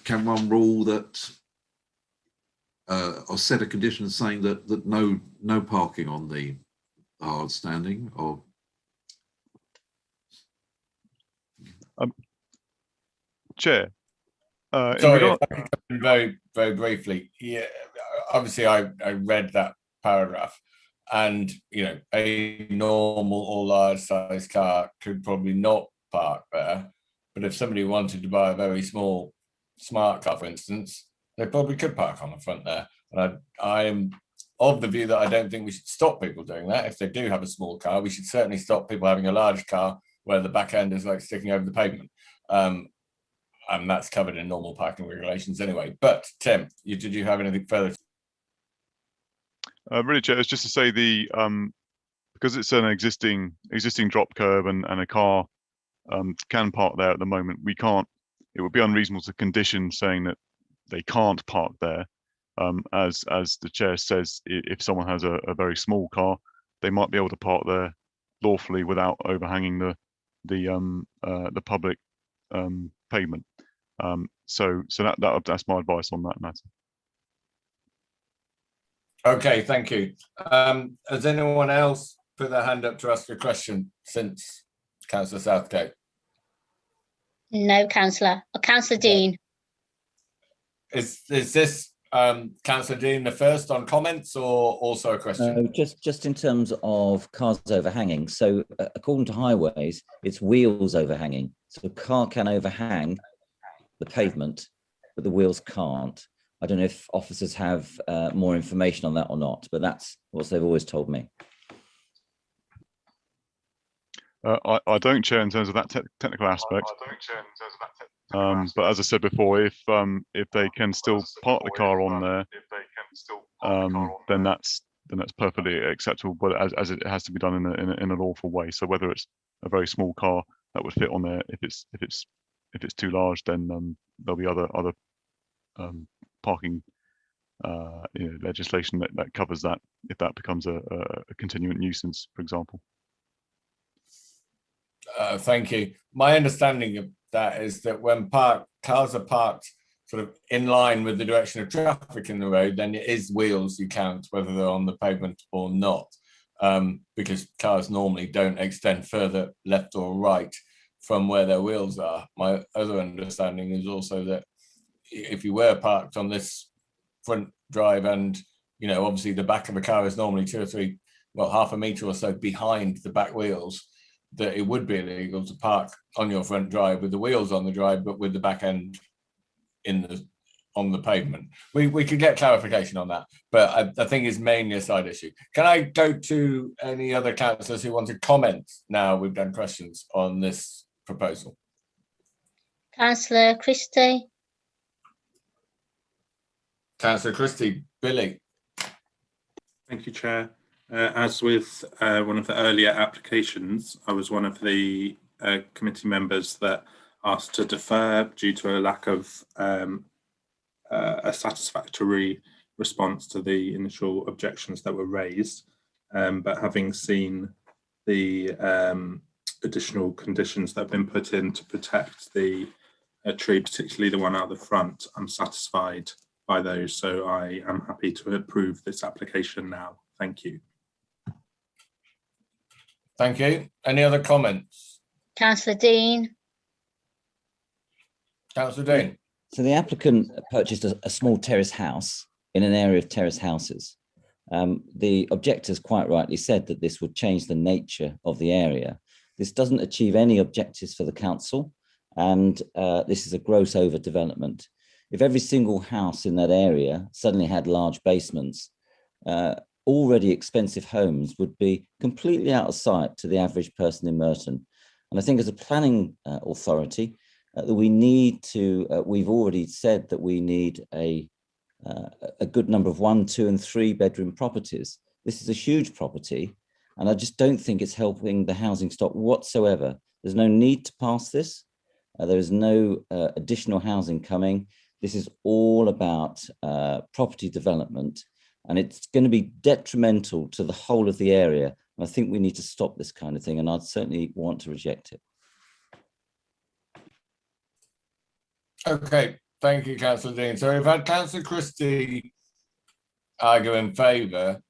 can one rule that or set a condition saying that no parking on the hard standing? Or Chair, sorry, very briefly. Yeah, obviously I read that paragraph, and a normal or large size car could probably not park there. But if somebody wanted to buy a very small smart car, for instance, they probably could park on the front there. And I am of the view that I don't think we should stop people doing that. If they do have a small car, we should certainly stop people having a large car where the back end is like sticking over the pavement. And that's covered in normal parking regulations anyway. But Tim, did you have anything further? Really, Chair, it's just to say because it's an existing drop curb and a car can park there at the moment, it would be unreasonable to condition saying that they can't park there. As the Chair says, if someone has a very small car, they might be able to park there lawfully without overhanging the public pavement. So that's my advice on that matter. Okay, thank you. Has anyone else put their hand up to ask a question since Councillor Southgate? No, Councillor. Councillor Dean. Is this Councillor Dean the first on comments or also a question? Just in terms of cars overhanging. So according to highways, it's wheels overhanging. So a car can overhang the pavement, but the wheels can't. I don't know if officers have more information on that or not, but that's what they've always told me. I don't, Chair, in terms of that technical aspect. But as I said before, if they can still park the car on there, then that's perfectly acceptable. But as it has to be done in a lawful way. So whether it's a very small car that would fit on there, if it's too large, then there'll be other parking legislation that covers that if that becomes a continuing nuisance, for example. Thank you. My understanding of that is that when cars are parked sort of in line with the direction of traffic in the road, then it is wheels you count, whether they're on the pavement or not, because cars normally don't extend further left or right from where their wheels are. My other understanding is also that if you were parked on this front drive and, obviously the back of a car is normally 2 or 3, half a metre or so behind the back wheels, that it would be illegal to park on your front drive with the wheels on the drive, but with the back end on the pavement. We could get clarification on that, but I think it's mainly a side issue. Can I go to any other councillors who want to comment now we've done questions on this proposal? Councillor Christie. Councillor Christie, Billy. Thank you, Chair. As with one of the earlier applications, I was one of the committee members that asked to defer due to a lack of a satisfactory response to the initial objections that were raised. But having seen the additional conditions that have been put in to protect the tree, particularly the one out the front, I'm satisfied by those. So I am happy to approve this application now. Thank you. Thank you. Any other comments? Councillor Dean. Councillor Dean. So the applicant purchased a small terrace house in an area of terrace houses. The objectors quite rightly said that this would change the nature of the area. This doesn't achieve any objectives for the council, and this is a gross overdevelopment. If every single house in that area suddenly had large basements, already expensive homes would be completely out of sight to the average person in Merton. And I think as a planning authority, that we need to, we've already said that we need a good number of 1, 2 and 3 bedroom properties. This is a huge property, and I just don't think it's helping the housing stock whatsoever. There's no need to pass this. There is no additional housing coming. This is all about property development, and it's going to be detrimental to the whole of the area. And I think we need to stop this kind of thing, and I'd certainly want to reject it. Okay, thank you, Councillor Dean. So we've had Councillor Christie argue in favour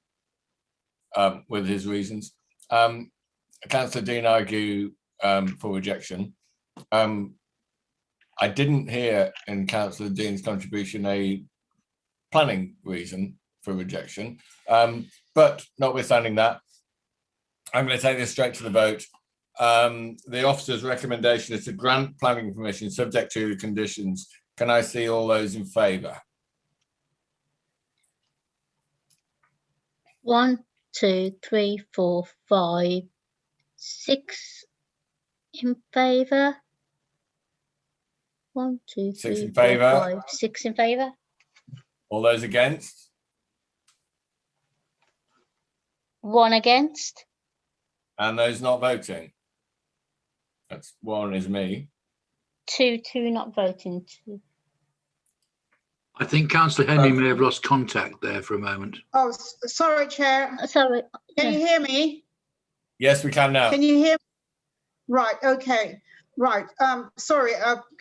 with his reasons. Councillor Dean argue for rejection. I didn't hear in Councillor Dean's contribution a planning reason for rejection, but notwithstanding that, I'm going to take this straight to the vote. the officer's recommendation is to grant planning permission subject to the conditions. Can I see all those in favour? 1, 2, 3, 4, 5, 6 in favour. 1, 2, 6 3, in 4, favour. 5, 6 in favour. All those against? 1 against. And those not voting? That's 1 is me. 2 not voting. 2. I think Councillor Henry may have lost contact there for a moment. Oh, sorry, Chair. Sorry. Can you hear me? Yes, we can now. Can you hear? Right. Okay. Right. Sorry.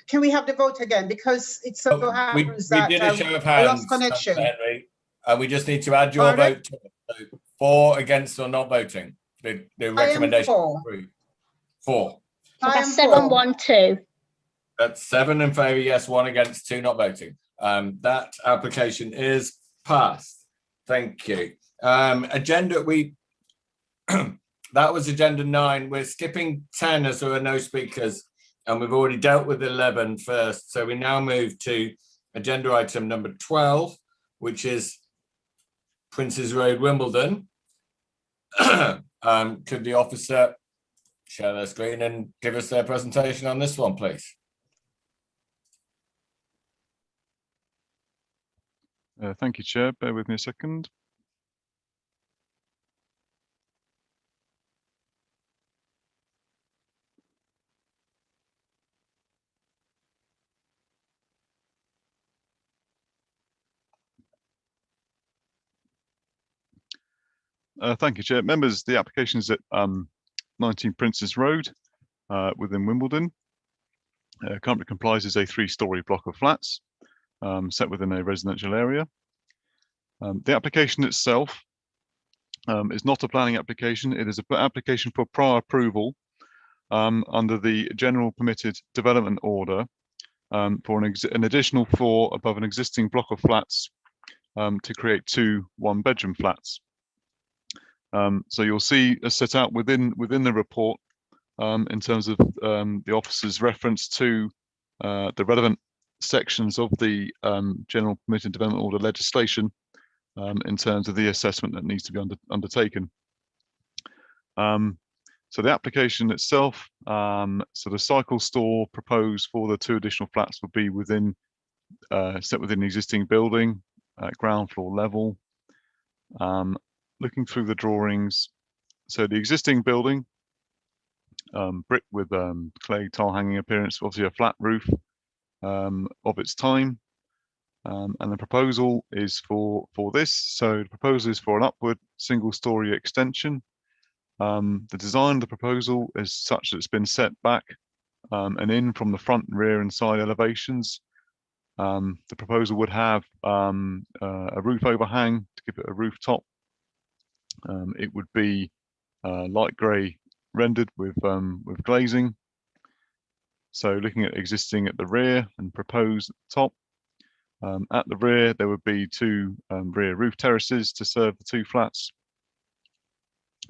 Can we have the vote again? Because it so happens we that did a show of I hands, lost connection. Henry, and we just need to add your Pardon? vote to it. So 4 against or not voting. The recommendation. 4. So that's 7, 1, 2. That's 7 in favour, yes, 1 against, 2 not voting. That application is passed. Thank you. Agenda, that was agenda 9. We're skipping 10 as there are no speakers, and we've already dealt with 11 first. So we now move to agenda item number 12, which is Princes Road, Wimbledon. Could the officer share their screen and give us their presentation on this one, please? Thank you, Chair. Bear with me a second. Thank you, Chair. Members, the application is at 19 Princes Road within Wimbledon. Currently comprises a 3-storey block of flats set within a residential area. The application itself is not a planning application. It is an application for prior approval under the General Permitted Development Order for an additional floor above an existing block of flats to create 2 one-bedroom flats. So you'll see set out within the report in terms of the officer's reference to the relevant sections of the General Permitted Development Order legislation in terms of the assessment that needs to be undertaken. So the application itself, so the cycle store proposed for the 2 additional flats will be within set within the existing building at ground floor level. Looking through the drawings, so the existing building, brick with clay tile hanging appearance, obviously a flat roof of its time, and the proposal is for this. So the proposal is for an upward single-storey extension. The design of the proposal is such that it's been set back and in from the front, rear, and side elevations. The proposal would have a roof overhang to give it a rooftop. It would be light grey rendered with glazing. So looking at existing at the rear and proposed at the top. At the rear, there would be 2 rear roof terraces to serve the 2 flats,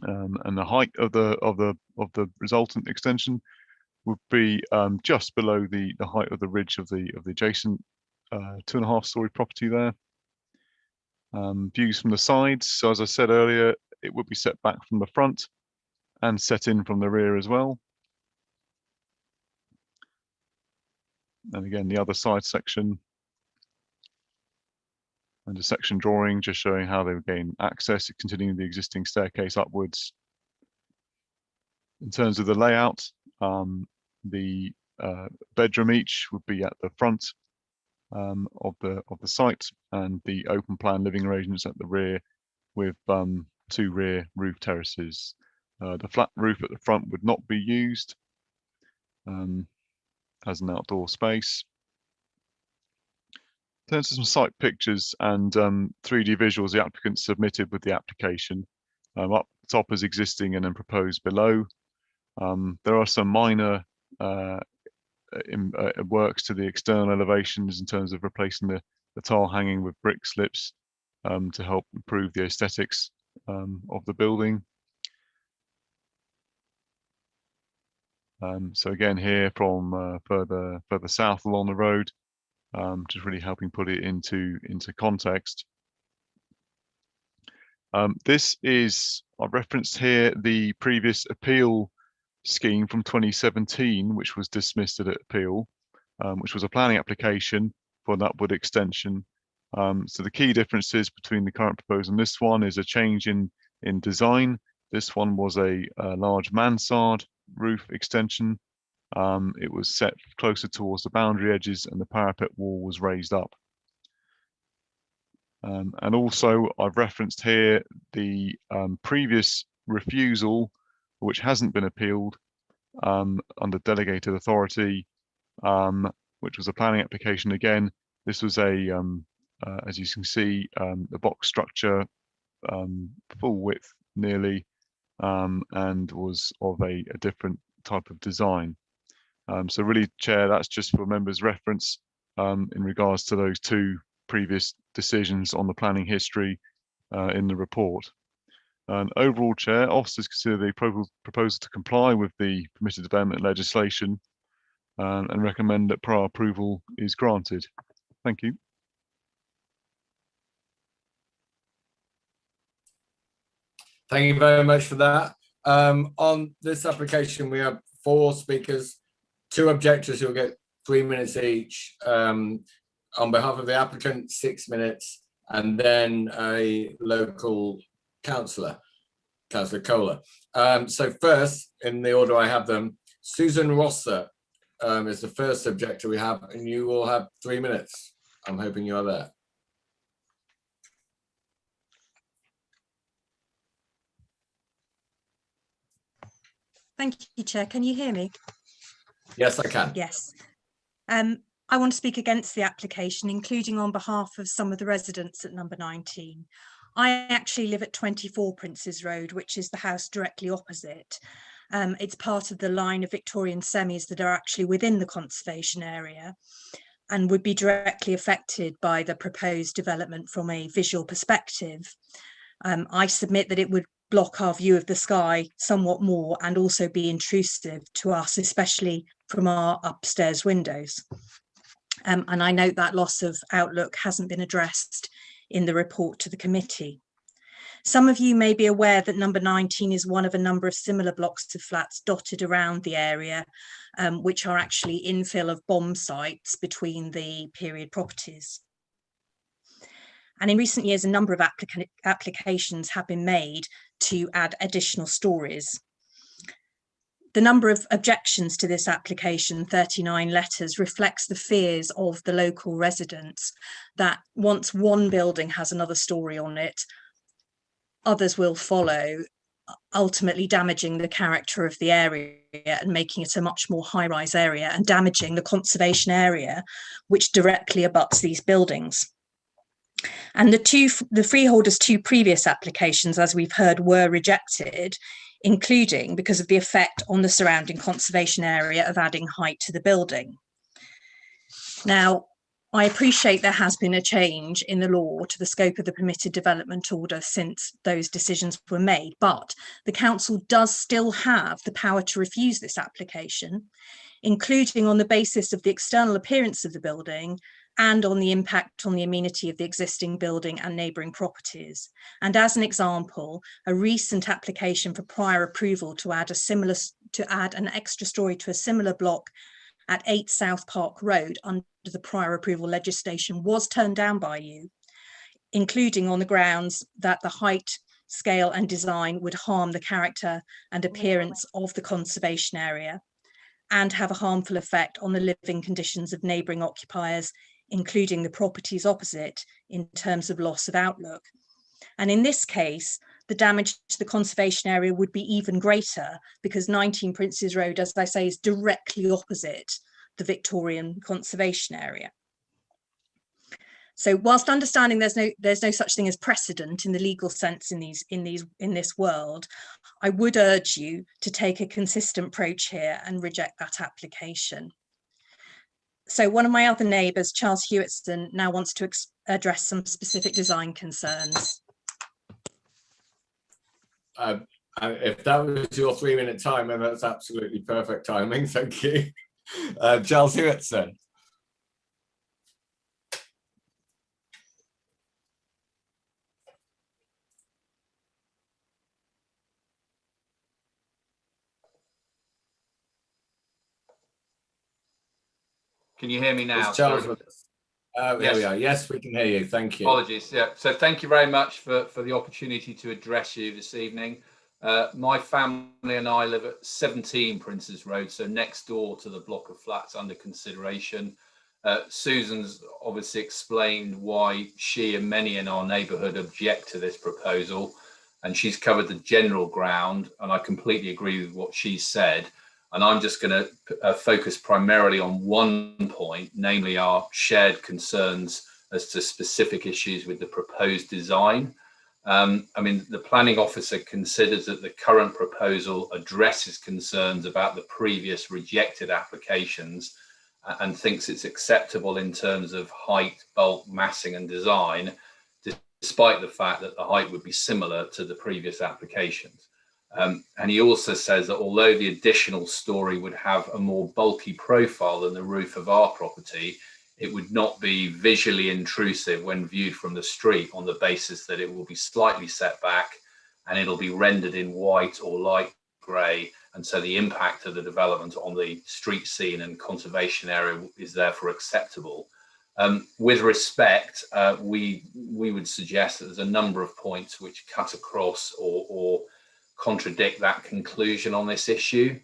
and the height of the resultant extension would be just below the height of the ridge of the adjacent 2.5-storey property there. Views from the sides. So as I said earlier, it would be set back from the front and set in from the rear as well. And again, the other side section and a section drawing just showing how they would gain access, continuing the existing staircase upwards. In terms of the layout, the bedroom each would be at the front of the site, and the open plan living arrangements at the rear with 2 rear roof terraces. The flat roof at the front would not be used as an outdoor space. In terms of some site pictures and 3D visuals the applicant submitted with the application, up top is existing and then proposed below. There are some minor works to the external elevations in terms of replacing the tile hanging with brick slips to help improve the aesthetics of the building. So again, here from further south along the road, just really helping put it into context. This is, I've referenced here the previous appeal scheme from 2017, which was dismissed at appeal, which was a planning application for an upward extension. So the key differences between the current proposal and this one is a change in design. This one was a large mansard roof extension. It was set closer towards the boundary edges and the parapet wall was raised up. And also I've referenced here the previous refusal, which hasn't been appealed under delegated authority, which was a planning application again. This was a, as you can see, the box structure, full width nearly, and was of a different type of design. So really, Chair, that's just for members' reference in regards to those two previous decisions on the planning history in the report. And overall, Chair, officers consider the proposal to comply with the permitted development legislation and recommend that prior approval is granted. Thank you. Thank you very much for that. On this application, we have 4 speakers, 2 objectors who will get 3 minutes each. On behalf of the applicant, 6 minutes, and then a local councillor, Councillor Kohler. So first, in the order I have them, Susan Rosser is the first objector we have, and you will have 3 minutes. I'm hoping you are there. Thank you, Chair. Can you hear me? Yes, I can. Yes. I want to speak against the application, including on behalf of some of the residents at number 19. I actually live at 24 Princes Road, which is the house directly opposite. It's part of the line of Victorian semis that are actually within the conservation area and would be directly affected by the proposed development from a visual perspective. I submit that it would block our view of the sky somewhat more and also be intrusive to us, especially from our upstairs windows. And I note that loss of outlook hasn't been addressed in the report to the committee. Some of you may be aware that number 19 is one of a number of similar blocks of flats dotted around the area, which are actually infill of bomb sites between the period properties. And in recent years, a number of applications have been made to add additional stories. The number of objections to this application, 39 letters, reflects the fears of the local residents that once one building has another story on it, others will follow, ultimately damaging the character of the area and making it a much more high-rise area and damaging the conservation area, which directly abuts these buildings. And the freeholders' 2 previous applications, as we've heard, were rejected, including because of the effect on the surrounding conservation area of adding height to the building. Now, I appreciate there has been a change in the law to the scope of the permitted development order since those decisions were made, but the council does still have the power to refuse this application, including on the basis of the external appearance of the building and on the impact on the amenity of the existing building and neighbouring properties. And as an example, a recent application for prior approval to add an extra storey to a similar block at 8 South Park Road under the prior approval legislation was turned down by you, including on the grounds that the height, scale and design would harm the character and appearance of the conservation area and have a harmful effect on the living conditions of neighbouring occupiers, including the properties opposite, in terms of loss of outlook. And in this case, the damage to the conservation area would be even greater because 19 Princes Road, as I say, is directly opposite the Victorian conservation area. So whilst understanding there's no such thing as precedent in the legal sense in this world, I would urge you to take a consistent approach here and reject that application. So one of my other neighbours, Charles Hewitson, now wants to address some specific design concerns. If that was your 3-minute time, then that's absolutely perfect timing. Thank you. Giles Hewitson. Can you hear me now? Is Charles with us? There we Yes. are. Yes, we can hear you. Thank you. Apologies. Yeah. So thank you very much for the opportunity to address you this evening. My family and I live at 17 Princes Road, so next door to the block of flats under consideration. Susan's obviously explained why she and many in our neighbourhood object to this proposal, and she's covered the general ground, and I completely agree with what she said. And I'm just going to focus primarily on one point, namely our shared concerns as to specific issues with the proposed design. I mean, the planning officer considers that the current proposal addresses concerns about the previous rejected applications and thinks it's acceptable in terms of height, bulk, massing and design, despite the fact that the height would be similar to the previous applications. And he also says that although the additional story would have a more bulky profile than the roof of our property, it would not be visually intrusive when viewed from the street on the basis that it will be slightly set back and it'll be rendered in white or light grey. And so the impact of the development on the street scene and conservation area is therefore acceptable. With respect, we would suggest that there's a number of points which cut across or contradict that conclusion on this issue.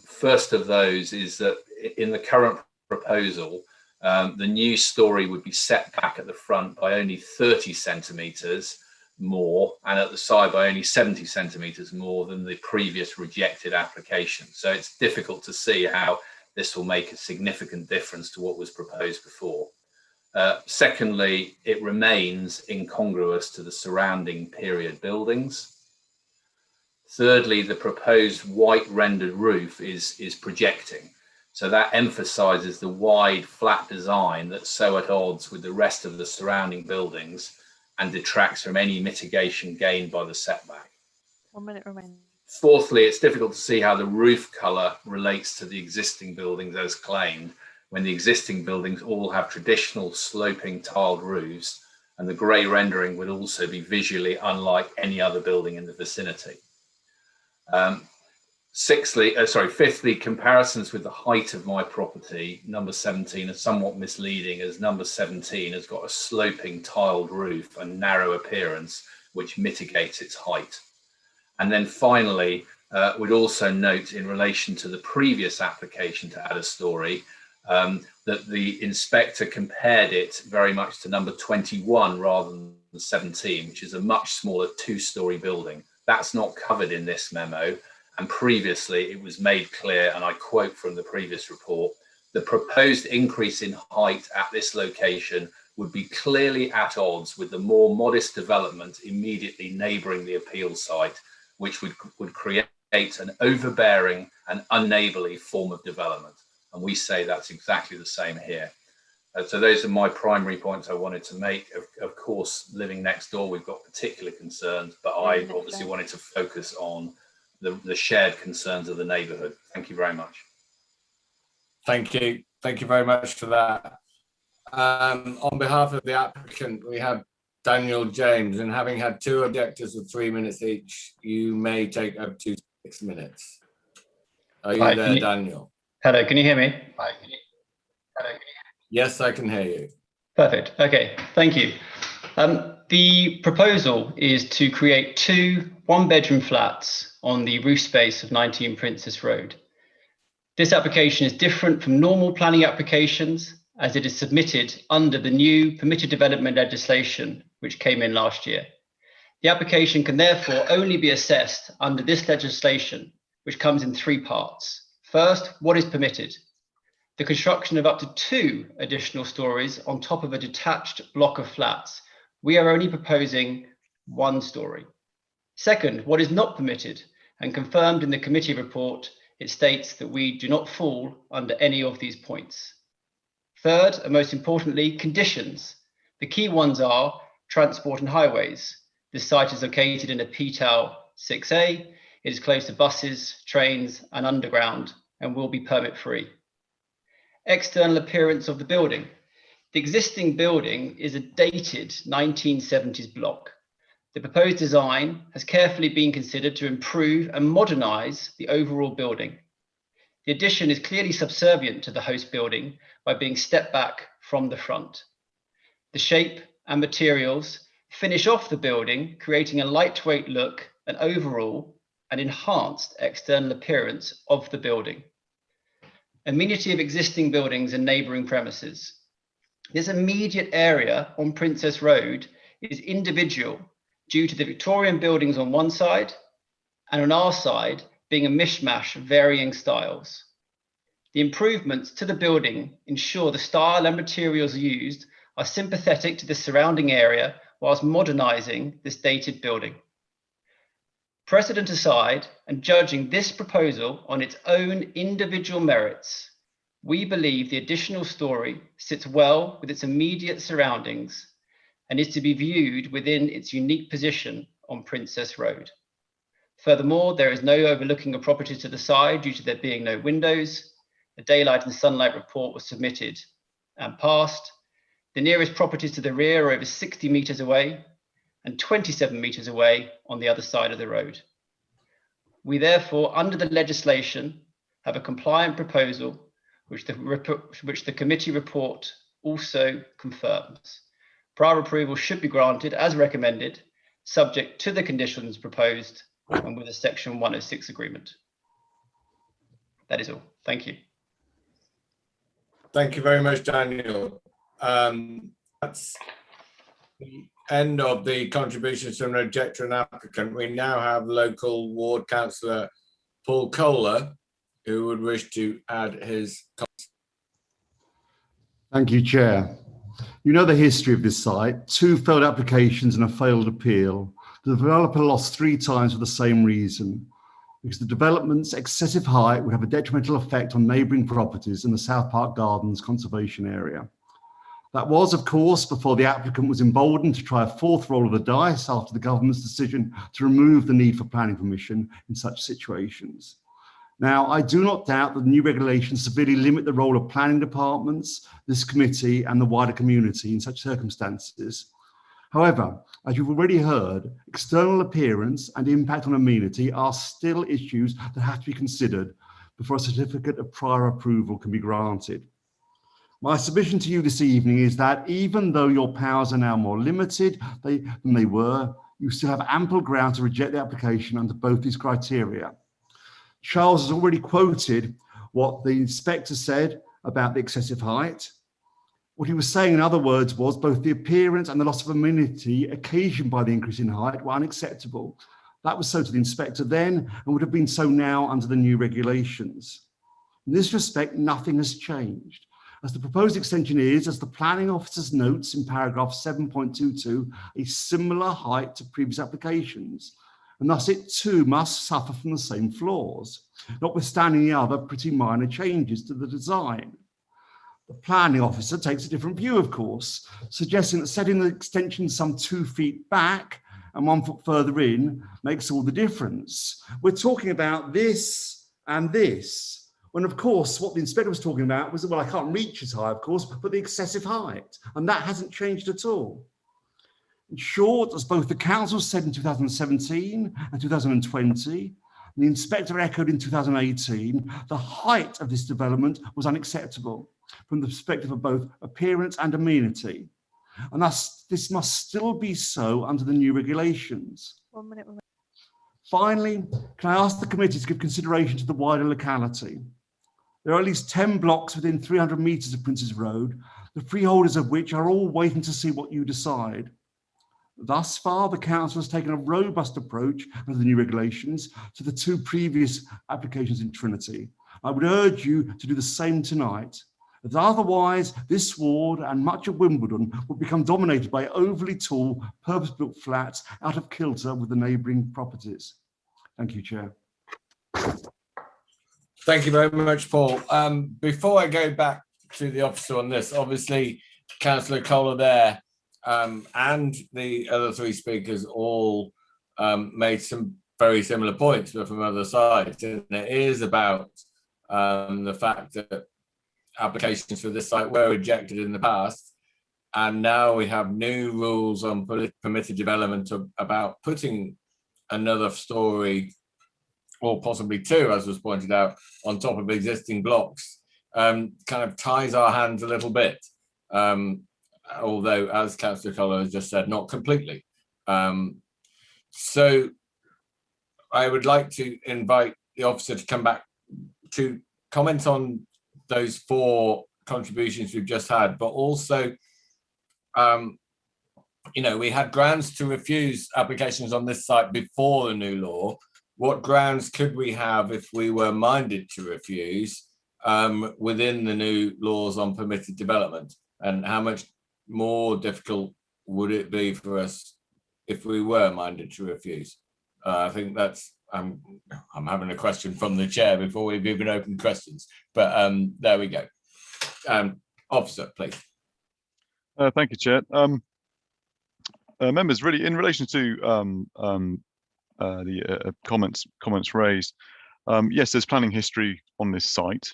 First of those is that in the current proposal, the new story would be set back at the front by only 30 centimetres more and at the side by only 70 centimetres more than the previous rejected application. So it's difficult to see how this will make a significant difference to what was proposed before. Secondly, it remains incongruous to the surrounding period buildings. Thirdly, the proposed white rendered roof is projecting. So that emphasizes the wide flat design that's so at odds with the rest of the surrounding buildings and detracts from any mitigation gained by the setback. 1 minute remaining. Fourthly, it's difficult to see how the roof color relates to the existing buildings as claimed, when the existing buildings all have traditional sloping tiled roofs, and the grey rendering would also be visually unlike any other building in the vicinity. Fifthly, comparisons with the height of my property, number 17, are somewhat misleading, as number 17 has got a sloping tiled roof and narrow appearance, which mitigates its height. And then finally, we'd also note in relation to the previous application to add a story, that the inspector compared it very much to number 21 rather than the 17, which is a much smaller 2-storey building. That's not covered in this memo. And previously it was made clear, and I quote from the previous report, the proposed increase in height at this location would be clearly at odds with the more modest development immediately neighbouring the appeal site, which would create an overbearing and unneighbourly form of development. And we say that's exactly the same here. So those are my primary points I wanted to make. Of course, living next door, we've got particular concerns, but I obviously wanted to focus on the shared concerns of the neighbourhood. Thank you very much. Thank you. Thank you very much for that. On behalf of the applicant, we have Daniel James, and having had 2 objectors with 3 minutes each, you may take up to 6 minutes. Are you there, Daniel? Hello, can you hear me? Yes, I can hear you. Perfect. Okay, thank you. The proposal is to create 2 one-bedroom flats on the roof space of 19 Princess Road. This application is different from normal planning applications as it is submitted under the new permitted development legislation, which came in last year. The application can therefore only be assessed under this legislation, which comes in 3 parts. First, what is permitted? The construction of up to 2 additional stories on top of a detached block of flats. We are only proposing 1 story. Second, what is not permitted, and confirmed in the committee report, it states that we do not fall under any of these points. Third, and most importantly, conditions. The key ones are transport and highways. This site is located in a PTAL 6A, it is close to buses, trains, and underground, and will be permit free. External appearance of the building. The existing building is a dated 1970s block. The proposed design has carefully been considered to improve and modernize the overall building. The addition is clearly subservient to the host building by being stepped back from the front. The shape and materials finish off the building, creating a lightweight look and overall an enhanced external appearance of the building. Amenity of existing buildings and neighbouring premises. This immediate area on Princess Road is individual due to the Victorian buildings on one side and on our side being a mishmash of varying styles. The improvements to the building ensure the style and materials used are sympathetic to the surrounding area whilst modernising this dated building. Precedent aside, and judging this proposal on its own individual merits, we believe the additional story sits well with its immediate surroundings and is to be viewed within its unique position on Princess Road. Furthermore, there is no overlooking of properties to the side due to there being no windows. A daylight and sunlight report was submitted and passed. The nearest properties to the rear are over 60 metres away and 27 metres away on the other side of the road. We therefore, under the legislation, have a compliant proposal which the committee report also confirms. Prior approval should be granted as recommended, subject to the conditions proposed and with a Section 106 agreement. That is all. Thank you. Thank you very much, Daniel. That's the end of the contributions from an objector and applicant. We now have local ward councillor Paul Kohler, who would wish to add his comments. Thank you, Chair. You know the history of this site: 2 failed applications and a failed appeal. The developer lost 3 times for the same reason, because the development's excessive height would have a detrimental effect on neighbouring properties in the South Park Gardens conservation area. That was, of course, before the applicant was emboldened to try a 4th roll of the dice after the government's decision to remove the need for planning permission in such situations. Now, I do not doubt that the new regulations severely limit the role of planning departments, this committee, and the wider community in such circumstances. However, as you've already heard, external appearance and impact on amenity are still issues that have to be considered before a certificate of prior approval can be granted. My submission to you this evening is that even though your powers are now more limited than they were, you still have ample ground to reject the application under both these criteria. Charles has already quoted what the inspector said about the excessive height. What he was saying, in other words, was both the appearance and the loss of amenity occasioned by the increase in height were unacceptable. That was so to the inspector then and would have been so now under the new regulations. In this respect, nothing has changed, as the proposed extension is, as the planning officer's notes in paragraph 7.22, a similar height to previous applications, and thus it too must suffer from the same flaws, notwithstanding the other pretty minor changes to the design. The planning officer takes a different view, of course, suggesting that setting the extension some 2 feet back and 1 foot further in makes all the difference. We're talking about this and this, when of course what the inspector was talking about was, well, I can't reach as high, of course, but the excessive height, and that hasn't changed at all. In short, as both the council said in 2017 and 2020, the inspector echoed in 2018, the height of this development was unacceptable from the perspective of both appearance and amenity. And thus, this must still be so under the new regulations. 1 minute. Finally, can I ask the committee to give consideration to the wider locality? There are at least 10 blocks within 300 metres of Princes Road, the freeholders of which are all waiting to see what you decide. Thus far, the council has taken a robust approach under the new regulations to the 2 previous applications in Trinity. I would urge you to do the same tonight, as otherwise this ward and much of Wimbledon will become dominated by overly tall, purpose-built flats out of kilter with the neighbouring properties. Thank you, Chair. Thank you very much, Paul. Before I go back to the officer on this, obviously, Councillor Kohler there and the other 3 speakers all made some very similar points, but from other sides. And it is about the fact that applications for this site were rejected in the past. And now we have new rules on permitted development about putting another story, or possibly two, as was pointed out, on top of existing blocks. Kind of ties our hands a little bit. Although, as Councillor Collar has just said, not completely. So I would like to invite the officer to come back to comment on those 4 contributions we've just had, but also, you know, we had grounds to refuse applications on this site before the new law. What grounds could we have if we were minded to refuse within the new laws on permitted development? And how much more difficult would it be for us if we were minded to refuse? I think that's, I'm having a question from the chair before we've even opened questions, but there we go. Officer, please. Thank you, Chair. Members, really, in relation to the comments raised, yes, there's planning history on this site,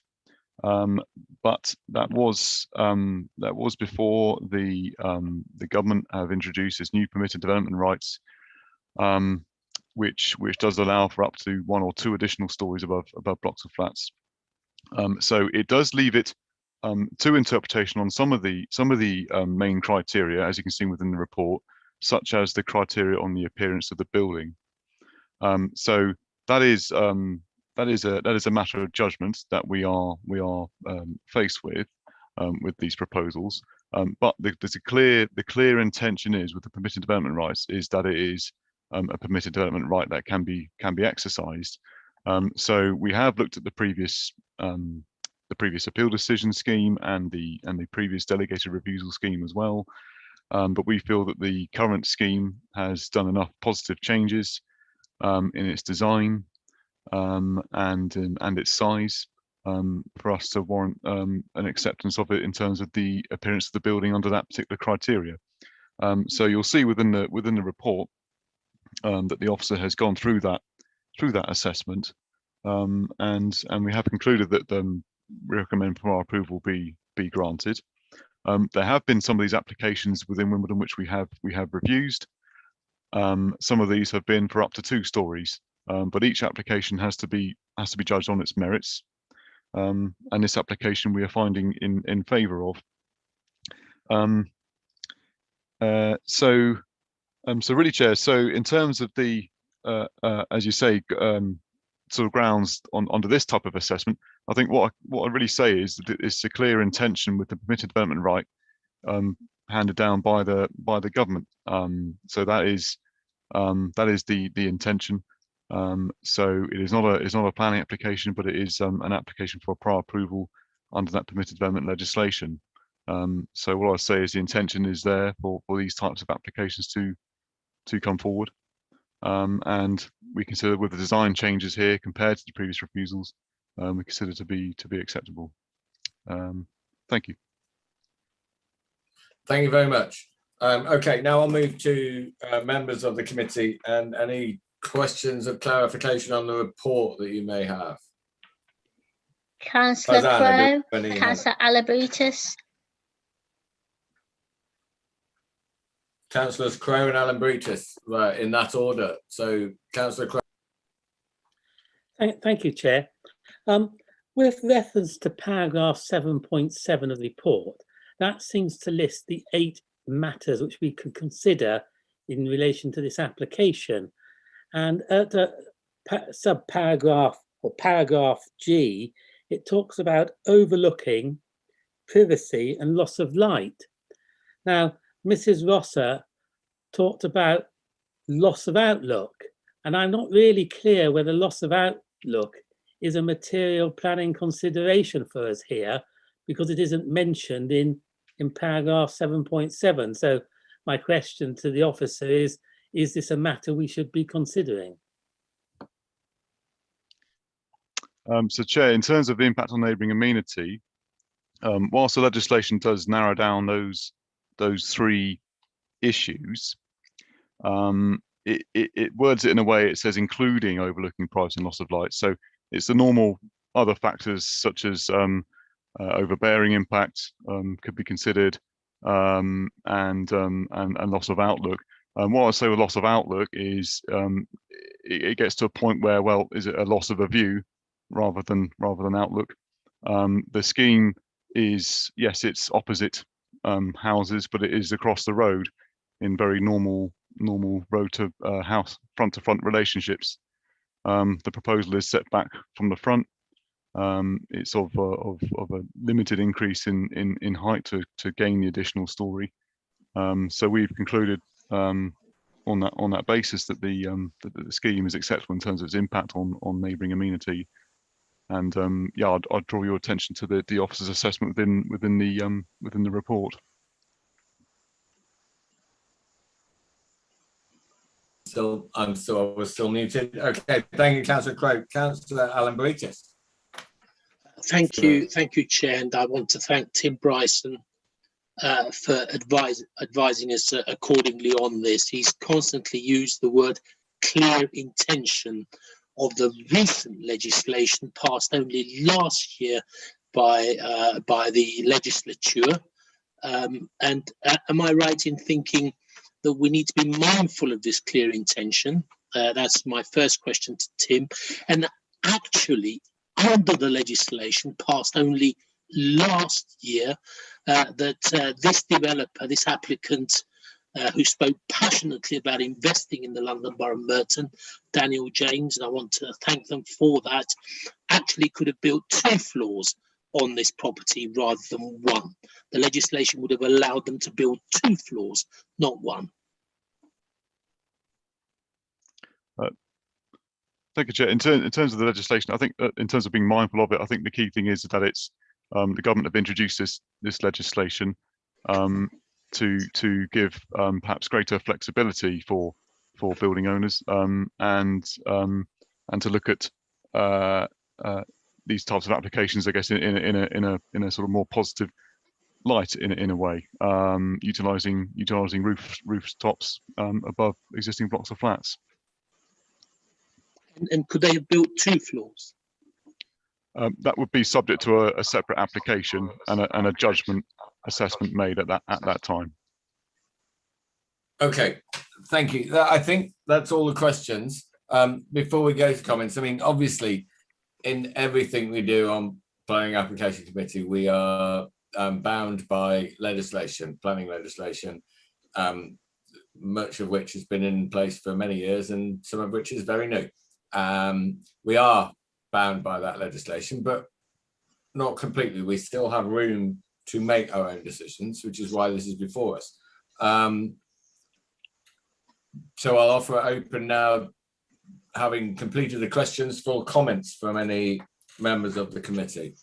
but that was before the government have introduced its new permitted development rights, which does allow for up to 1 or 2 additional stories above blocks of flats. So it does leave it to interpretation on some of the main criteria, as you can see within the report, such as the criteria on the appearance of the building. So that is a matter of judgment that we are faced with these proposals. But the clear intention is, with the permitted development rights, is that it is a permitted development right that can be exercised. So we have looked at the previous appeal decision scheme and the previous delegated refusal scheme as well. But we feel that the current scheme has done enough positive changes in its design and its size for us to warrant an acceptance of it in terms of the appearance of the building under that particular criteria. So you'll see within the report that the officer has gone through that assessment, and we have concluded that we recommend for our approval be granted. There have been some of these applications within Wimbledon which we have refused. Some of these have been for up to 2 stories, but each application has to be judged on its merits. And this application we are finding in favour of. So really, Chair. So in terms of the, as you say, sort of grounds under this type of assessment, I think what I really say is that it's a clear intention with the permitted development right handed down by the government. So that is the intention. So it is not a planning application, but it is an application for prior approval under that permitted development legislation. So what I say is the intention is there for these types of applications to come forward, and we consider, with the design changes here compared to the previous refusals, we consider to be acceptable. Thank you. Thank you very much. Okay, now I'll move to members of the committee and any questions of clarification on the report that you may have. Councillor Rosanna, Crowe, Councillor Alabritis. Councillors Crowe and Alabritis, right, in that order. So, Councillor Crowe. Thank you, Chair. With reference to paragraph 7.7 of the report, that seems to list the 8 matters which we could consider in relation to this application. And at the subparagraph or paragraph G, it talks about overlooking, privacy and loss of light. Now, Mrs. Rosser talked about loss of outlook, and I'm not really clear whether loss of outlook is a material planning consideration for us here, because it isn't mentioned in paragraph 7.7. So my question to the officer is this a matter we should be considering? So, Chair, in terms of the impact on neighbouring amenity, whilst the legislation does narrow down those 3 issues, it words it in a way, it says including overlooking privacy and loss of light. So it's the normal other factors such as overbearing impact could be considered, and loss of outlook. What I say with loss of outlook is it gets to a point where, well, is it a loss of a view rather than outlook? The scheme is, yes, it's opposite houses, but it is across the road in very normal road to house, front to front relationships. The proposal is set back from the front. It's of a limited increase in height to gain the additional story. So we've concluded on that basis that the scheme is acceptable in terms of its impact on neighbouring amenity. And yeah, I'd draw your attention to the officer's assessment within the report. I was still muted. Okay, thank you, Councillor Croak. Councillor Alan Baritis. Thank you, Chair, and I want to thank Tim Bryson for advising us accordingly on this. He's constantly used the word clear intention of the recent legislation passed only last year by the legislature. And am I right in thinking that we need to be mindful of this clear intention? That's my first question to Tim. And actually, under the legislation passed only last year, that this developer, this applicant, who spoke passionately about investing in the London Borough of Merton, Daniel James, and I want to thank them for that, actually could have built 2 floors on this property rather than 1. The legislation would have allowed them to build 2 floors, not 1. Thank you, Chair. In terms of the legislation, I think in terms of being mindful of it, I think the key thing is that it's the government have introduced this legislation to give perhaps greater flexibility for building owners, and to look at these types of applications, I guess, in a sort of more positive light in a way, utilizing rooftops above existing blocks of flats. And could they have built 2 floors? That would be subject to a separate application and a judgment assessment made at that time. Okay, thank you. I think that's all the questions. Before we go to comments, I mean, obviously, in everything we do on Planning Application Committee, we are bound by legislation, planning legislation, much of which has been in place for many years and some of which is very new. We are bound by that legislation, but not completely. We still have room to make our own decisions, which is why this is before us. So I'll offer it open now, having completed the questions, for comments from any members of the committee.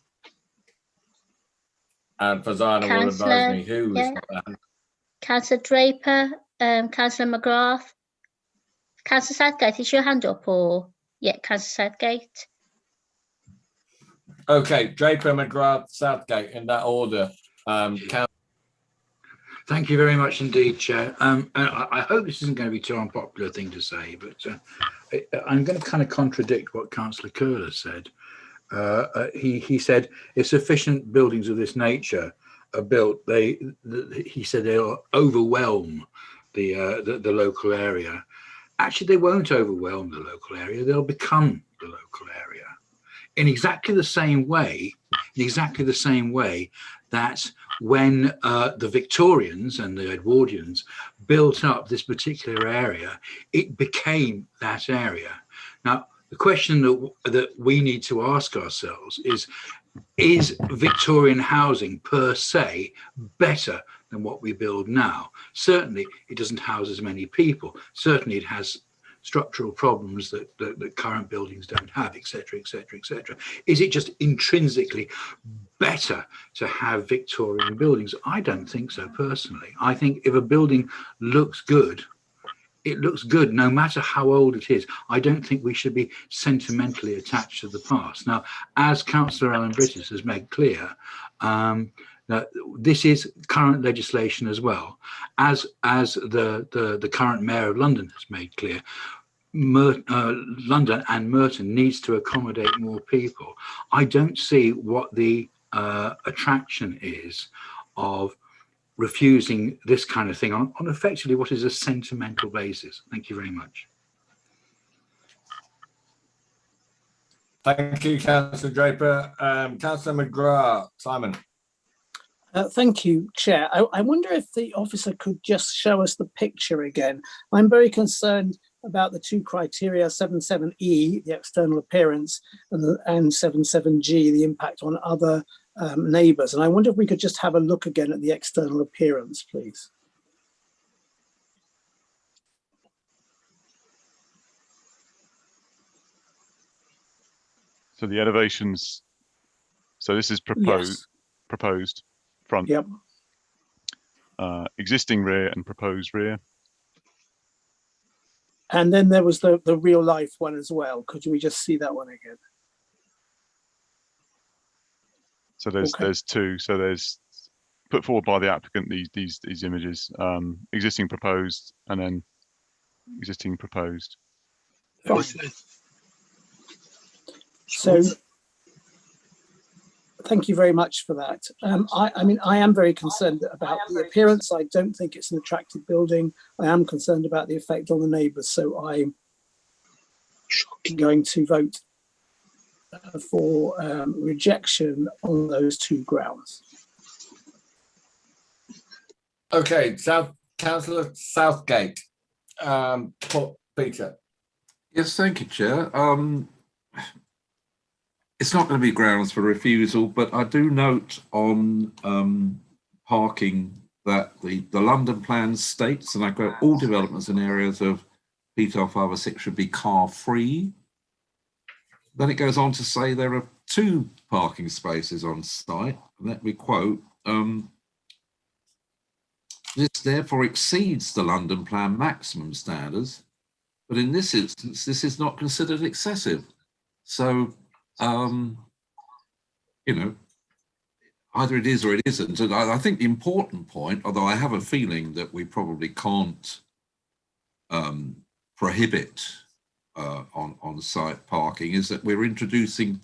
And Fazana will advise me who is that. Councillor Draper, Councillor McGrath. Councillor Southgate, is your hand up, or? Yeah, Councillor Southgate. Okay, Draper, McGrath, Southgate, in that order. Thank you very much indeed, Chair. And I hope this isn't going to be too unpopular thing to say, but I'm going to kind of contradict what Councillor Curler said. He said if sufficient buildings of this nature are built, he said they'll overwhelm the local area. Actually, they won't overwhelm the local area. They'll become the local area in exactly the same way. That when the Victorians and the Edwardians built up this particular area, it became that area. Now, the question that we need to ask ourselves is Victorian housing per se better than what we build now? Certainly, it doesn't house as many people. Certainly, it has structural problems that current buildings don't have, etc., etc., etc. Is it just intrinsically better to have Victorian buildings? I don't think so, personally. I think if a building looks good, it looks good no matter how old it is. I don't think we should be sentimentally attached to the past. Now, as Councillor Alan Brittis has made clear, This is current legislation as well, as the current mayor of London has made clear. London and Merton needs to accommodate more people. I don't see what the attraction is of refusing this kind of thing on effectively what is a sentimental basis. Thank you very much. Thank you, Councillor Draper. Councillor McGrath, Simon. Thank you, Chair. I wonder if the officer could just show us the picture again. I'm very concerned about the two criteria, 77E, the external appearance, and 77G, the impact on other neighbours. And I wonder if we could just have a look again at the external appearance, please. So the elevations, so this is proposed front. Yep. Existing rear and proposed rear. And then there was the real life one as well. Could we just see that one again? So there's two. So there's put forward by the applicant these images, existing proposed and then existing proposed. Fine. So thank you very much for that. I mean, I am very concerned about the appearance. I don't think it's an attractive building. I am concerned about the effect on the neighbours. So I'm going to vote for rejection on those two grounds. Okay, Councillor Southgate, Peter. Yes, thank you, Chair. It's not going to be grounds for refusal, but I do note on parking that the London plan states, and I quote, all developments in areas of P12 5 or 6 should be car free. Then it goes on to say there are 2 parking spaces on site. Let me quote, this therefore exceeds the London plan maximum standards, but in this instance, this is not considered excessive. So, you know, either it is or it isn't. And I think the important point, although I have a feeling that we probably can't prohibit on-site parking, is that we're introducing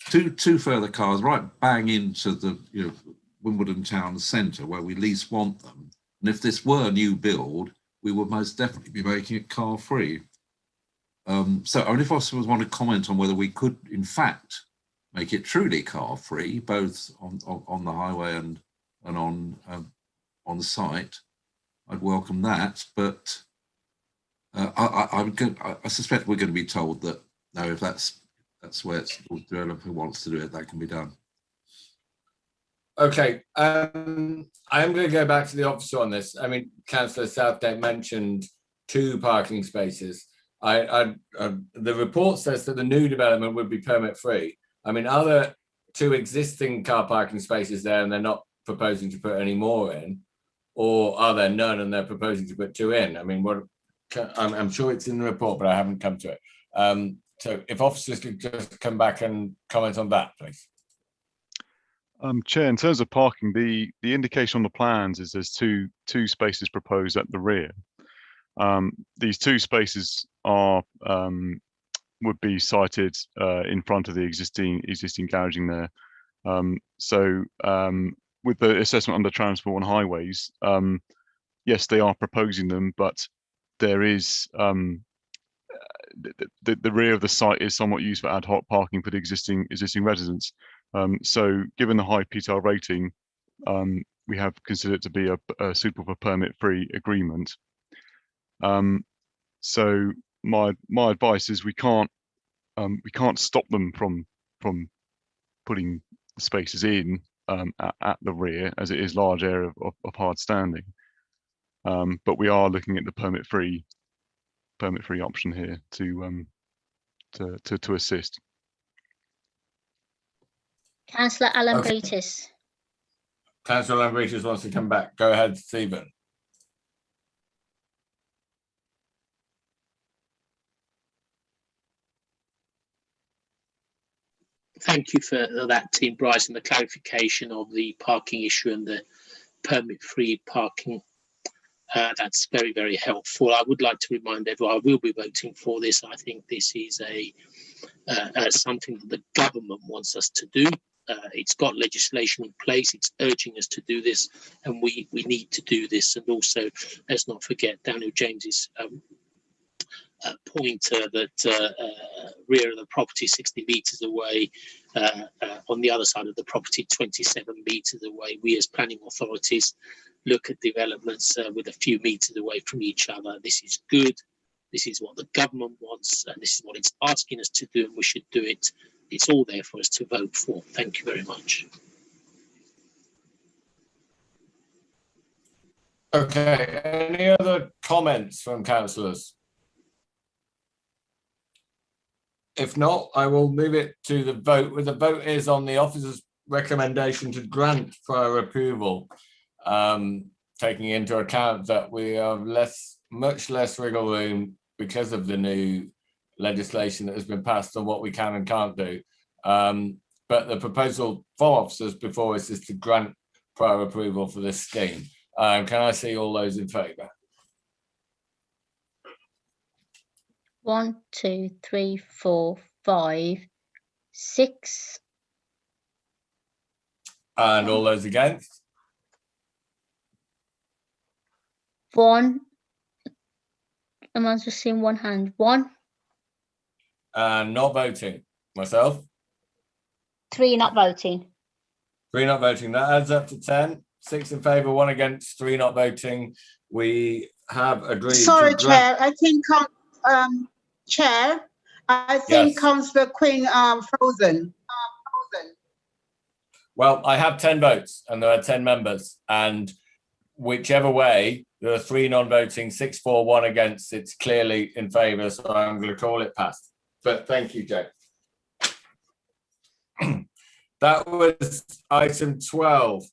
two further cars right bang into the Wimbledon town centre where we least want them. And if this were a new build, we would most definitely be making it car free. So I wonder if officers want to comment on whether we could, in fact, make it truly car free, both on the highway and on the site. I'd welcome that, but I suspect we're going to be told that no, if that's where it's the developer who wants to do it, that can be done. Okay, I am going to go back to the officer on this. I mean, Councillor Southgate mentioned 2 parking spaces. The report says that the new development would be permit free. I mean, are there 2 existing car parking spaces there and they're not proposing to put any more in? Or are there none and they're proposing to put 2 in? I mean, I'm sure it's in the report, but I haven't come to it. So if officers could just come back and comment on that, please. Chair, in terms of parking, the indication on the plans is there's two spaces proposed at the rear. These 2 spaces are would be sited in front of the existing garaging there. So with the assessment under transport and highways, yes, they are proposing them, but there is the rear of the site is somewhat used for ad hoc parking for the existing residents. So given the high PTR rating, we have considered it to be a suitable for permit-free agreement. So my advice is we can't stop them from putting the spaces in at the rear, as it is large area of hard standing. But we are looking at the permit-free option here to assist. Councillor Alan Beatis. Councillor Alan Beatis wants to come back. Go ahead, Stephen. thank you for that, Team Bryce, and the clarification of the parking issue and the permit-free parking. That's very, very helpful. I would like to remind everyone I will be voting for this. I think this is something that the government wants us to do. It's got legislation in place. It's urging us to do this, and we need to do this. And also, let's not forget Daniel James's point that rear of the property 60 metres away, on the other side of the property 27 metres away. We as planning authorities look at developments with a few metres away from each other. This is good. This is what the government wants, and this is what it's asking us to do, and we should do it. It's all there for us to vote for. Thank you very much. Okay, any other comments from councillors? If not, I will move it to the vote. The vote is on the officer's recommendation to grant prior approval, taking into account that we have much less wiggle room because of the new legislation that has been passed on what we can and can't do. But the proposal for officers before us is to grant prior approval for this scheme. Can I see all those in favour? 1, 2, 3, 4, 5, 6. And all those against? 1. Am I just seeing one hand? 1. And not voting. Myself? 3 not voting. 3 not voting. That adds up to 10. 6 in favour, 1 against, 3 not voting. We have agreed. Sorry, to Chair. I think, Chair, I think Yes. Councillor Quinn frozen. Well, I have 10 votes and there are 10 members, and whichever way, there are 3 non-voting, 6 for, 1 against. It's clearly in favour, so I'm going to call it passed. But thank you, Jay. That was item 12.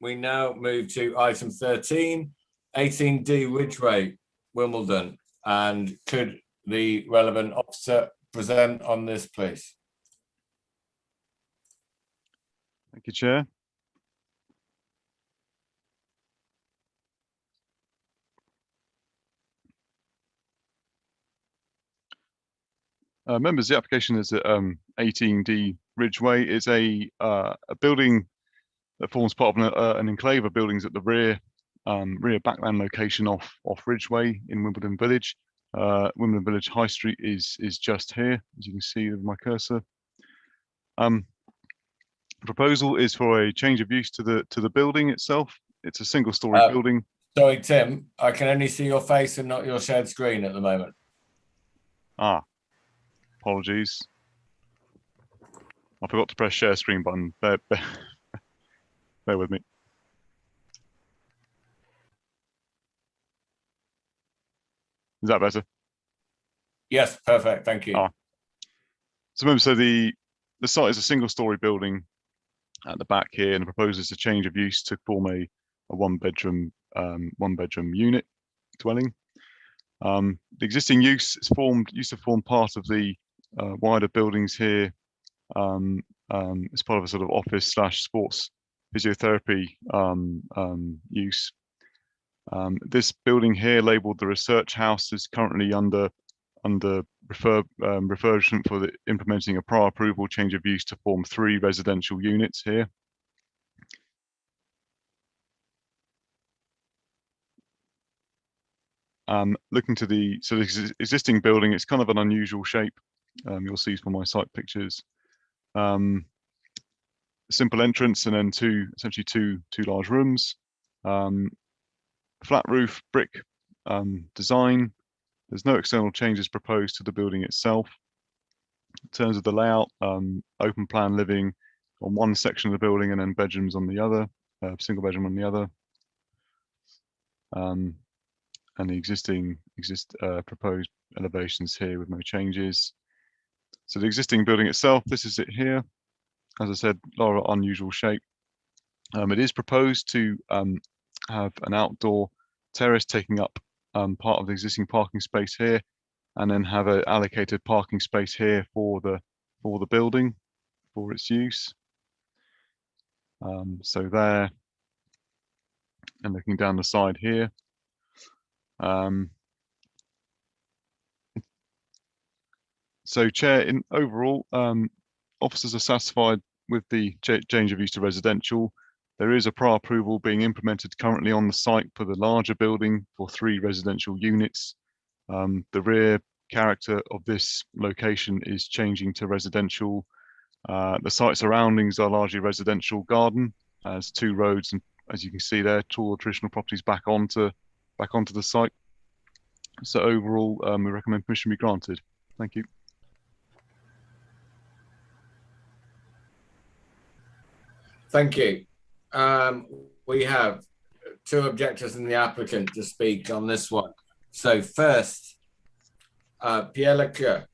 We now move to item 13, 18D Ridgeway, Wimbledon. And could the relevant officer present on this, please? Thank you, Chair. Members, the application is at 18D Ridgeway. It's a building that forms part of an enclave of buildings at the rear backland location off Ridgeway in Wimbledon Village. Wimbledon Village High Street is just here, as you can see with my cursor. The proposal is for a change of use to the building itself. It's a single-storey building. Sorry, Tim, I can only see your face and not your shared screen at the moment. Apologies. I forgot to press share screen button. Bear with me. Is that better? Yes, perfect. Thank you. So remember, the site is a single-storey building at the back here, and the proposal is a change of use to form a one-bedroom unit dwelling. The existing use used to form part of the wider buildings here as part of a sort of office / sports physiotherapy use. This building here, labelled the Research House, is currently under refurbishment for implementing a prior approval change of use to form 3 residential units here. Looking to the existing building, it's kind of an unusual shape. You'll see from my site pictures. Simple entrance and then essentially two large rooms. Flat roof, brick design. There's no external changes proposed to the building itself. In terms of the layout, open plan living on one section of the building and then bedrooms on the other, single bedroom on the other. And the proposed elevations here with no changes. So the existing building itself, this is it here. As I said, a lot of unusual shape. It is proposed to have an outdoor terrace taking up part of the existing parking space here, and then have an allocated parking space here for the for the building for its use. So there, and looking down the side here. So Chair, in overall, officers are satisfied with the change of use to residential. There is a prior approval being implemented currently on the site for the larger building for 3 residential units. The rear character of this location is changing to residential. The site surroundings are largely residential garden, as 2 roads, and as you can see there, tall traditional properties back onto the site. So overall, we recommend permission be granted. Thank you. Thank you. We have 2 objectors and the applicant to speak on this one. So first, Pierre Leclerc.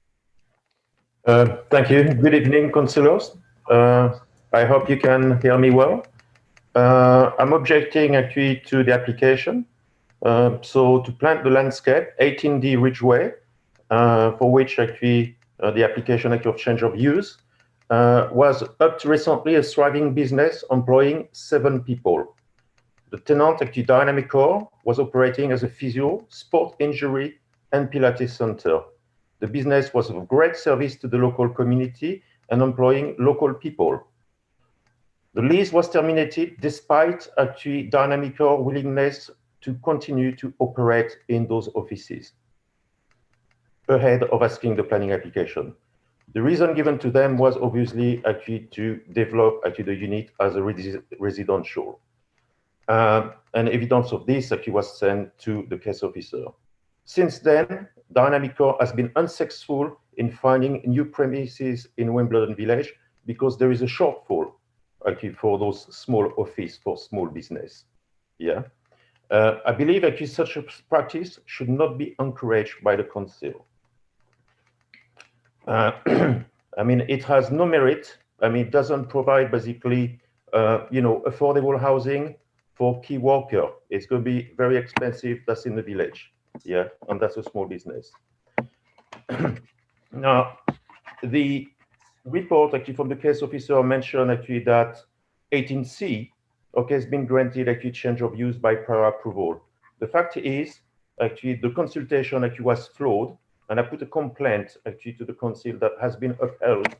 Thank you. Good evening, councillors. I hope you can hear me well. I'm objecting actually to the application. So to plant the landscape, 18D Ridgeway, for which actually the application of change of use was up to recently a thriving business employing 7 people. The tenant, actually Dynamicor, was operating as a physio, sport injury, and Pilates center. The business was of great service to the local community and employing local people. The lease was terminated despite actually Dynamicor willingness to continue to operate in those offices ahead of asking the planning application. The reason given to them was obviously actually to develop actually the unit as a residential. And evidence of this actually was sent to the case officer. Since then, Dynamicor has been unsuccessful in finding new premises in Wimbledon Village because there is a shortfall actually for those small office for small business. Yeah, I believe actually such a practice should not be encouraged by the council. I mean, it has no merit. I mean, it doesn't provide basically, affordable housing for key worker. It's going to be very expensive. That's in the village. Yeah, and that's a small business. Now, the report actually from the case officer mentioned actually that 18C, okay, has been granted actually change of use by prior approval. The fact is actually the consultation actually was flawed, and I put a complaint actually to the council that has been upheld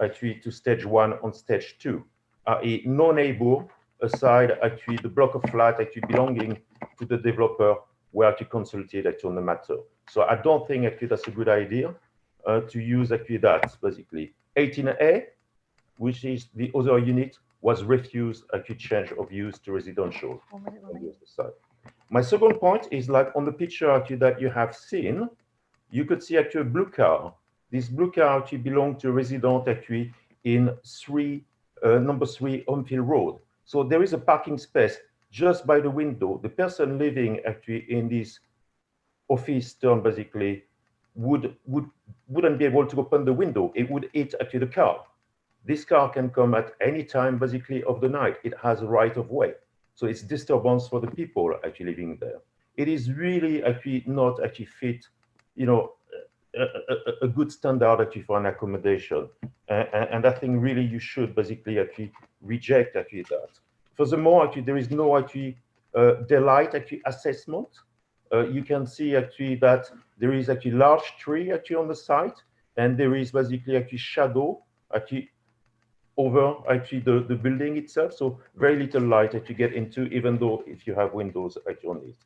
actually to stage 1 on stage 2, i.e. no neighbor aside actually the block of flat actually belonging to the developer were actually consulted actually on the matter. So I don't think actually that's a good idea to use actually that basically. 18A, which is the other unit, was refused actually change of use to residential on the other side. My second point is like on the picture actually that you have seen, you could see actually a blue car. This blue car actually belonged to a resident actually in number 3 Homefield Road. So there is a parking space just by the window. The person living actually in this office turn basically wouldn't be able to open the window. It would hit actually the car. This car can come at any time basically of the night. It has a right of way. So it's disturbance for the people actually living there. It is really actually not actually fit, a good standard actually for an accommodation. And I think really you should basically actually reject actually that. Furthermore, actually there is no actually daylight actually assessment. You can see actually that there is actually large tree actually on the site, and there is basically actually shadow actually over actually the building itself. So very little light actually get into, even though if you have windows actually on it.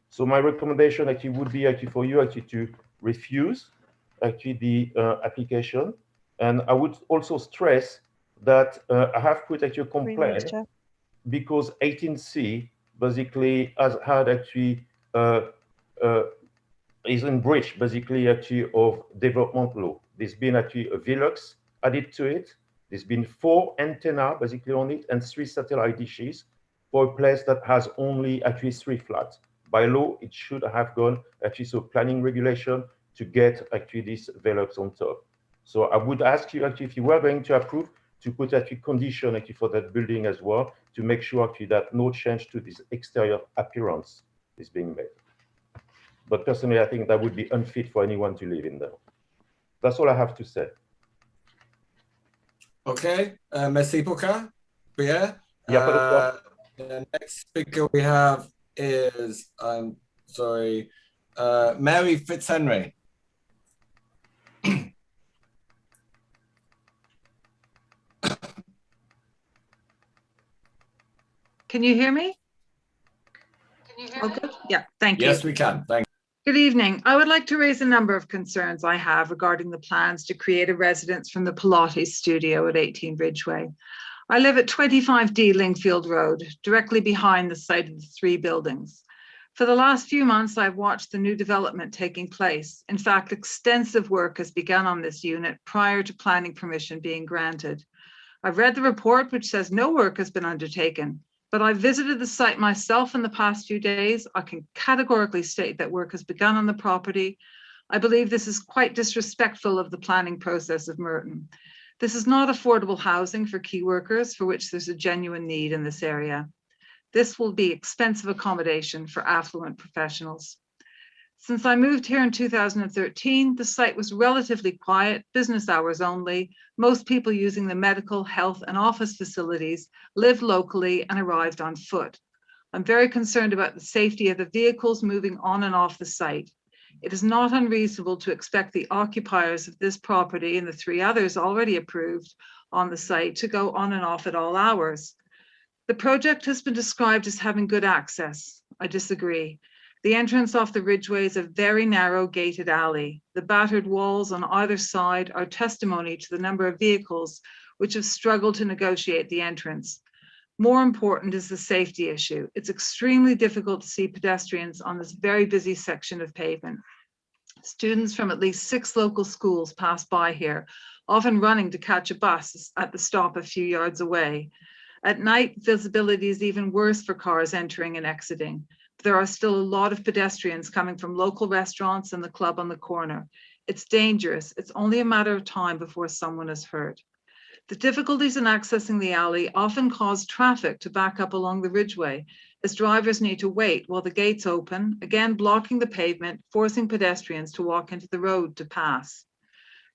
So my recommendation actually would be actually for you actually to refuse actually the application. And I would also stress that I have put actually a complaint because 18C basically has had actually is in breach basically actually of development law. There's been actually a Velux added to it. There's been 4 antenna basically on it and 3 satellite dishes for a place that has only actually 3 flats. By law, it should have gone actually so planning regulation to get actually this Velux on top. So I would ask you actually if you were going to approve to put actually condition actually for that building as well to make sure actually that no change to this exterior appearance is being made. But personally, I think that would be unfit for anyone to live in there. That's all I have to say. Okay, merci beaucoup, Pierre. Yeah, pas de quoi. The next speaker we have is, Mary Fitzhenry. Can you hear me? Oh, good. Yeah, thank you. Yes, we can. Thank you. Good evening. I would like to raise a number of concerns I have regarding the plans to create a residence from the Pilates studio at 18 Ridgeway. I live at 25D Lingfield Road, directly behind the site of the 3 buildings. For the last few months, I've watched the new development taking place. In fact, extensive work has begun on this unit prior to planning permission being granted. I've read the report, which says no work has been undertaken, but I visited the site myself in the past few days. I can categorically state that work has begun on the property. I believe this is quite disrespectful of the planning process of Merton. This is not affordable housing for key workers, for which there's a genuine need in this area. This will be expensive accommodation for affluent professionals. Since I moved here in 2013, the site was relatively quiet, business hours only. Most people using the medical, health, and office facilities lived locally and arrived on foot. I'm very concerned about the safety of the vehicles moving on and off the site. It is not unreasonable to expect the occupiers of this property and the 3 others already approved on the site to go on and off at all hours. The project has been described as having good access. I disagree. The entrance off the Ridgeway is a very narrow gated alley. The battered walls on either side are testimony to the number of vehicles which have struggled to negotiate the entrance. More important is the safety issue. It's extremely difficult to see pedestrians on this very busy section of pavement. Students from at least 6 local schools pass by here, often running to catch a bus at the stop a few yards away. At night, visibility is even worse for cars entering and exiting. There are still a lot of pedestrians coming from local restaurants and the club on the corner. It's dangerous. It's only a matter of time before someone is hurt. The difficulties in accessing the alley often cause traffic to back up along the Ridgeway, as drivers need to wait while the gates open, again blocking the pavement, forcing pedestrians to walk into the road to pass.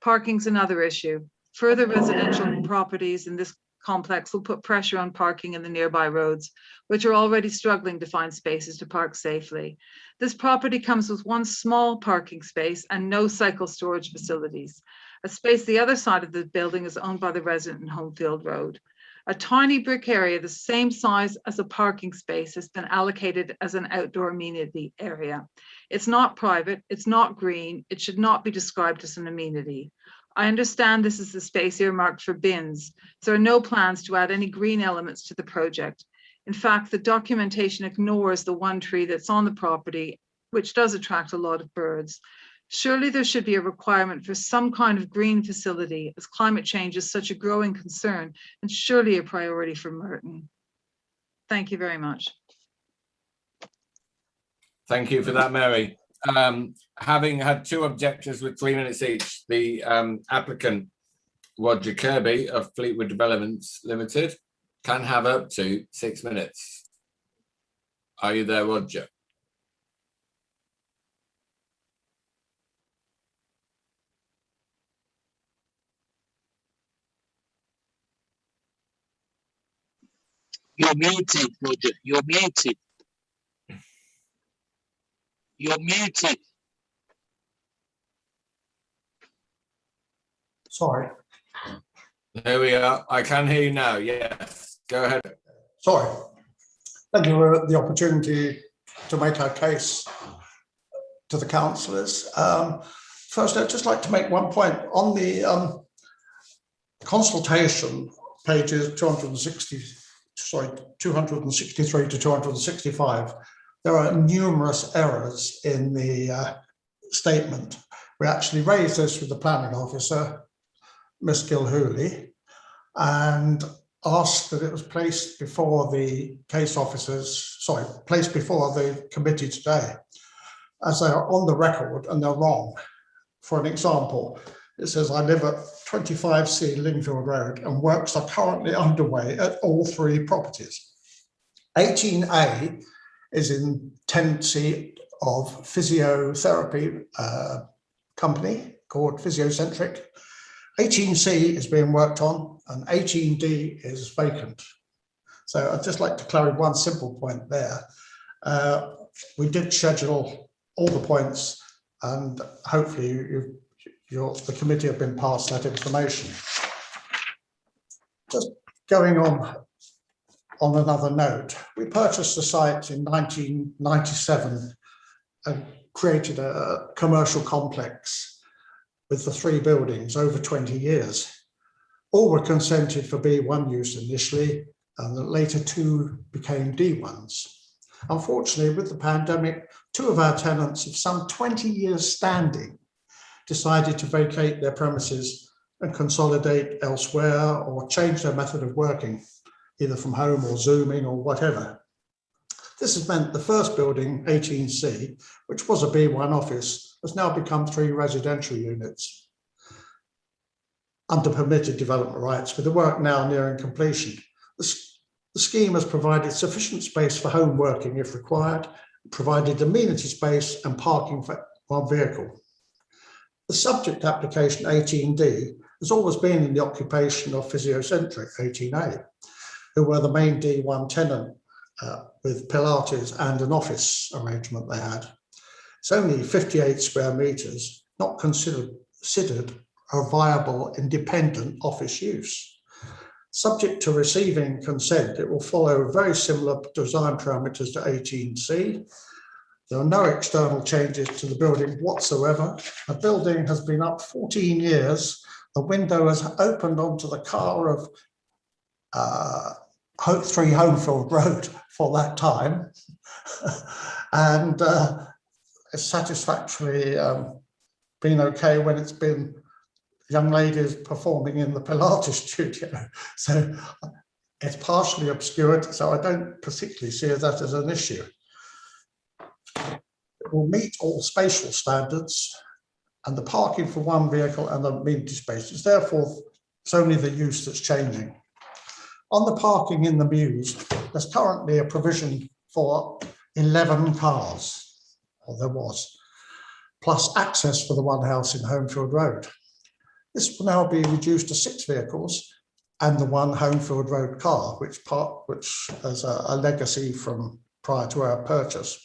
Parking's another issue. Further residential properties in this complex will put pressure on parking in the nearby roads, which are already struggling to find spaces to park safely. This property comes with 1 small parking space and no cycle storage facilities. A space the other side of the building is owned by the resident in Homefield Road. A tiny brick area the same size as a parking space has been allocated as an outdoor amenity area. It's not private, it's not green, it should not be described as an amenity. I understand this is the space earmarked for bins. There are no plans to add any green elements to the project. In fact, the documentation ignores the 1 tree that's on the property, which does attract a lot of birds. Surely there should be a requirement for some kind of green facility, as climate change is such a growing concern and surely a priority for Merton. Thank you very much. Thank you for that, Mary. Having had 2 objectors with 3 minutes each, the applicant, Roger Kirby of Fleetwood Developments Limited, can have up to 6 minutes. Are you there, Roger? You're muted, Roger. You're muted. You're muted. Sorry. There we are. I can hear you now. Yes. Go ahead. Sorry. Thank you for the opportunity to make our case to the councillors. First, I'd just like to make one point. On the consultation, pages 263 to 265, there are numerous errors in the statement. We actually raised this with the planning officer, Ms. Gilhooly, and asked that it was placed before the case officers, placed before the committee today, as they are on the record and they're wrong. For an example, it says, I live at 25C Lingfield Road and works are currently underway at all 3 properties. 18A is in tenancy of physiotherapy company called Physiocentric. 18C is being worked on and 18D is vacant. So I'd just like to clarify one simple point there. We did schedule all the points and hopefully the committee have been passed that information. Just going on another note, we purchased the site in 1997 and created a commercial complex with the 3 buildings over 20 years. All were consented for B1 use initially, and the later 2 became D1s. Unfortunately, with the pandemic, 2 of our tenants of some 20 years standing decided to vacate their premises and consolidate elsewhere or change their method of working, either from home or Zooming or whatever. This has meant the first building, 18C, which was a B1 office, has now become 3 residential units under permitted development rights, with the work now nearing completion. The scheme has provided sufficient space for home working if required, provided amenity space and parking for 1 vehicle. The subject application 18D has always been in the occupation of Physiocentric 18A, who were the main D1 tenant with Pilates and an office arrangement they had. It's only 58 square meters, not considered a viable independent office use. Subject to receiving consent, it will follow very similar design parameters to 18C. There are no external changes to the building whatsoever. The building has been up 14 years. The window has opened onto the car of 3 Homefield Road for that time. And it's satisfactorily been okay when it's been young ladies performing in the Pilates studio. So it's partially obscured, so I don't particularly see that as an issue. It will meet all spatial standards and the parking for 1 vehicle and the amenity spaces. Therefore, it's only the use that's changing. On the parking in the Mews, there's currently a provision for 11 cars, or there was, plus access for the 1 house in Homefield Road. This will now be reduced to 6 vehicles and the 1 Homefield Road car, which is a legacy from prior to our purchase.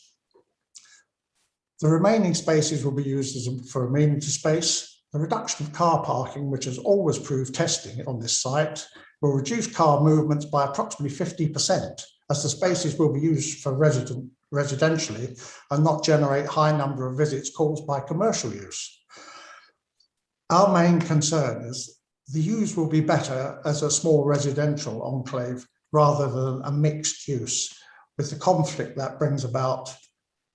The remaining spaces will be used for amenity space. The reduction of car parking, which has always proved testing on this site, will reduce car movements by approximately 50%, as the spaces will be used for residentially and not generate high number of visits caused by commercial use. Our main concern is the use will be better as a small residential enclave rather than a mixed use, with the conflict that brings about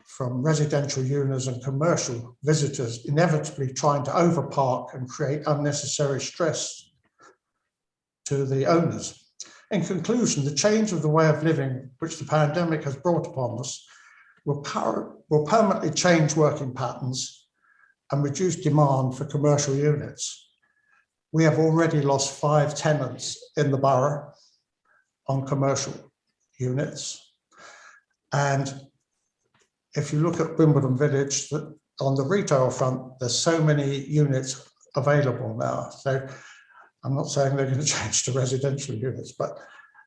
from residential owners and commercial visitors inevitably trying to overpark and create unnecessary stress to the owners. In conclusion, the change of the way of living which the pandemic has brought upon us will permanently change working patterns and reduce demand for commercial units. We have already lost 5 tenants in the borough on commercial units. And if you look at Wimbledon Village, on the retail front, there's so many units available now. So I'm not saying they're going to change to residential units, but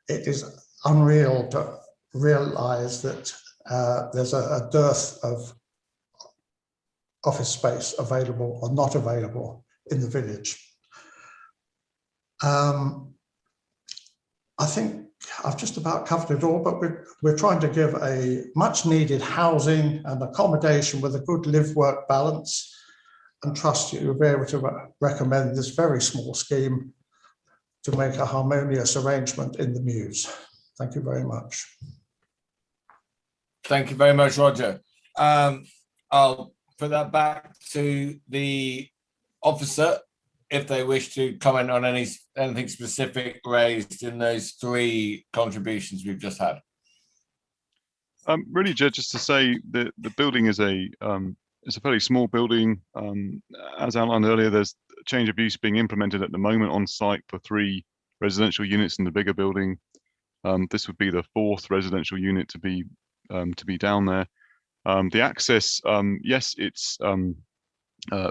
it is unreal to realize that there's a dearth of office space available or not available in the village. I think I've just about covered it all, but we're trying to give a much needed housing and accommodation with a good live-work balance, and trust you'll be able to recommend this very small scheme to make a harmonious arrangement in the Mews. Thank you very much. Thank you very much, Roger. I'll put that back to the officer if they wish to comment on anything specific raised in those 3 contributions we've just had. Really, just to say that the building is a fairly small building. As outlined earlier, there's a change of use being implemented at the moment on site for 3 residential units in the bigger building. This would be the 4th residential unit to be down there. The access, yes, it's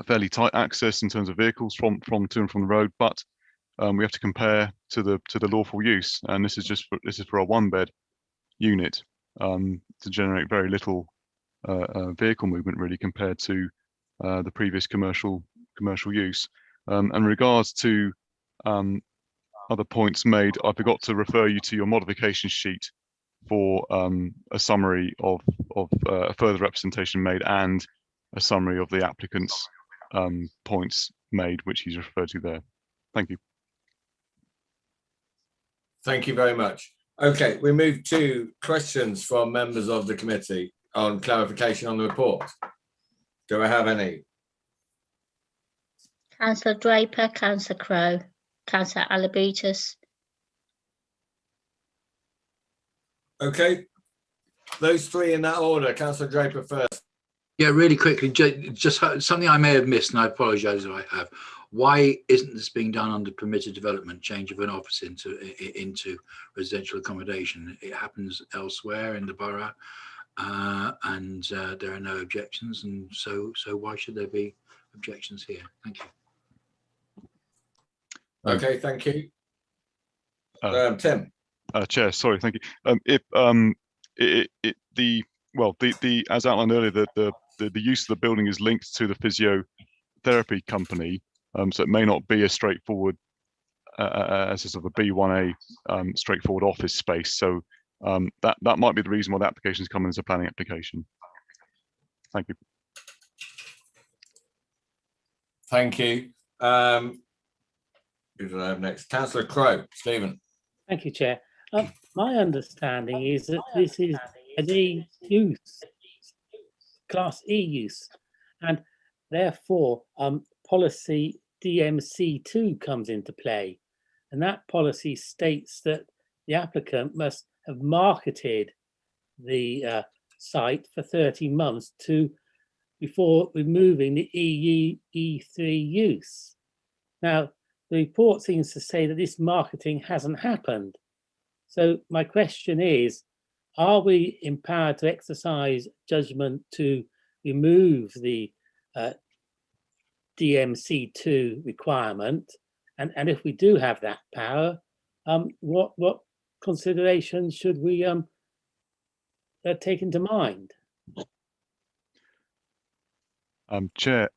fairly tight access in terms of vehicles from to and from the road, but we have to compare to the lawful use, and this is for a 1-bed unit to generate very little vehicle movement really compared to the previous commercial use. And in regards to other points made, I forgot to refer you to your modification sheet for a summary of further representation made and a summary of the applicant's points made, which he's referred to there. Thank you. Thank you very much. Okay, we move to questions from members of the committee on clarification on the report. Do I have any? Councillor Draper, Councillor Crowe, Councillor Alabutus. Okay, those three in that order. Councillor Draper first. Yeah, really quickly, just something I may have missed, and I apologise if I have. Why isn't this being done under permitted development, change of an office into residential accommodation? It happens elsewhere in the borough, and there are no objections, and so why should there be objections here? Thank you. Okay, thank you. Tim. Chair, sorry, thank you. As outlined earlier, the use of the building is linked to the physiotherapy company, so it may not be a straightforward, as a sort of a B1A straightforward office space. So that might be the reason why the application is coming as a planning application. Thank you. Thank you. Who do I have next? Councillor Crowe, Stephen. Thank you, Chair. My understanding is that this is an E use, Class E use, and therefore policy DMC2 comes into play, and that policy states that the applicant must have marketed the site for 30 months before removing the E3 use. Now, the report seems to say that this marketing hasn't happened. So my question is, are we empowered to exercise judgment to remove the DMC2 requirement? And if we do have that power, what considerations should we take into mind? Chair,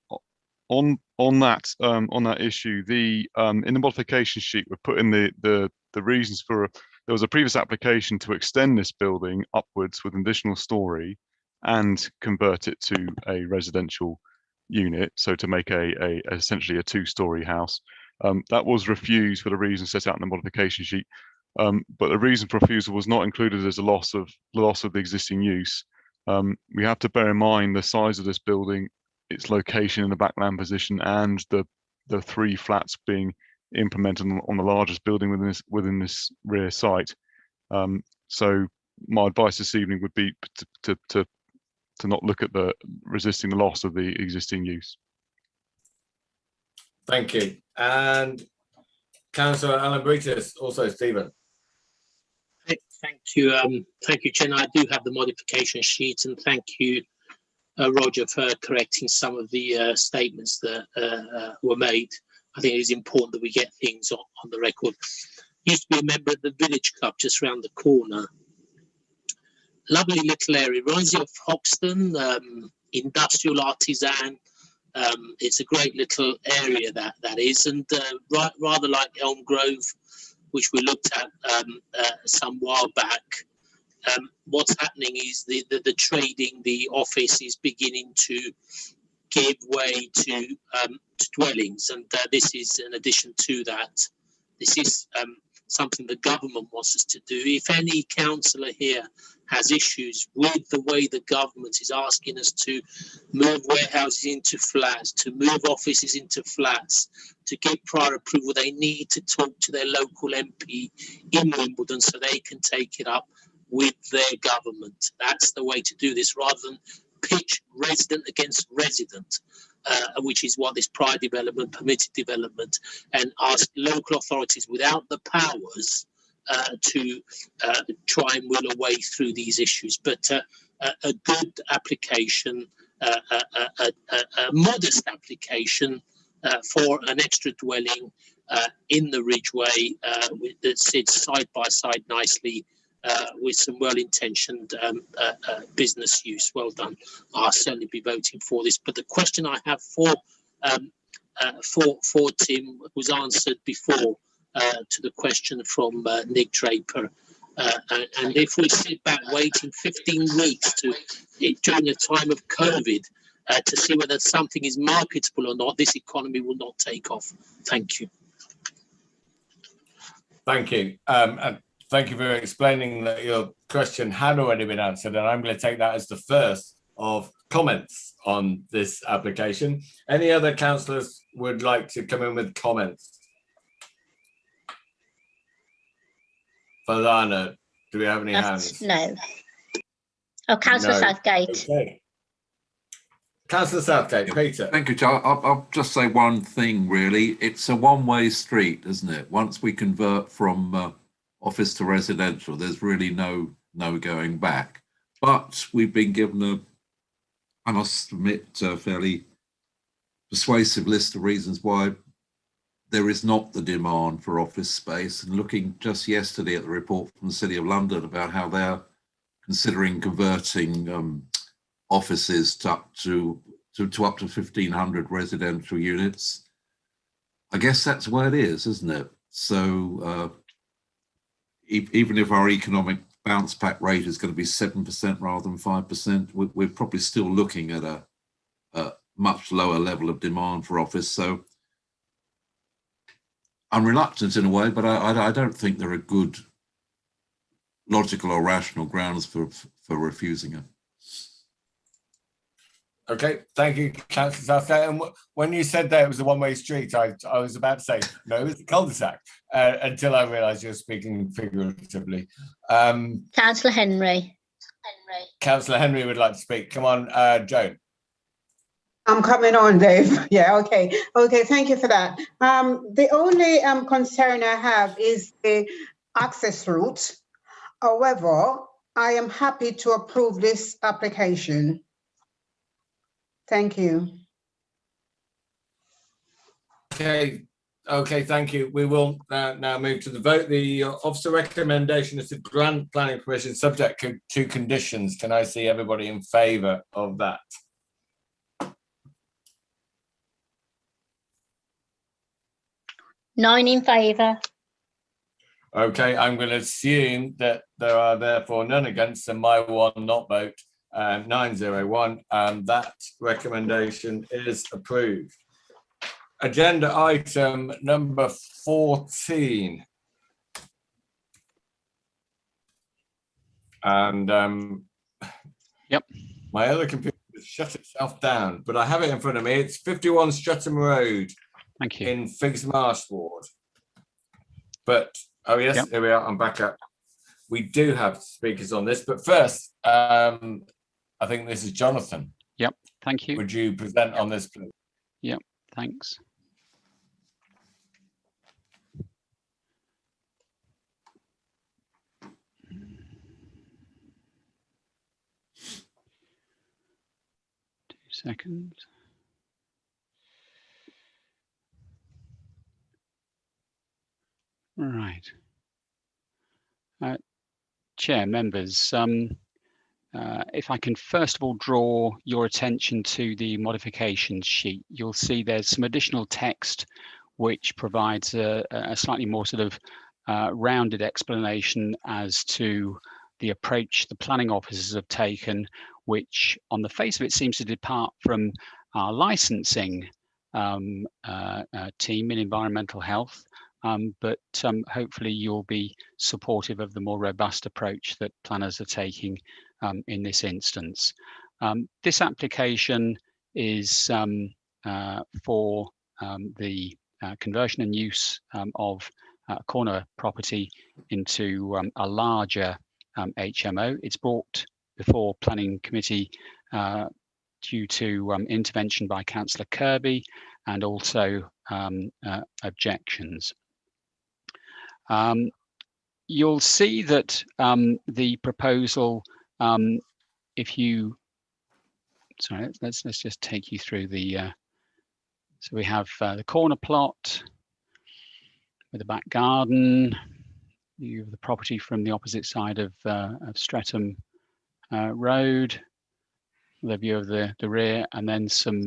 on that issue, in the modification sheet, we put in the reasons for. There was a previous application to extend this building upwards with an additional story and convert it to a residential unit, so to make essentially a 2-story house. That was refused for the reasons set out in the modification sheet, but the reason for refusal was not included as a loss of the existing use. We have to bear in mind the size of this building, its location in the backland position, and the 3 flats being implemented on the largest building within this rear site. So my advice this evening would be to not look at resisting the loss of the existing use. Thank you. And Councillor Alabutus, also Stephen. Thank you, Chen. I do have the modification sheet, and thank you, Roger, for correcting some of the statements that were made. I think it is important that we get things on the record. Used to be a member of the Village Club just around the corner. Lovely little area, reminds you of Hoxton, industrial artisan. It's a great little area that is, and rather like Elm Grove, which we looked at some while back. What's happening is the trading, the office is beginning to give way to dwellings, and this is in addition to that. This is something the government wants us to do. If any councillor here has issues with the way the government is asking us to move warehouses into flats, to move offices into flats, to get prior approval, they need to talk to their local MP in Wimbledon so they can take it up with their government. That's the way to do this, rather than pitch resident against resident, which is what this prior development, permitted development, and ask local authorities without the powers to try and will a way through these issues. But a good application, a modest application for an extra dwelling in the Ridgeway that sits side by side nicely with some well-intentioned business use. Well done. I'll certainly be voting for this. But the question I have for Tim was answered before to the question from Nick Draper. And if we sit back waiting 15 weeks during a time of COVID to see whether something is marketable or not, this economy will not take off. Thank you. Thank you. And thank you for explaining that your question had already been answered. And I'm going to take that as the first of comments on this application. Any other councillors would like to come in with comments? Fazana, do we have any hands? No. Oh, Councillor No. Southgate. Okay. Councillor Southgate, Peter. Thank you, Charles. I'll just say one thing, really. It's a one-way street, isn't it? Once we convert from office to residential, there's really no going back. But we've been given I must admit, a fairly persuasive list of reasons why there is not the demand for office space. And looking just yesterday at the report from the City of London about how they're considering converting offices to up to 1,500 residential units. I guess that's where it is, isn't it? So even if our economic bounce back rate is going to be 7% rather than 5%, we're probably still looking at a much lower level of demand for office. So I'm reluctant in a way, but I don't think there are good logical or rational grounds for refusing it. Okay, thank you, Councillor Southgate. And when you said that it was a one-way street, I was about to say, no, it's a cul-de-sac, until I realised you're speaking figuratively. Councillor Henry. Councillor Henry would like to speak. Come on, Joan. I'm coming on, Dave. Yeah, okay. Okay, thank you for that. The only concern I have is the access route. However, I am happy to approve this application. Thank you. Okay, thank you. We will now move to the vote. The officer recommendation is to grant planning permission subject to conditions. Can I see everybody in favour of that? Nine in favour. Okay, I'm going to assume that there are therefore none against, and my one not vote. 901, that recommendation is approved. Agenda item number 14. And yep, my other computer has shut itself down, but I have it in front of me. It's 51 Streatham Road. Thank you. In Figs Marsh ward. But oh yes, yep. Here we are. I'm back up. We do have speakers on this, but first, I think this is Jonathan. Yep, thank you. Would you present on this, please? Yep, thanks. Seconds. Right. Chair, members, if I can first of all draw your attention to the modifications sheet, you'll see there's some additional text which provides a slightly more sort of rounded explanation as to the approach the planning officers have taken, which on the face of it seems to depart from our licensing team in environmental health. But hopefully you'll be supportive of the more robust approach that planners are taking in this instance. This application is for the conversion and use of a corner property into a larger HMO. It's brought before Planning Committee due to intervention by Councillor Kirby and also objections. You'll see that the proposal, if you sorry, let's just take you through the. So we have the corner plot with the back garden, view of the property from the opposite side of Streatham Road, the view of the rear, and then some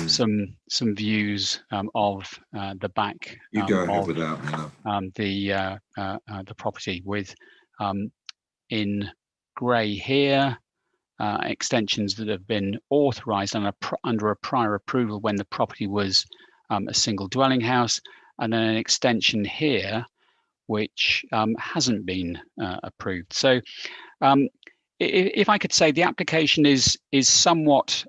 some views of the back You go ahead of with that, the property, with in grey here extensions that have been authorised under a prior approval when the property was a single dwelling house, and then an extension here which hasn't been approved. So if I could say, the application is somewhat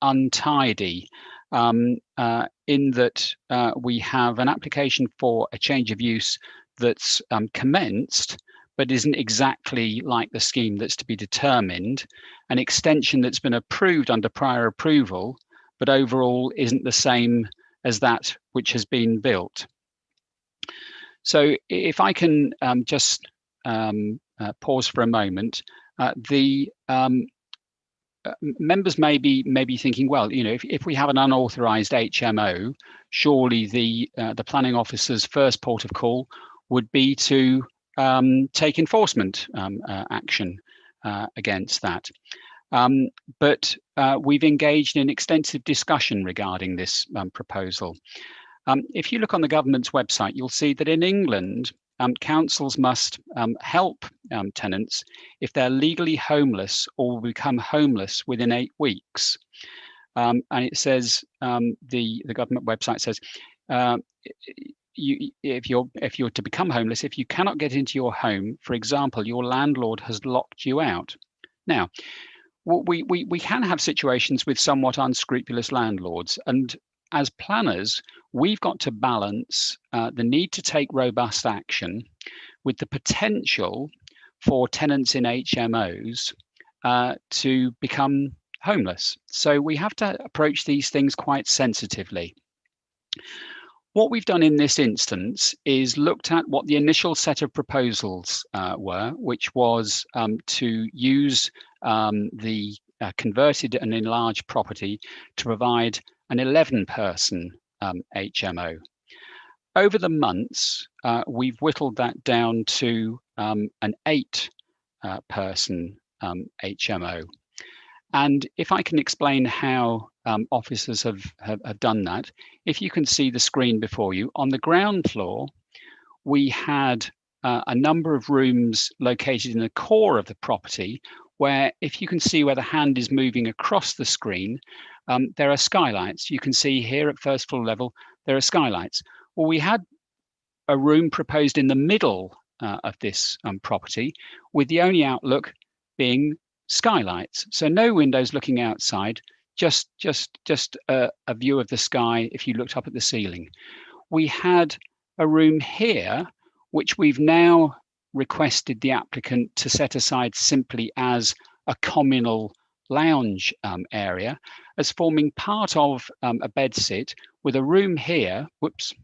untidy in that we have an application for a change of use that's commenced, but isn't exactly like the scheme that's to be determined, an extension that's been approved under prior approval, but overall isn't the same as that which has been built. So if I can just pause for a moment, the members may be thinking, well, you know, if we have an unauthorised HMO, surely the planning officer's first port of call would be to take enforcement action against that. But we've engaged in extensive discussion regarding this proposal. If you look on the government's website, you'll see that in England, councils must help tenants if they're legally homeless or will become homeless within 8 weeks. And it says, the government website says, if you're to become homeless, if you cannot get into your home, for example, your landlord has locked you out. Now, we can have situations with somewhat unscrupulous landlords, and as planners, we've got to balance the need to take robust action with the potential for tenants in HMOs to become homeless. So we have to approach these things quite sensitively. What we've done in this instance is looked at what the initial set of proposals were, which was to use the converted and enlarged property to provide an 11-person HMO. Over the months, we've whittled that down to an 8-person HMO. And if I can explain how officers have done that, if you can see the screen before you, on the ground floor, we had a number of rooms located in the core of the property where, if you can see where the hand is moving across the screen, there are skylights. You can see here at first floor level, there are skylights. Well, we had a room proposed in the middle of this property, with the only outlook being skylights. So no windows looking outside, just a view of the sky if you looked up at the ceiling. We had a room here, which we've now requested the applicant to set aside simply as a communal lounge area, as forming part of a bedsit, with a room here, with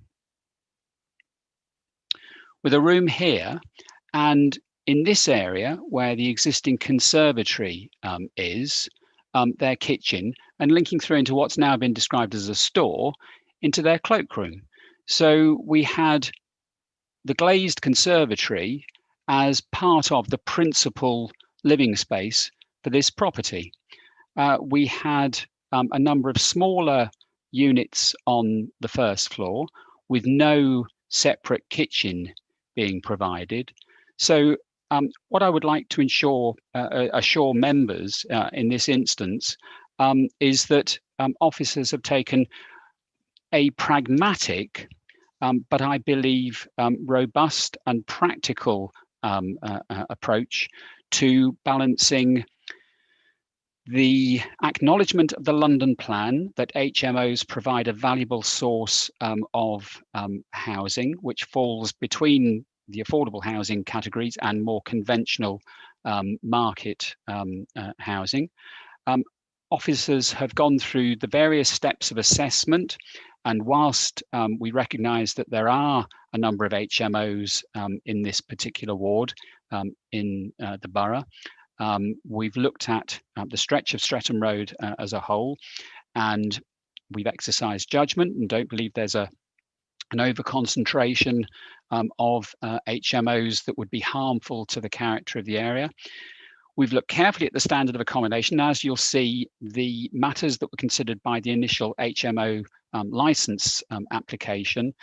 a room here, and in this area where the existing conservatory is, their kitchen, and linking through into what's now been described as a store, into their cloakroom. So we had the glazed conservatory as part of the principal living space for this property. We had a number of smaller units on the first floor with no separate kitchen being provided. So what I would like to assure members in this instance is that officers have taken a pragmatic, but I believe robust and practical approach to balancing the acknowledgement of the London plan that HMOs provide a valuable source of housing, which falls between the affordable housing categories and more conventional market housing. Officers have gone through the various steps of assessment, and whilst we recognise that there are a number of HMOs in this particular ward in the borough, We've looked at the stretch of Streatham Road as a whole, and we've exercised judgment and don't believe there's an over-concentration of HMOs that would be harmful to the character of the area. We've looked carefully at the standard of accommodation. As you'll see, the matters that were considered by the initial HMO license application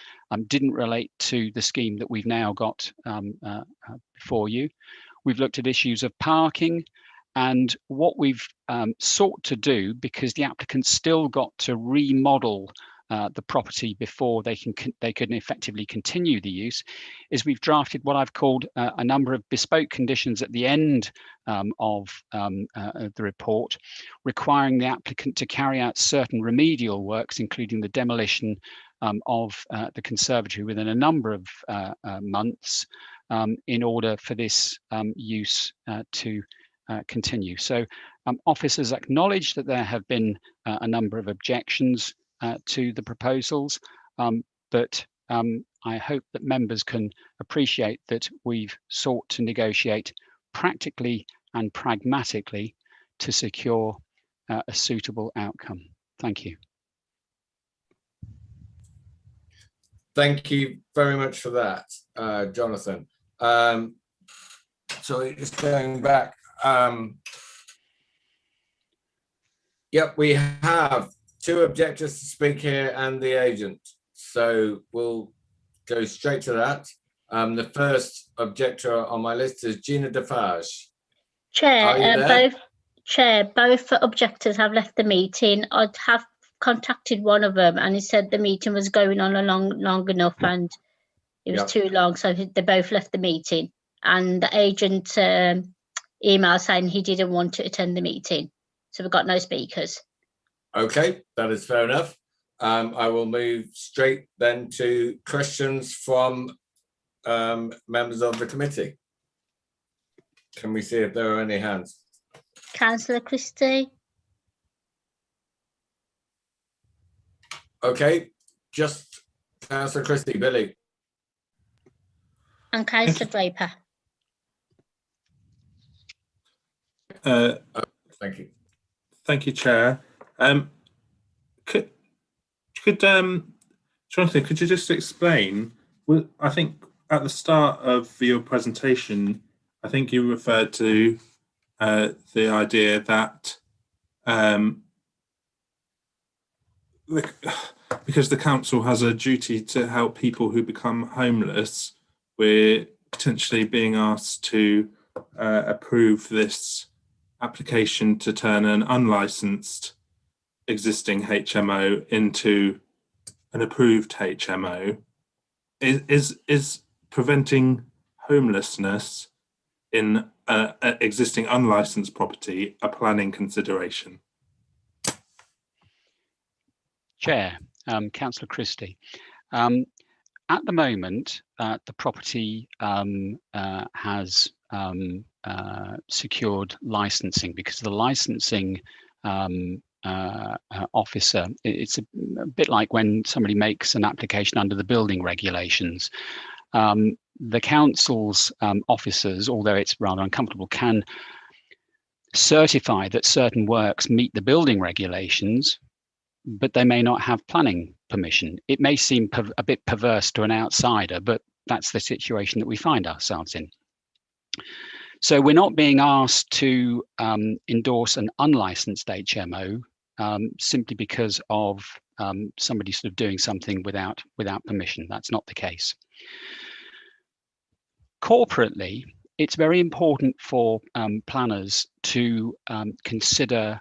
didn't relate to the scheme that we've now got before you. We've looked at issues of parking, and what we've sought to do, because the applicants still got to remodel the property before they can effectively continue the use, is we've drafted what I've called a number of bespoke conditions at the end of the report, requiring the applicant to carry out certain remedial works, including the demolition of the conservatory within a number of months in order for this use to continue. So officers acknowledge that there have been a number of objections to the proposals, but I hope that members can appreciate that we've sought to negotiate practically and pragmatically to secure a suitable outcome. Thank you. Thank you very much for that, Jonathan. So just going back, yep, we have 2 objectors to speak here and the agent. So we'll go straight to that. The first objector on my list is Gina Defarge. Chair, both objectors have left the meeting. I have contacted one of them and he said the meeting was going on long enough and it was too long, so they both left the meeting. And the agent emailed saying he didn't want to attend the meeting. So we've got no speakers. Okay, that is fair enough. I will move straight then to questions from members of the committee. Can we see if there are any hands? Councillor Christie. Okay, just Councillor Christie, Billy. And Councillor Draper. Thank you. Thank you, Chair. Could Jonathan, could you just explain? Well, I think at the start of your presentation, I think you referred to the idea that because the council has a duty to help people who become homeless, we're potentially being asked to approve this application to turn an unlicensed existing HMO into an approved HMO. Is preventing homelessness in an existing unlicensed property a planning consideration? Chair, Councillor Christie. At the moment, the property has secured licensing because the licensing officer, it's a bit like when somebody makes an application under the building regulations. The council's officers, although it's rather uncomfortable, can certify that certain works meet the building regulations, but they may not have planning permission. It may seem a bit perverse to an outsider, but that's the situation that we find ourselves in. So we're not being asked to endorse an unlicensed HMO simply because of somebody sort of doing something without permission. That's not the case. Corporately, it's very important for planners to consider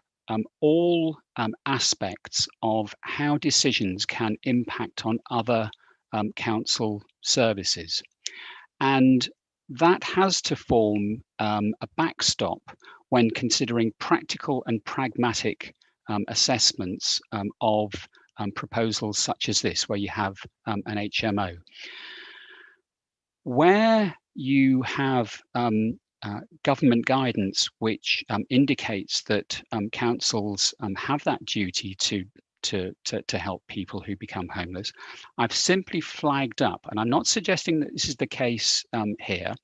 all aspects of how decisions can impact on other council services. And that has to form a backstop when considering practical and pragmatic assessments of proposals such as this, where you have an HMO. Where you have government guidance which indicates that councils have that duty to help people who become homeless, I've simply flagged up, and I'm not suggesting that this is the case here,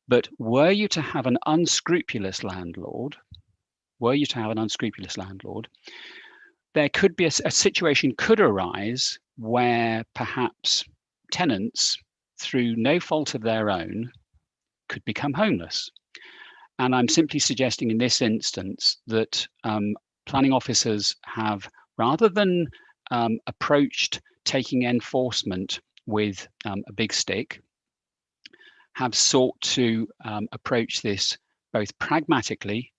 But were you to have an unscrupulous landlord, there could be a situation could arise where perhaps tenants, through no fault of their own, could become homeless. And I'm simply suggesting in this instance that planning officers have, rather than approached taking enforcement with a big stick, have sought to approach this both pragmatically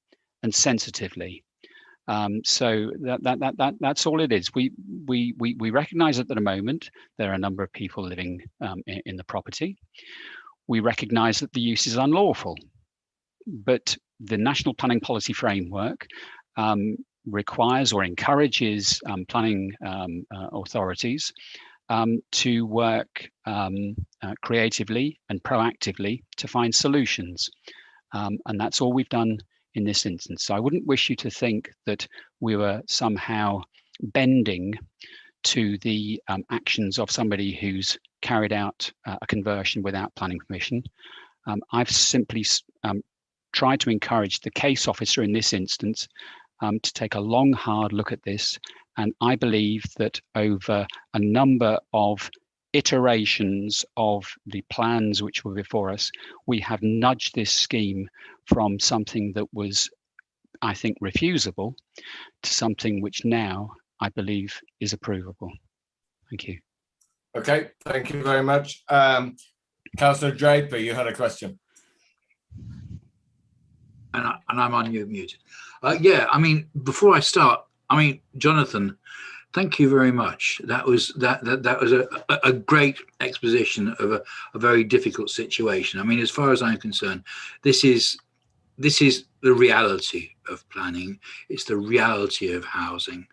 and sensitively. So that's all it is. We recognise that at the moment there are a number of people living in the property. We recognise that the use is unlawful, but the National Planning Policy Framework requires or encourages planning authorities to work creatively and proactively to find solutions. And that's all we've done in this instance. So I wouldn't wish you to think that we were somehow bending to the actions of somebody who's carried out a conversion without planning permission. I've simply tried to encourage the case officer in this instance to take a long, hard look at this. And I believe that over a number of iterations of the plans which were before us, we have nudged this scheme from something that was, I think, refusable to something which now I believe is approvable. Thank you. Okay, thank you very much. Councillor Draper, you had a question. And I'm on mute. Yeah, I mean, before I start, I mean, Jonathan, thank you very much. That was a great exposition of a very difficult situation. I mean, as far as I'm concerned, this is the reality of planning. It's the reality of housing,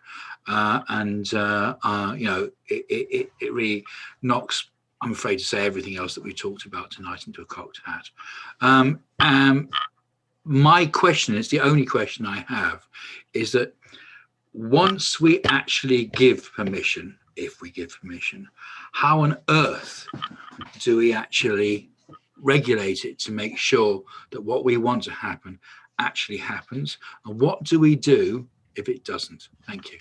and you know, it really knocks, I'm afraid to say, everything else that we talked about tonight into a cocked hat. My question is, the only question I have is that once we actually give permission, if we give permission, how on earth do we actually regulate it to make sure that what we want to happen actually happens? And what do we do if it doesn't? Thank you.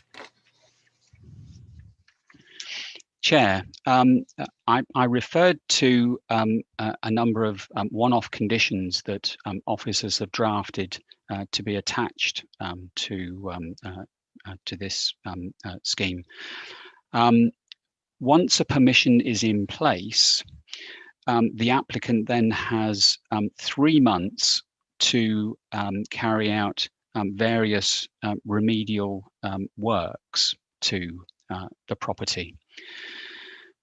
Chair, I referred to a number of one-off conditions that officers have drafted to be attached to this scheme. Once a permission is in place, the applicant then has 3 months to carry out various remedial works to the property.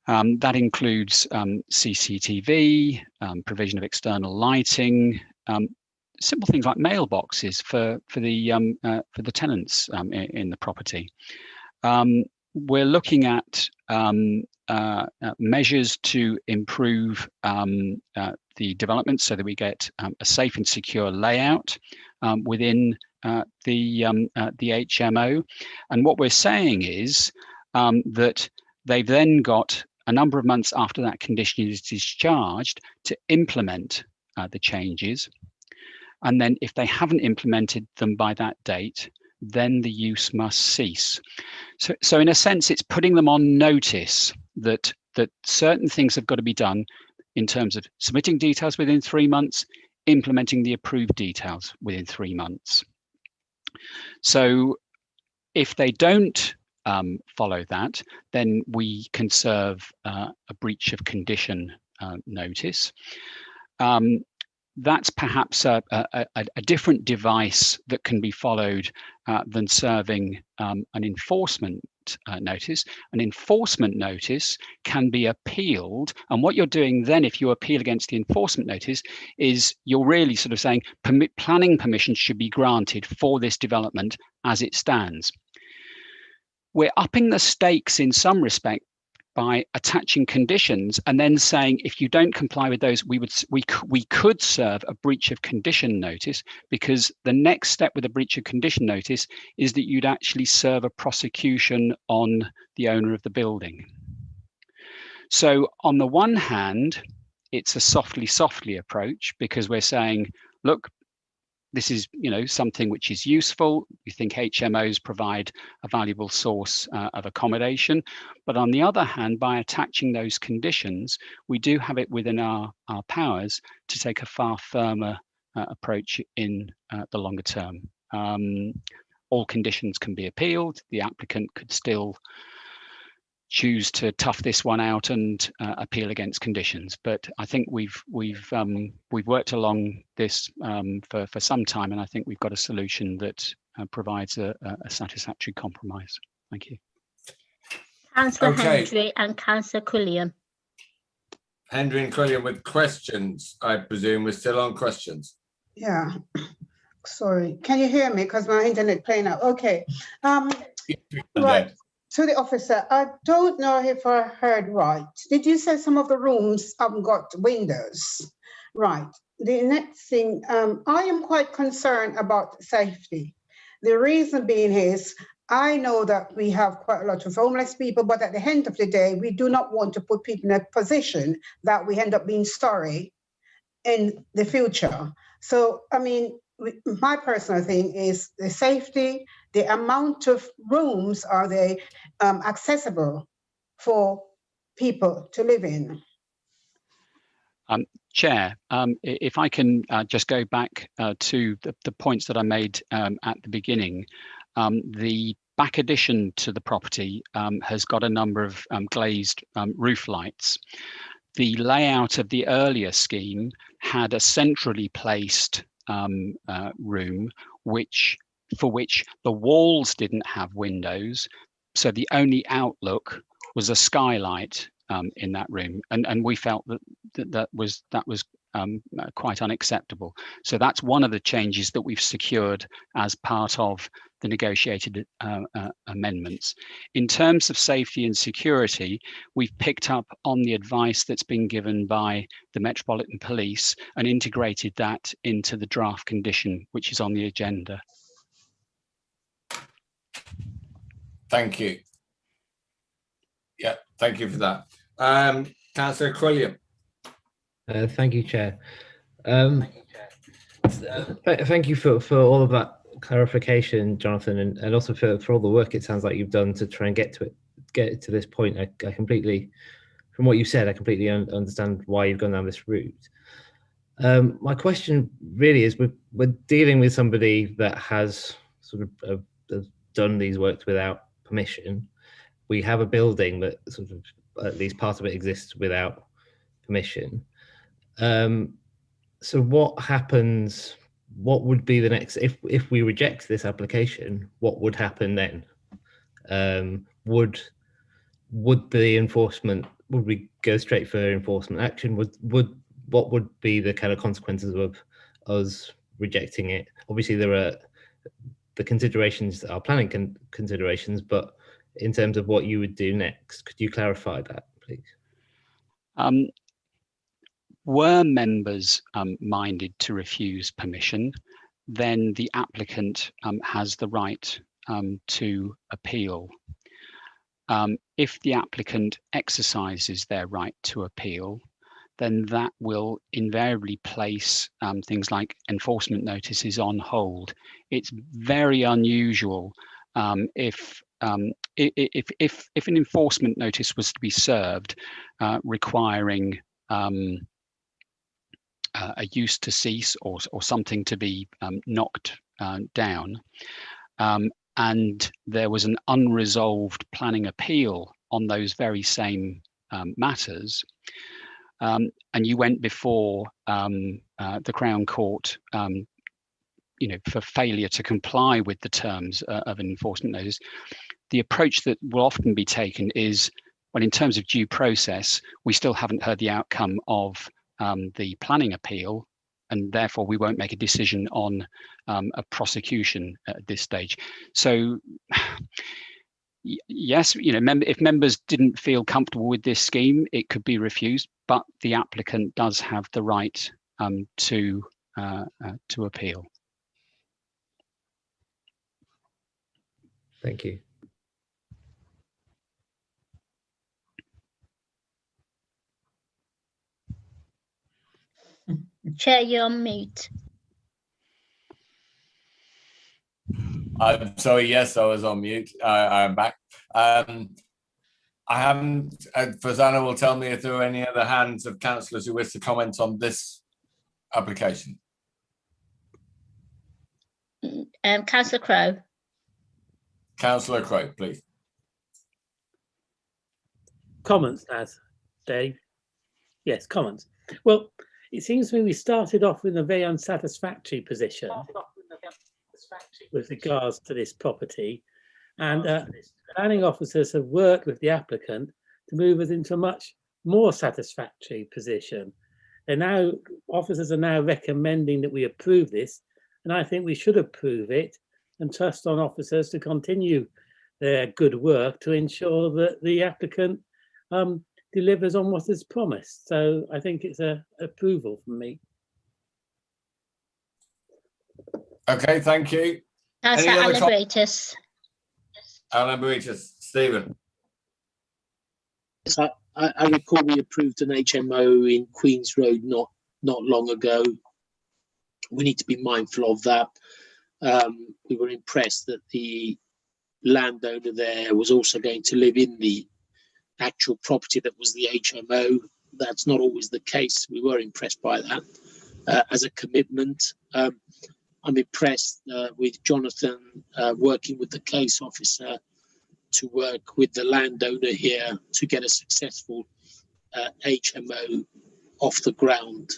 That includes CCTV, provision of external lighting, simple things like mailboxes for the tenants in the property. We're looking at measures to improve the development so that we get a safe and secure layout within the HMO. And what we're saying is that they've then got a number of months after that condition is discharged to implement the changes. And then if they haven't implemented them by that date, then the use must cease. So in a sense, it's putting them on notice that certain things have got to be done in terms of submitting details within 3 months, implementing the approved details within 3 months. So if they don't follow that, then we can serve a breach of condition notice. That's perhaps a different device that can be followed than serving an enforcement notice. An enforcement notice can be appealed, and what you're doing then, if you appeal against the enforcement notice, is you're really sort of saying planning permission should be granted for this development as it stands. We're upping the stakes in some respect by attaching conditions and then saying if you don't comply with those, we could serve a breach of condition notice, because the next step with a breach of condition notice is that you'd actually serve a prosecution on the owner of the building. So on the one hand, it's a softly approach, because we're saying, look, this is, something which is useful. We think HMOs provide a valuable source of accommodation. But on the other hand, by attaching those conditions, we do have it within our powers to take a far firmer approach in the longer term. All conditions can be appealed. The applicant could still choose to tough this one out and appeal against conditions. But I think we've worked along this for some time, and I think we've got a solution that provides a satisfactory compromise. Thank you. Councillor Okay. Hendry and Councillor Quilliam. Hendry and Quilliam with questions, I presume. We're still on questions. Yeah. Sorry. Can you hear me? Because my internet playing out. Okay. Right. To the officer, I don't know if I heard right. Did you say some of the rooms haven't got windows? Right. The next thing, I am quite concerned about safety. The reason being is, I know that we have quite a lot of homeless people, but at the end of the day, we do not want to put people in a position that we end up being sorry in the future. So, I mean, my personal thing is the safety, the amount of rooms, are they accessible for people to live in? Chair, if I can just go back to the points that I made at the beginning. The back addition to the property has got a number of glazed roof lights. The layout of the earlier scheme had a centrally placed room, for which the walls didn't have windows, so the only outlook was a skylight in that room, and we felt that was quite unacceptable. So that's one of the changes that we've secured as part of the negotiated amendments. In terms of safety and security, we've picked up on the advice that's been given by the Metropolitan Police and integrated that into the draft condition, which is on the agenda. Thank you. Yeah, thank you for that. Councillor Quilliam. Thank you, Chair. Thank you for all of that clarification, Jonathan, and also for all the work it sounds like you've done to try and get to this point. I completely, from what you said, I completely understand why you've gone down this route. My question really is, we're dealing with somebody that has sort of done these works without permission. We have a building that sort of, at least part of it, exists without permission. So what happens? What would be the next, if we reject this application, what would happen then? Would the enforcement, would we go straight for enforcement action? What would be the kind of consequences of us rejecting it? Obviously there are the considerations, our planning considerations, but in terms of what you would do next, could you clarify that, please? Were members minded to refuse permission, then the applicant has the right to appeal. If the applicant exercises their right to appeal, then that will invariably place things like enforcement notices on hold. It's very unusual if an enforcement notice was to be served requiring a use to cease or something to be knocked down, and there was an unresolved planning appeal on those very same matters, and you went before the Crown Court, for failure to comply with the terms of an enforcement notice. The approach that will often be taken is, well, in terms of due process, we still haven't heard the outcome of the planning appeal, and therefore we won't make a decision on a prosecution at this stage. So yes, if members didn't feel comfortable with this scheme, it could be refused, but the applicant does have the right to appeal. Thank you. Chair, you're on mute. I'm sorry, yes, I was on mute. I'm back. I haven't, Fazana will tell me if there are any other hands of councillors who wish to comment on this application. Councillor Crowe. Councillor Crowe, please. Comments, Naz, Dave? Yes, comments. Well, it seems to me we started off with a very unsatisfactory position with regards to this property, and planning officers have worked with the applicant to move us into a much more satisfactory position. Officers are now recommending that we approve this, and I think we should approve it and trust on officers to continue their good work to ensure that the applicant delivers on what is promised. So I think it's an approval from me. Okay, thank you. Councillor Alabreitis. Alabreitis, Stephen. Yes, I recall we approved an HMO in Queens Road not long ago. We need to be mindful of that. We were impressed that the landowner there was also going to live in the actual property that was the HMO. That's not always the case. We were impressed by that as a commitment. I'm impressed with Jonathan working with the case officer to work with the landowner here to get a successful HMO off the ground.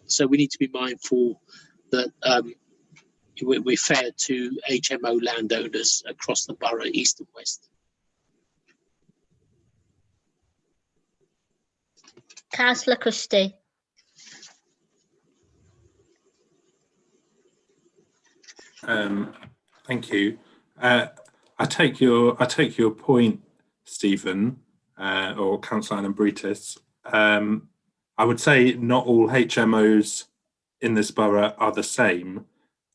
So we need to be mindful that we're fair to HMO landowners across the borough, east and west. Councillor Christie. Thank you. I take your point, Stephen, or Councillor Alabreitis. I would say not all HMOs in this borough are the same,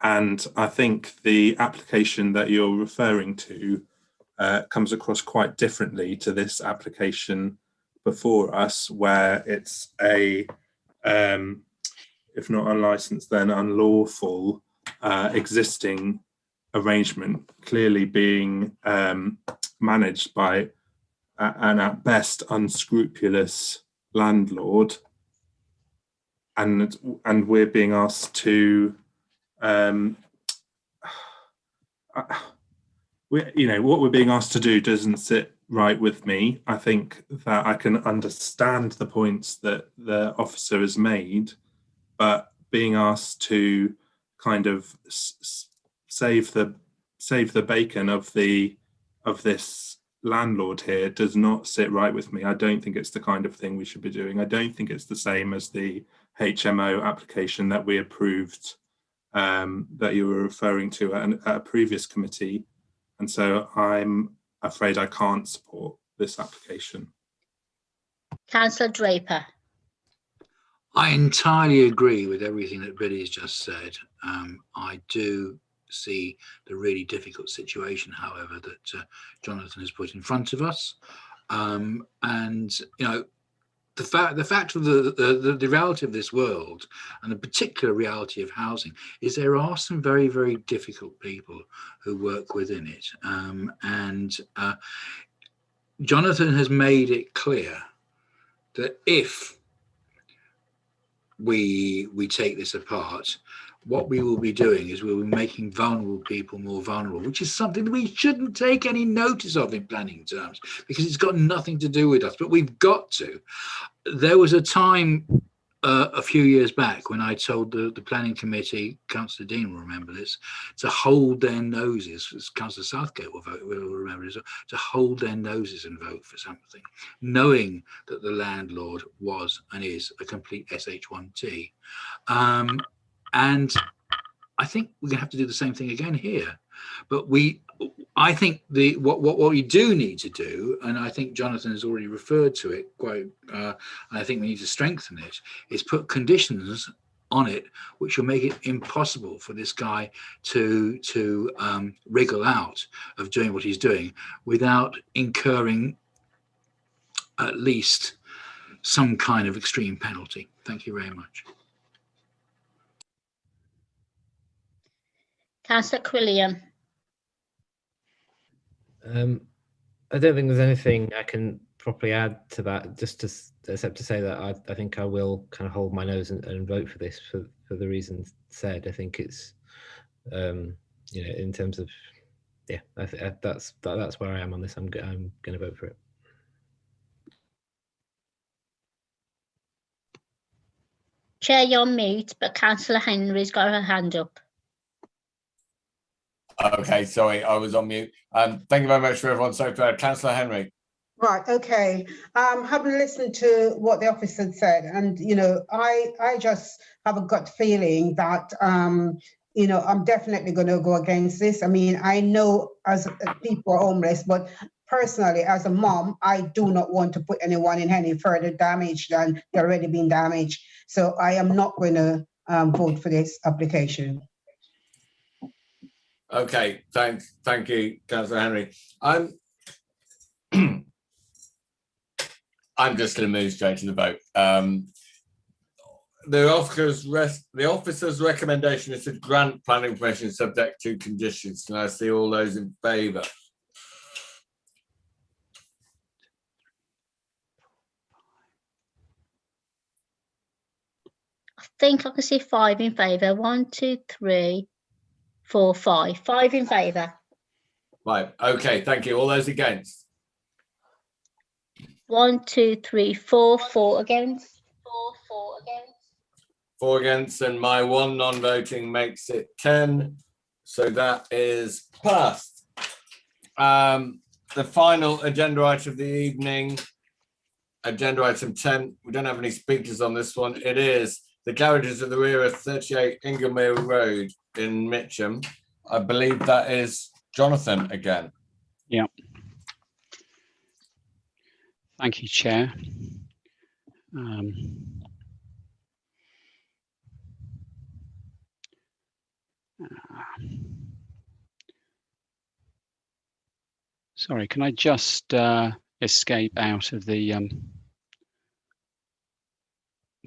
and I think the application that you're referring to comes across quite differently to this application before us, where it's a, if not unlicensed, then unlawful existing arrangement, clearly being managed by an at best unscrupulous landlord, and we're being asked to what we're being asked to do doesn't sit right with me. I think that I can understand the points that the officer has made, but being asked to kind of save the bacon of this landlord here does not sit right with me. I don't think it's the kind of thing we should be doing. I don't think it's the same as the HMO application that we approved, that you were referring to at a previous committee. And so I'm afraid I can't support this application. Councillor Draper. I entirely agree with everything that Billy's just said. I do see the really difficult situation, however, that Jonathan has put in front of us. And you know, the fact of the reality of this world, and the particular reality of housing, is there are some very, very difficult people who work within it. And Jonathan has made it clear that if we take this apart, what we will be doing is we'll be making vulnerable people more vulnerable, which is something that we shouldn't take any notice of in planning terms, because it's got nothing to do with us, but we've got to. There was a time a few years back when I told the planning committee, Councillor Dean will remember this, to hold their noses, as Councillor Southgate will remember this, to hold their noses and vote for something, knowing that the landlord was and is a complete SH1T. And I think we're going to have to do the same thing again here. But I think what we do need to do, and I think Jonathan has already referred to it quite, and I think we need to strengthen it, is put conditions on it which will make it impossible for this guy to wriggle out of doing what he's doing without incurring at least some kind of extreme penalty. Thank you very much. Councillor Quilliam. I don't think there's anything I can properly add to that, just to except to say that I think I will kind of hold my nose and vote for this for the reasons said. I think it's you know, in terms of, yeah, that's where I am on this. I'm going to vote for it. Chair, you're on mute, but Councillor Henry's got her hand up. Okay, sorry, I was on mute. Thank you very much for everyone so far. Councillor Henry. Right, okay. Having listened to what the officer said, and you know, I just have a gut feeling that you know, I'm definitely going to go against this. I mean, I know as people are homeless, but personally, as a mom, I do not want to put anyone in any further damage than they're already been damaged. So I am not going to vote for this application. Okay, thank you, Councillor Henry. I'm just going to move straight to the vote. The officer's recommendation is to grant planning permission subject to conditions. Can I see all those in favour? I think I can see 5 in favour. 1, 2, 3, 4, 5. 5 in favour. Right, okay, thank you. All those against? 1, 2, 3, 4. 4 against. 4 against. 4 against, and my 1 non-voting makes it 10. So that is passed. The final agenda item of the evening, agenda item 10. We don't have any speakers on this one. It is the garages at the rear of 38 Inglemere Road in Mitcham. I believe that is Jonathan again. Yeah. Thank you, Chair. Sorry, can I just escape out of the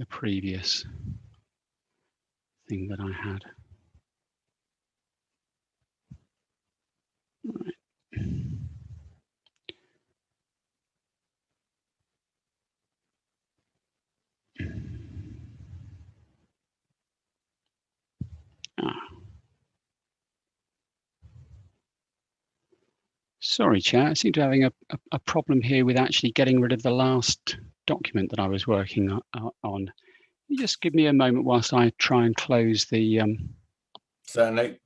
previous thing that I had? Right. Sorry, Chair, I seem to be having a problem here with actually getting rid of the last document that I was working on. You just give me a moment whilst I try and close the... Certainly.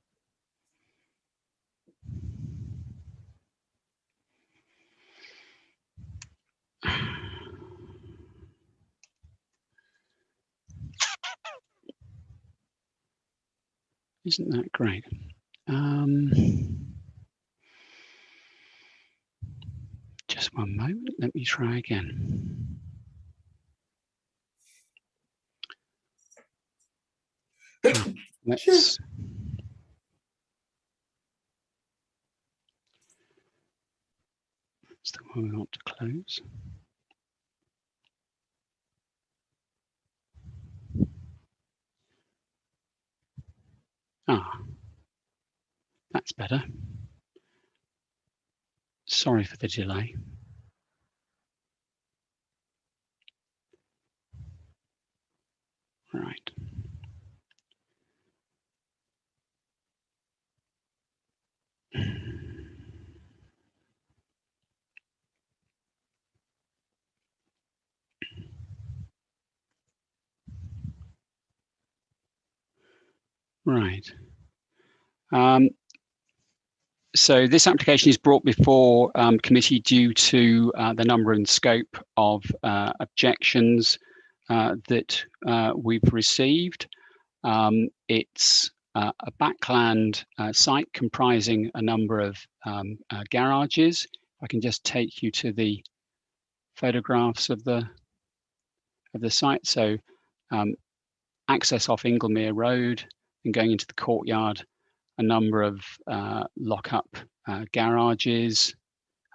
Isn't that great? Just one moment, let me try again. Let's... That's the one we want to close. Ah, that's better. Sorry for the delay. Right. Right. So this application is brought before committee due to the number and scope of objections that we've received. It's a backland site comprising a number of garages. I can just take you to the photographs of the site. So access off Inglemere Road and going into the courtyard, a number of lock-up garages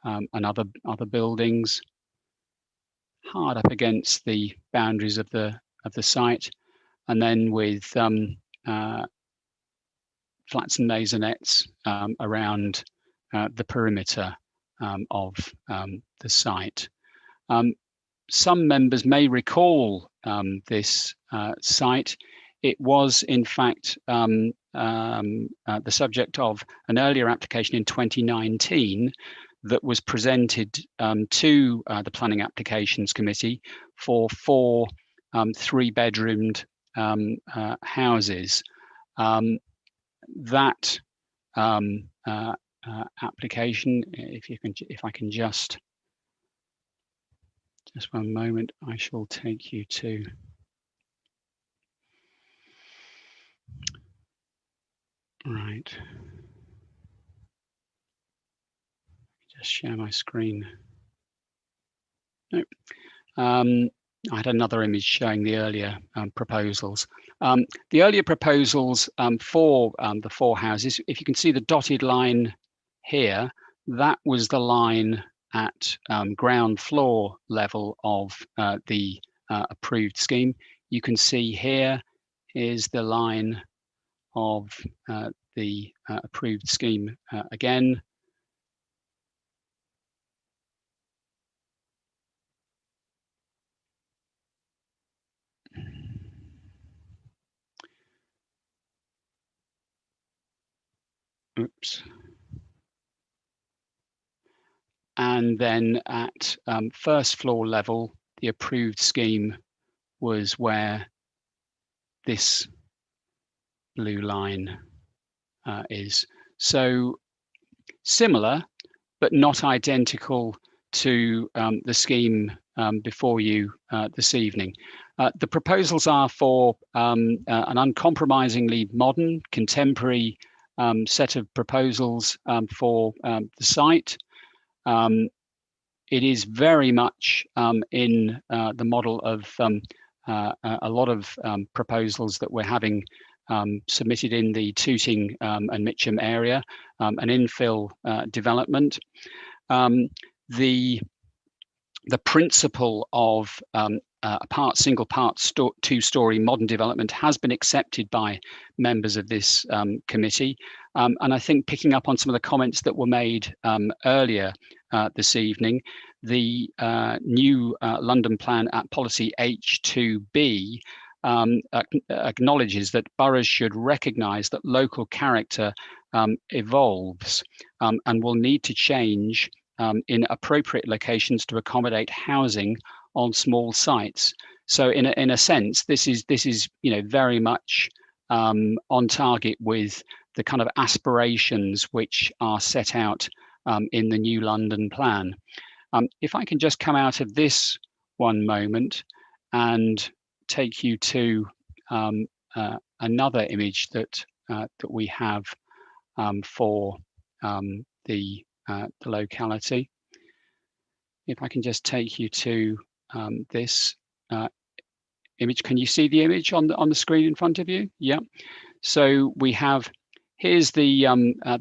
and other buildings, hard up against the boundaries of the the site, and then with flats and maisonettes around the perimeter of the site. Some members may recall this site. It was, in fact, the subject of an earlier application in 2019 that was presented to the Planning Applications Committee for 4 3-bedroomed houses. That application, if I can just 1 moment, I shall take you to. Right. Just share my screen. Nope. I had another image showing the earlier proposals. The earlier proposals for the 4 houses, if you can see the dotted line here, that was the line at ground floor level of the approved scheme. You can see here is the line of the approved scheme again. Oops. And then at first floor level, the approved scheme was where this blue line is. So similar, but not identical to the scheme before you this evening. The proposals are for an uncompromisingly modern, contemporary set of proposals for the site. It is very much in the model of a lot of proposals that we're having submitted in the Tooting and Mitcham area, an infill development. The principle of a single part 2-story modern development has been accepted by members of this committee. And I think picking up on some of the comments that were made earlier this evening, the new London plan at policy H2B acknowledges that boroughs should recognise that local character evolves and will need to change in appropriate locations to accommodate housing on small sites. So in a sense, this is very much on target with the kind of aspirations which are set out in the new London plan. If I can just come out of this 1 moment and take you to another image that we have for the locality. If I can just take you to this image. Can you see the image on the screen in front of you? Yeah. So we have, here's the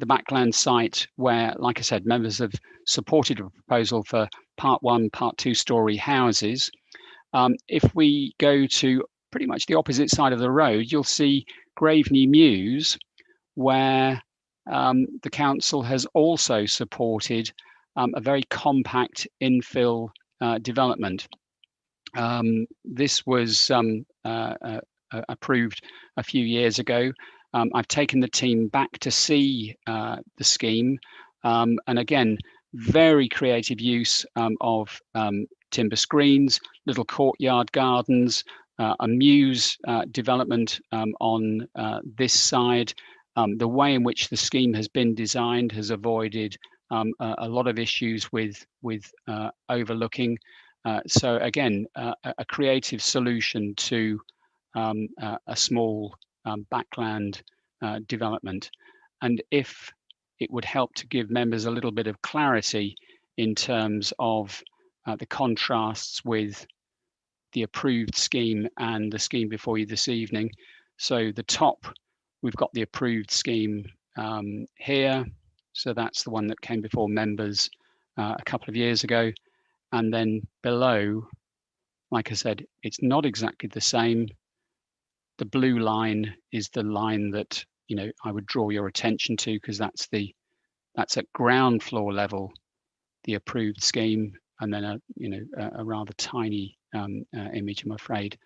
backland site where, like I said, members have supported a proposal for part 1, part 2-story houses. If we go to pretty much the opposite side of the road, you'll see Graveney Mews, where the council has also supported a very compact infill development. This was approved a few years ago. I've taken the team back to see the scheme, and again, very creative use of timber screens, little courtyard gardens, a mews development on this side. The way in which the scheme has been designed has avoided a lot of issues with overlooking. So again, a creative solution to a small backland development. And if it would help to give members a little bit of clarity in terms of the contrasts with the approved scheme and the scheme before you this evening. So the top, we've got the approved scheme here. So that's the one that came before members a couple of years ago. And then below, like I said, it's not exactly the same. The blue line is the line that, you know, I would draw your attention to, because that's at ground floor level, the approved scheme, and then a rather tiny image, I'm afraid,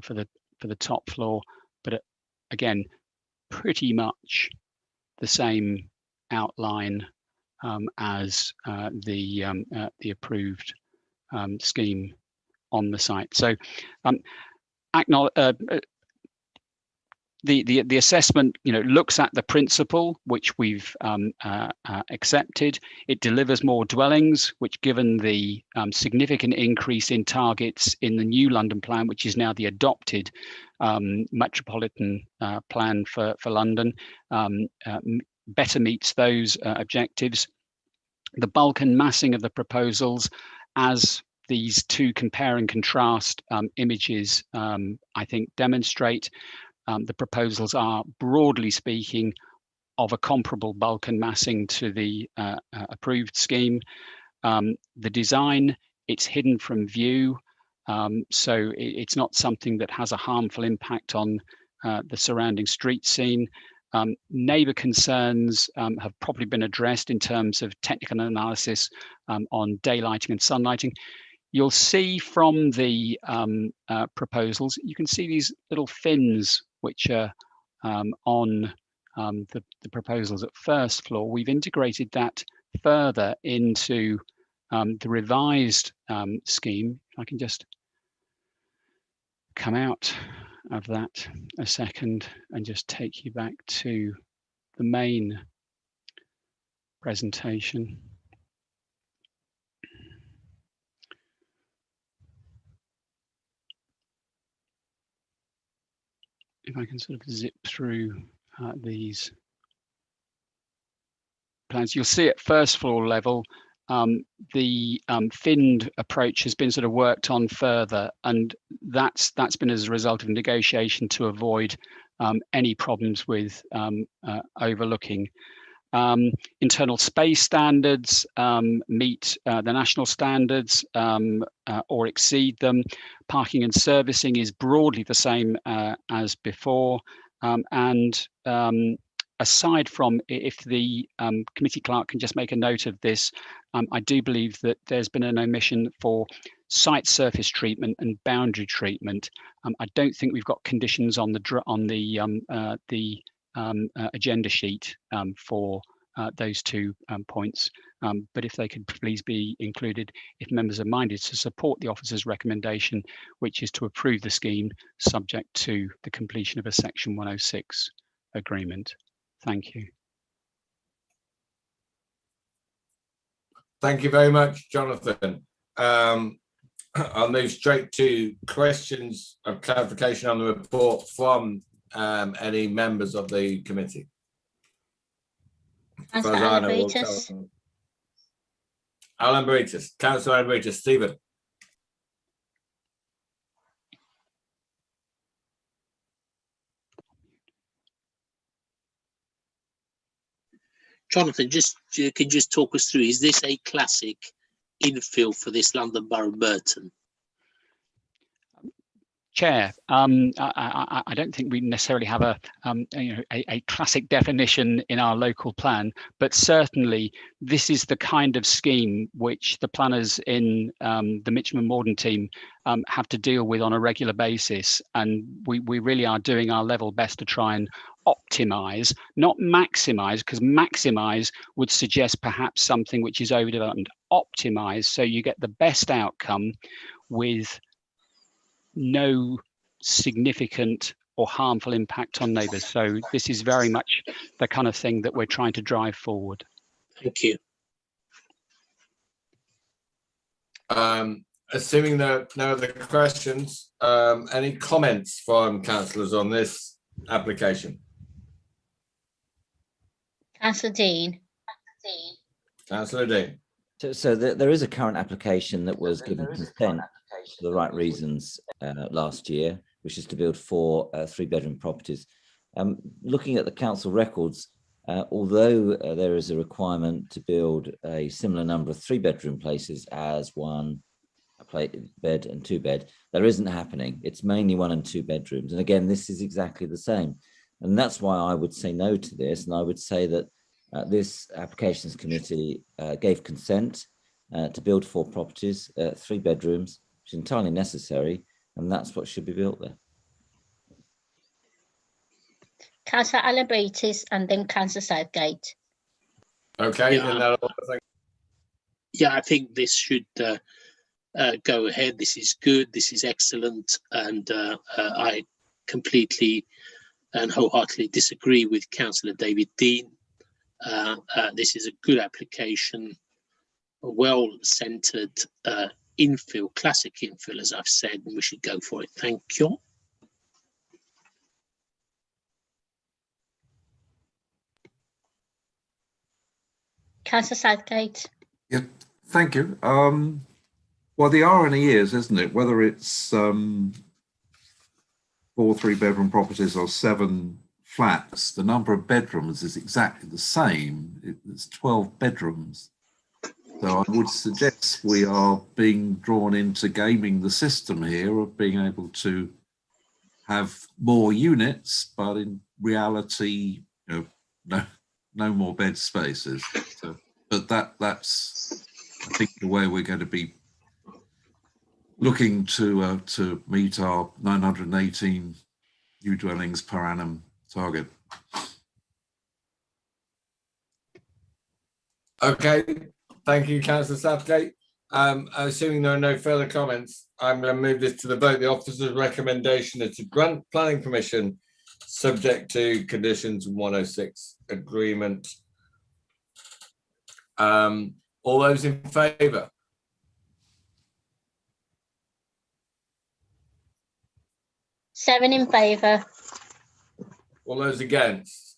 for the top floor. But again, pretty much the same outline as the approved scheme on the site. So the assessment, you know, looks at the principle which we've accepted. It delivers more dwellings, which, given the significant increase in targets in the new London plan, which is now the adopted metropolitan plan for London, better meets those objectives. The bulk and massing of the proposals, as these two compare and contrast images, I think, demonstrate, the proposals are, broadly speaking, of a comparable bulk and massing to the approved scheme. The design, it's hidden from view, so it's not something that has a harmful impact on the surrounding street scene. Neighbour concerns have probably been addressed in terms of technical analysis on daylighting and sunlighting. You'll see from the proposals, you can see these little fins which are on the proposals at first floor. We've integrated that further into the revised scheme. If I can just come out of that a second and just take you back to the main presentation. If I can sort of zip through these plans, you'll see at first floor level, the finned approach has been sort of worked on further, and that's been as a result of negotiation to avoid any problems with overlooking. Internal space standards meet the national standards or exceed them. Parking and servicing is broadly the same as before, and aside from, if the committee clerk can just make a note of this, I do believe that there's been an omission for site surface treatment and boundary treatment. I don't think we've got conditions on the agenda sheet for those two points, but if they could please be included, if members are minded to support the officer's recommendation, which is to approve the scheme subject to the completion of a Section 106 agreement. Thank you. Thank you very much, Jonathan. I'll move straight to questions of clarification on the report from any members of the committee. Councillor Alan Burgess. Alan Burgess, Councillor Alan Burgess, Stephen. Jonathan, you can just talk us through, is this a classic infill for this London Borough Burton? Chair, I don't think we necessarily have a classic definition in our local plan, but certainly this is the kind of scheme which the planners in the Mitcham and Morden team have to deal with on a regular basis, and we really are doing our level best to try and optimize, not maximize, because maximize would suggest perhaps something which is overdevelopment. Optimize, so you get the best outcome with no significant or harmful impact on neighbours. So this is very much the kind of thing that we're trying to drive forward. Thank you. Assuming there are no other questions, any comments from councillors on this application? Councillor Dean. Councillor Dean. So there is a current application that was given consent for the right reasons last year, which is to build 4 3-bedroom properties. Looking at the council records, although there is a requirement to build a similar number of 3-bedroom places as a bed and 2 bed. There isn't happening. It's mainly 1 and 2 bedrooms. And again, this is exactly the same. And that's why I would say no to this. And I would say that this applications committee gave consent to build 4 properties, 3 bedrooms, which is entirely necessary. And that's what should be built there. Councillor Alabritis and then Councillor Southgate. Okay, yeah, I think this should go ahead. This is good. This is excellent, and I completely and wholeheartedly disagree with Councillor David Dean. This is a good application, a well-centred infill, classic infill, as I've said, and we should go for it. Thank you. Councillor Southgate. Yeah, thank you. Well, the irony is, isn't it, whether it's 4 3-bedroom properties or 7 flats, the number of bedrooms is exactly the same. It's 12 bedrooms. So I would suggest we are being drawn into gaming the system here of being able to have more units, but in reality, you know, no more bed spaces. So, but that's I think the way we're going to be looking to meet our 918 new dwellings per annum target. Okay, thank you, Councillor Southgate. Assuming there are no further comments, I'm going to move this to the vote. The officer's recommendation is to grant planning permission subject to conditions 106 agreement. All those in favour? Seven in favour. All those against?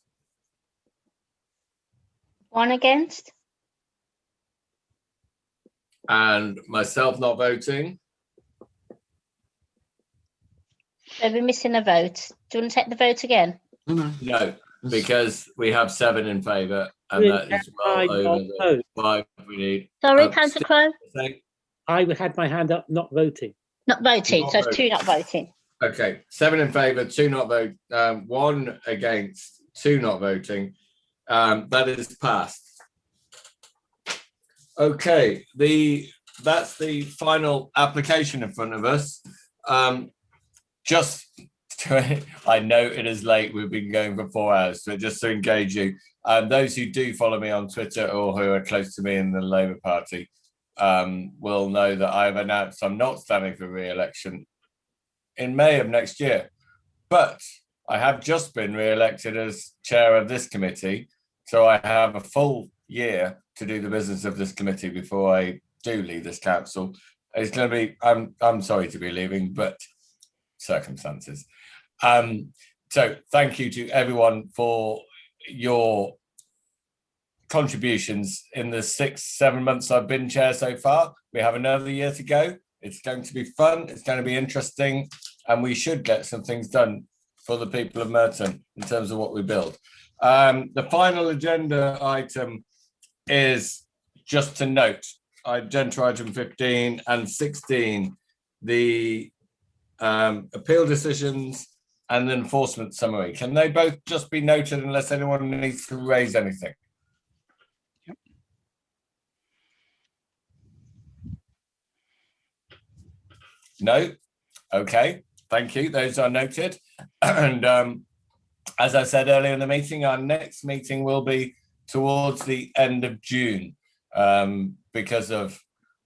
1 against. And myself not voting. So we're missing a vote. Do you want to take the vote again? No, because we have 7 in favour, and that is well over the 5 we need. Sorry, Councillor Crowe. I had my hand up, not voting. Not voting, Not so voting. 2 not voting. Okay, 7 in favour, 2 not vote, 1 against, 2 not voting. That is passed. Okay, that's the final application in front of us. I know it is late. We've been going for 4 hours, so just to engage you, those who do follow me on Twitter or who are close to me in the Labour Party will know that I have announced I'm not standing for re-election in May of next year. But I have just been re-elected as chair of this committee, so I have a full year to do the business of this committee before I do leave this council. It's going to be, I'm sorry to be leaving, but circumstances. So thank you to everyone for your contributions in the 6-7 months I've been chair so far. We have another year to go. It's going to be fun, it's going to be interesting, and we should get some things done for the people of Merton in terms of what we build. The final agenda item is just to note, agenda item 15 and 16, the appeal decisions and the enforcement summary. Can they both just be noted unless anyone needs to raise anything? No? Okay, thank you. Those are noted. And as I said earlier in the meeting, our next meeting will be towards the end of June because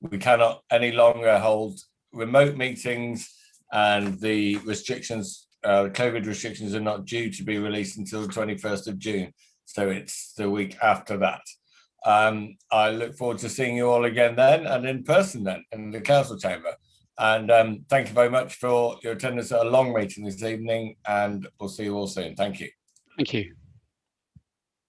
we cannot any longer hold remote meetings, and the restrictions, COVID restrictions are not due to be released until the 21st of June. So it's the week after that. I look forward to seeing you all again then and in person then in the council chamber. And thank you very much for your attendance at a long meeting this evening, and we'll see you all soon. Thank you. Thank you.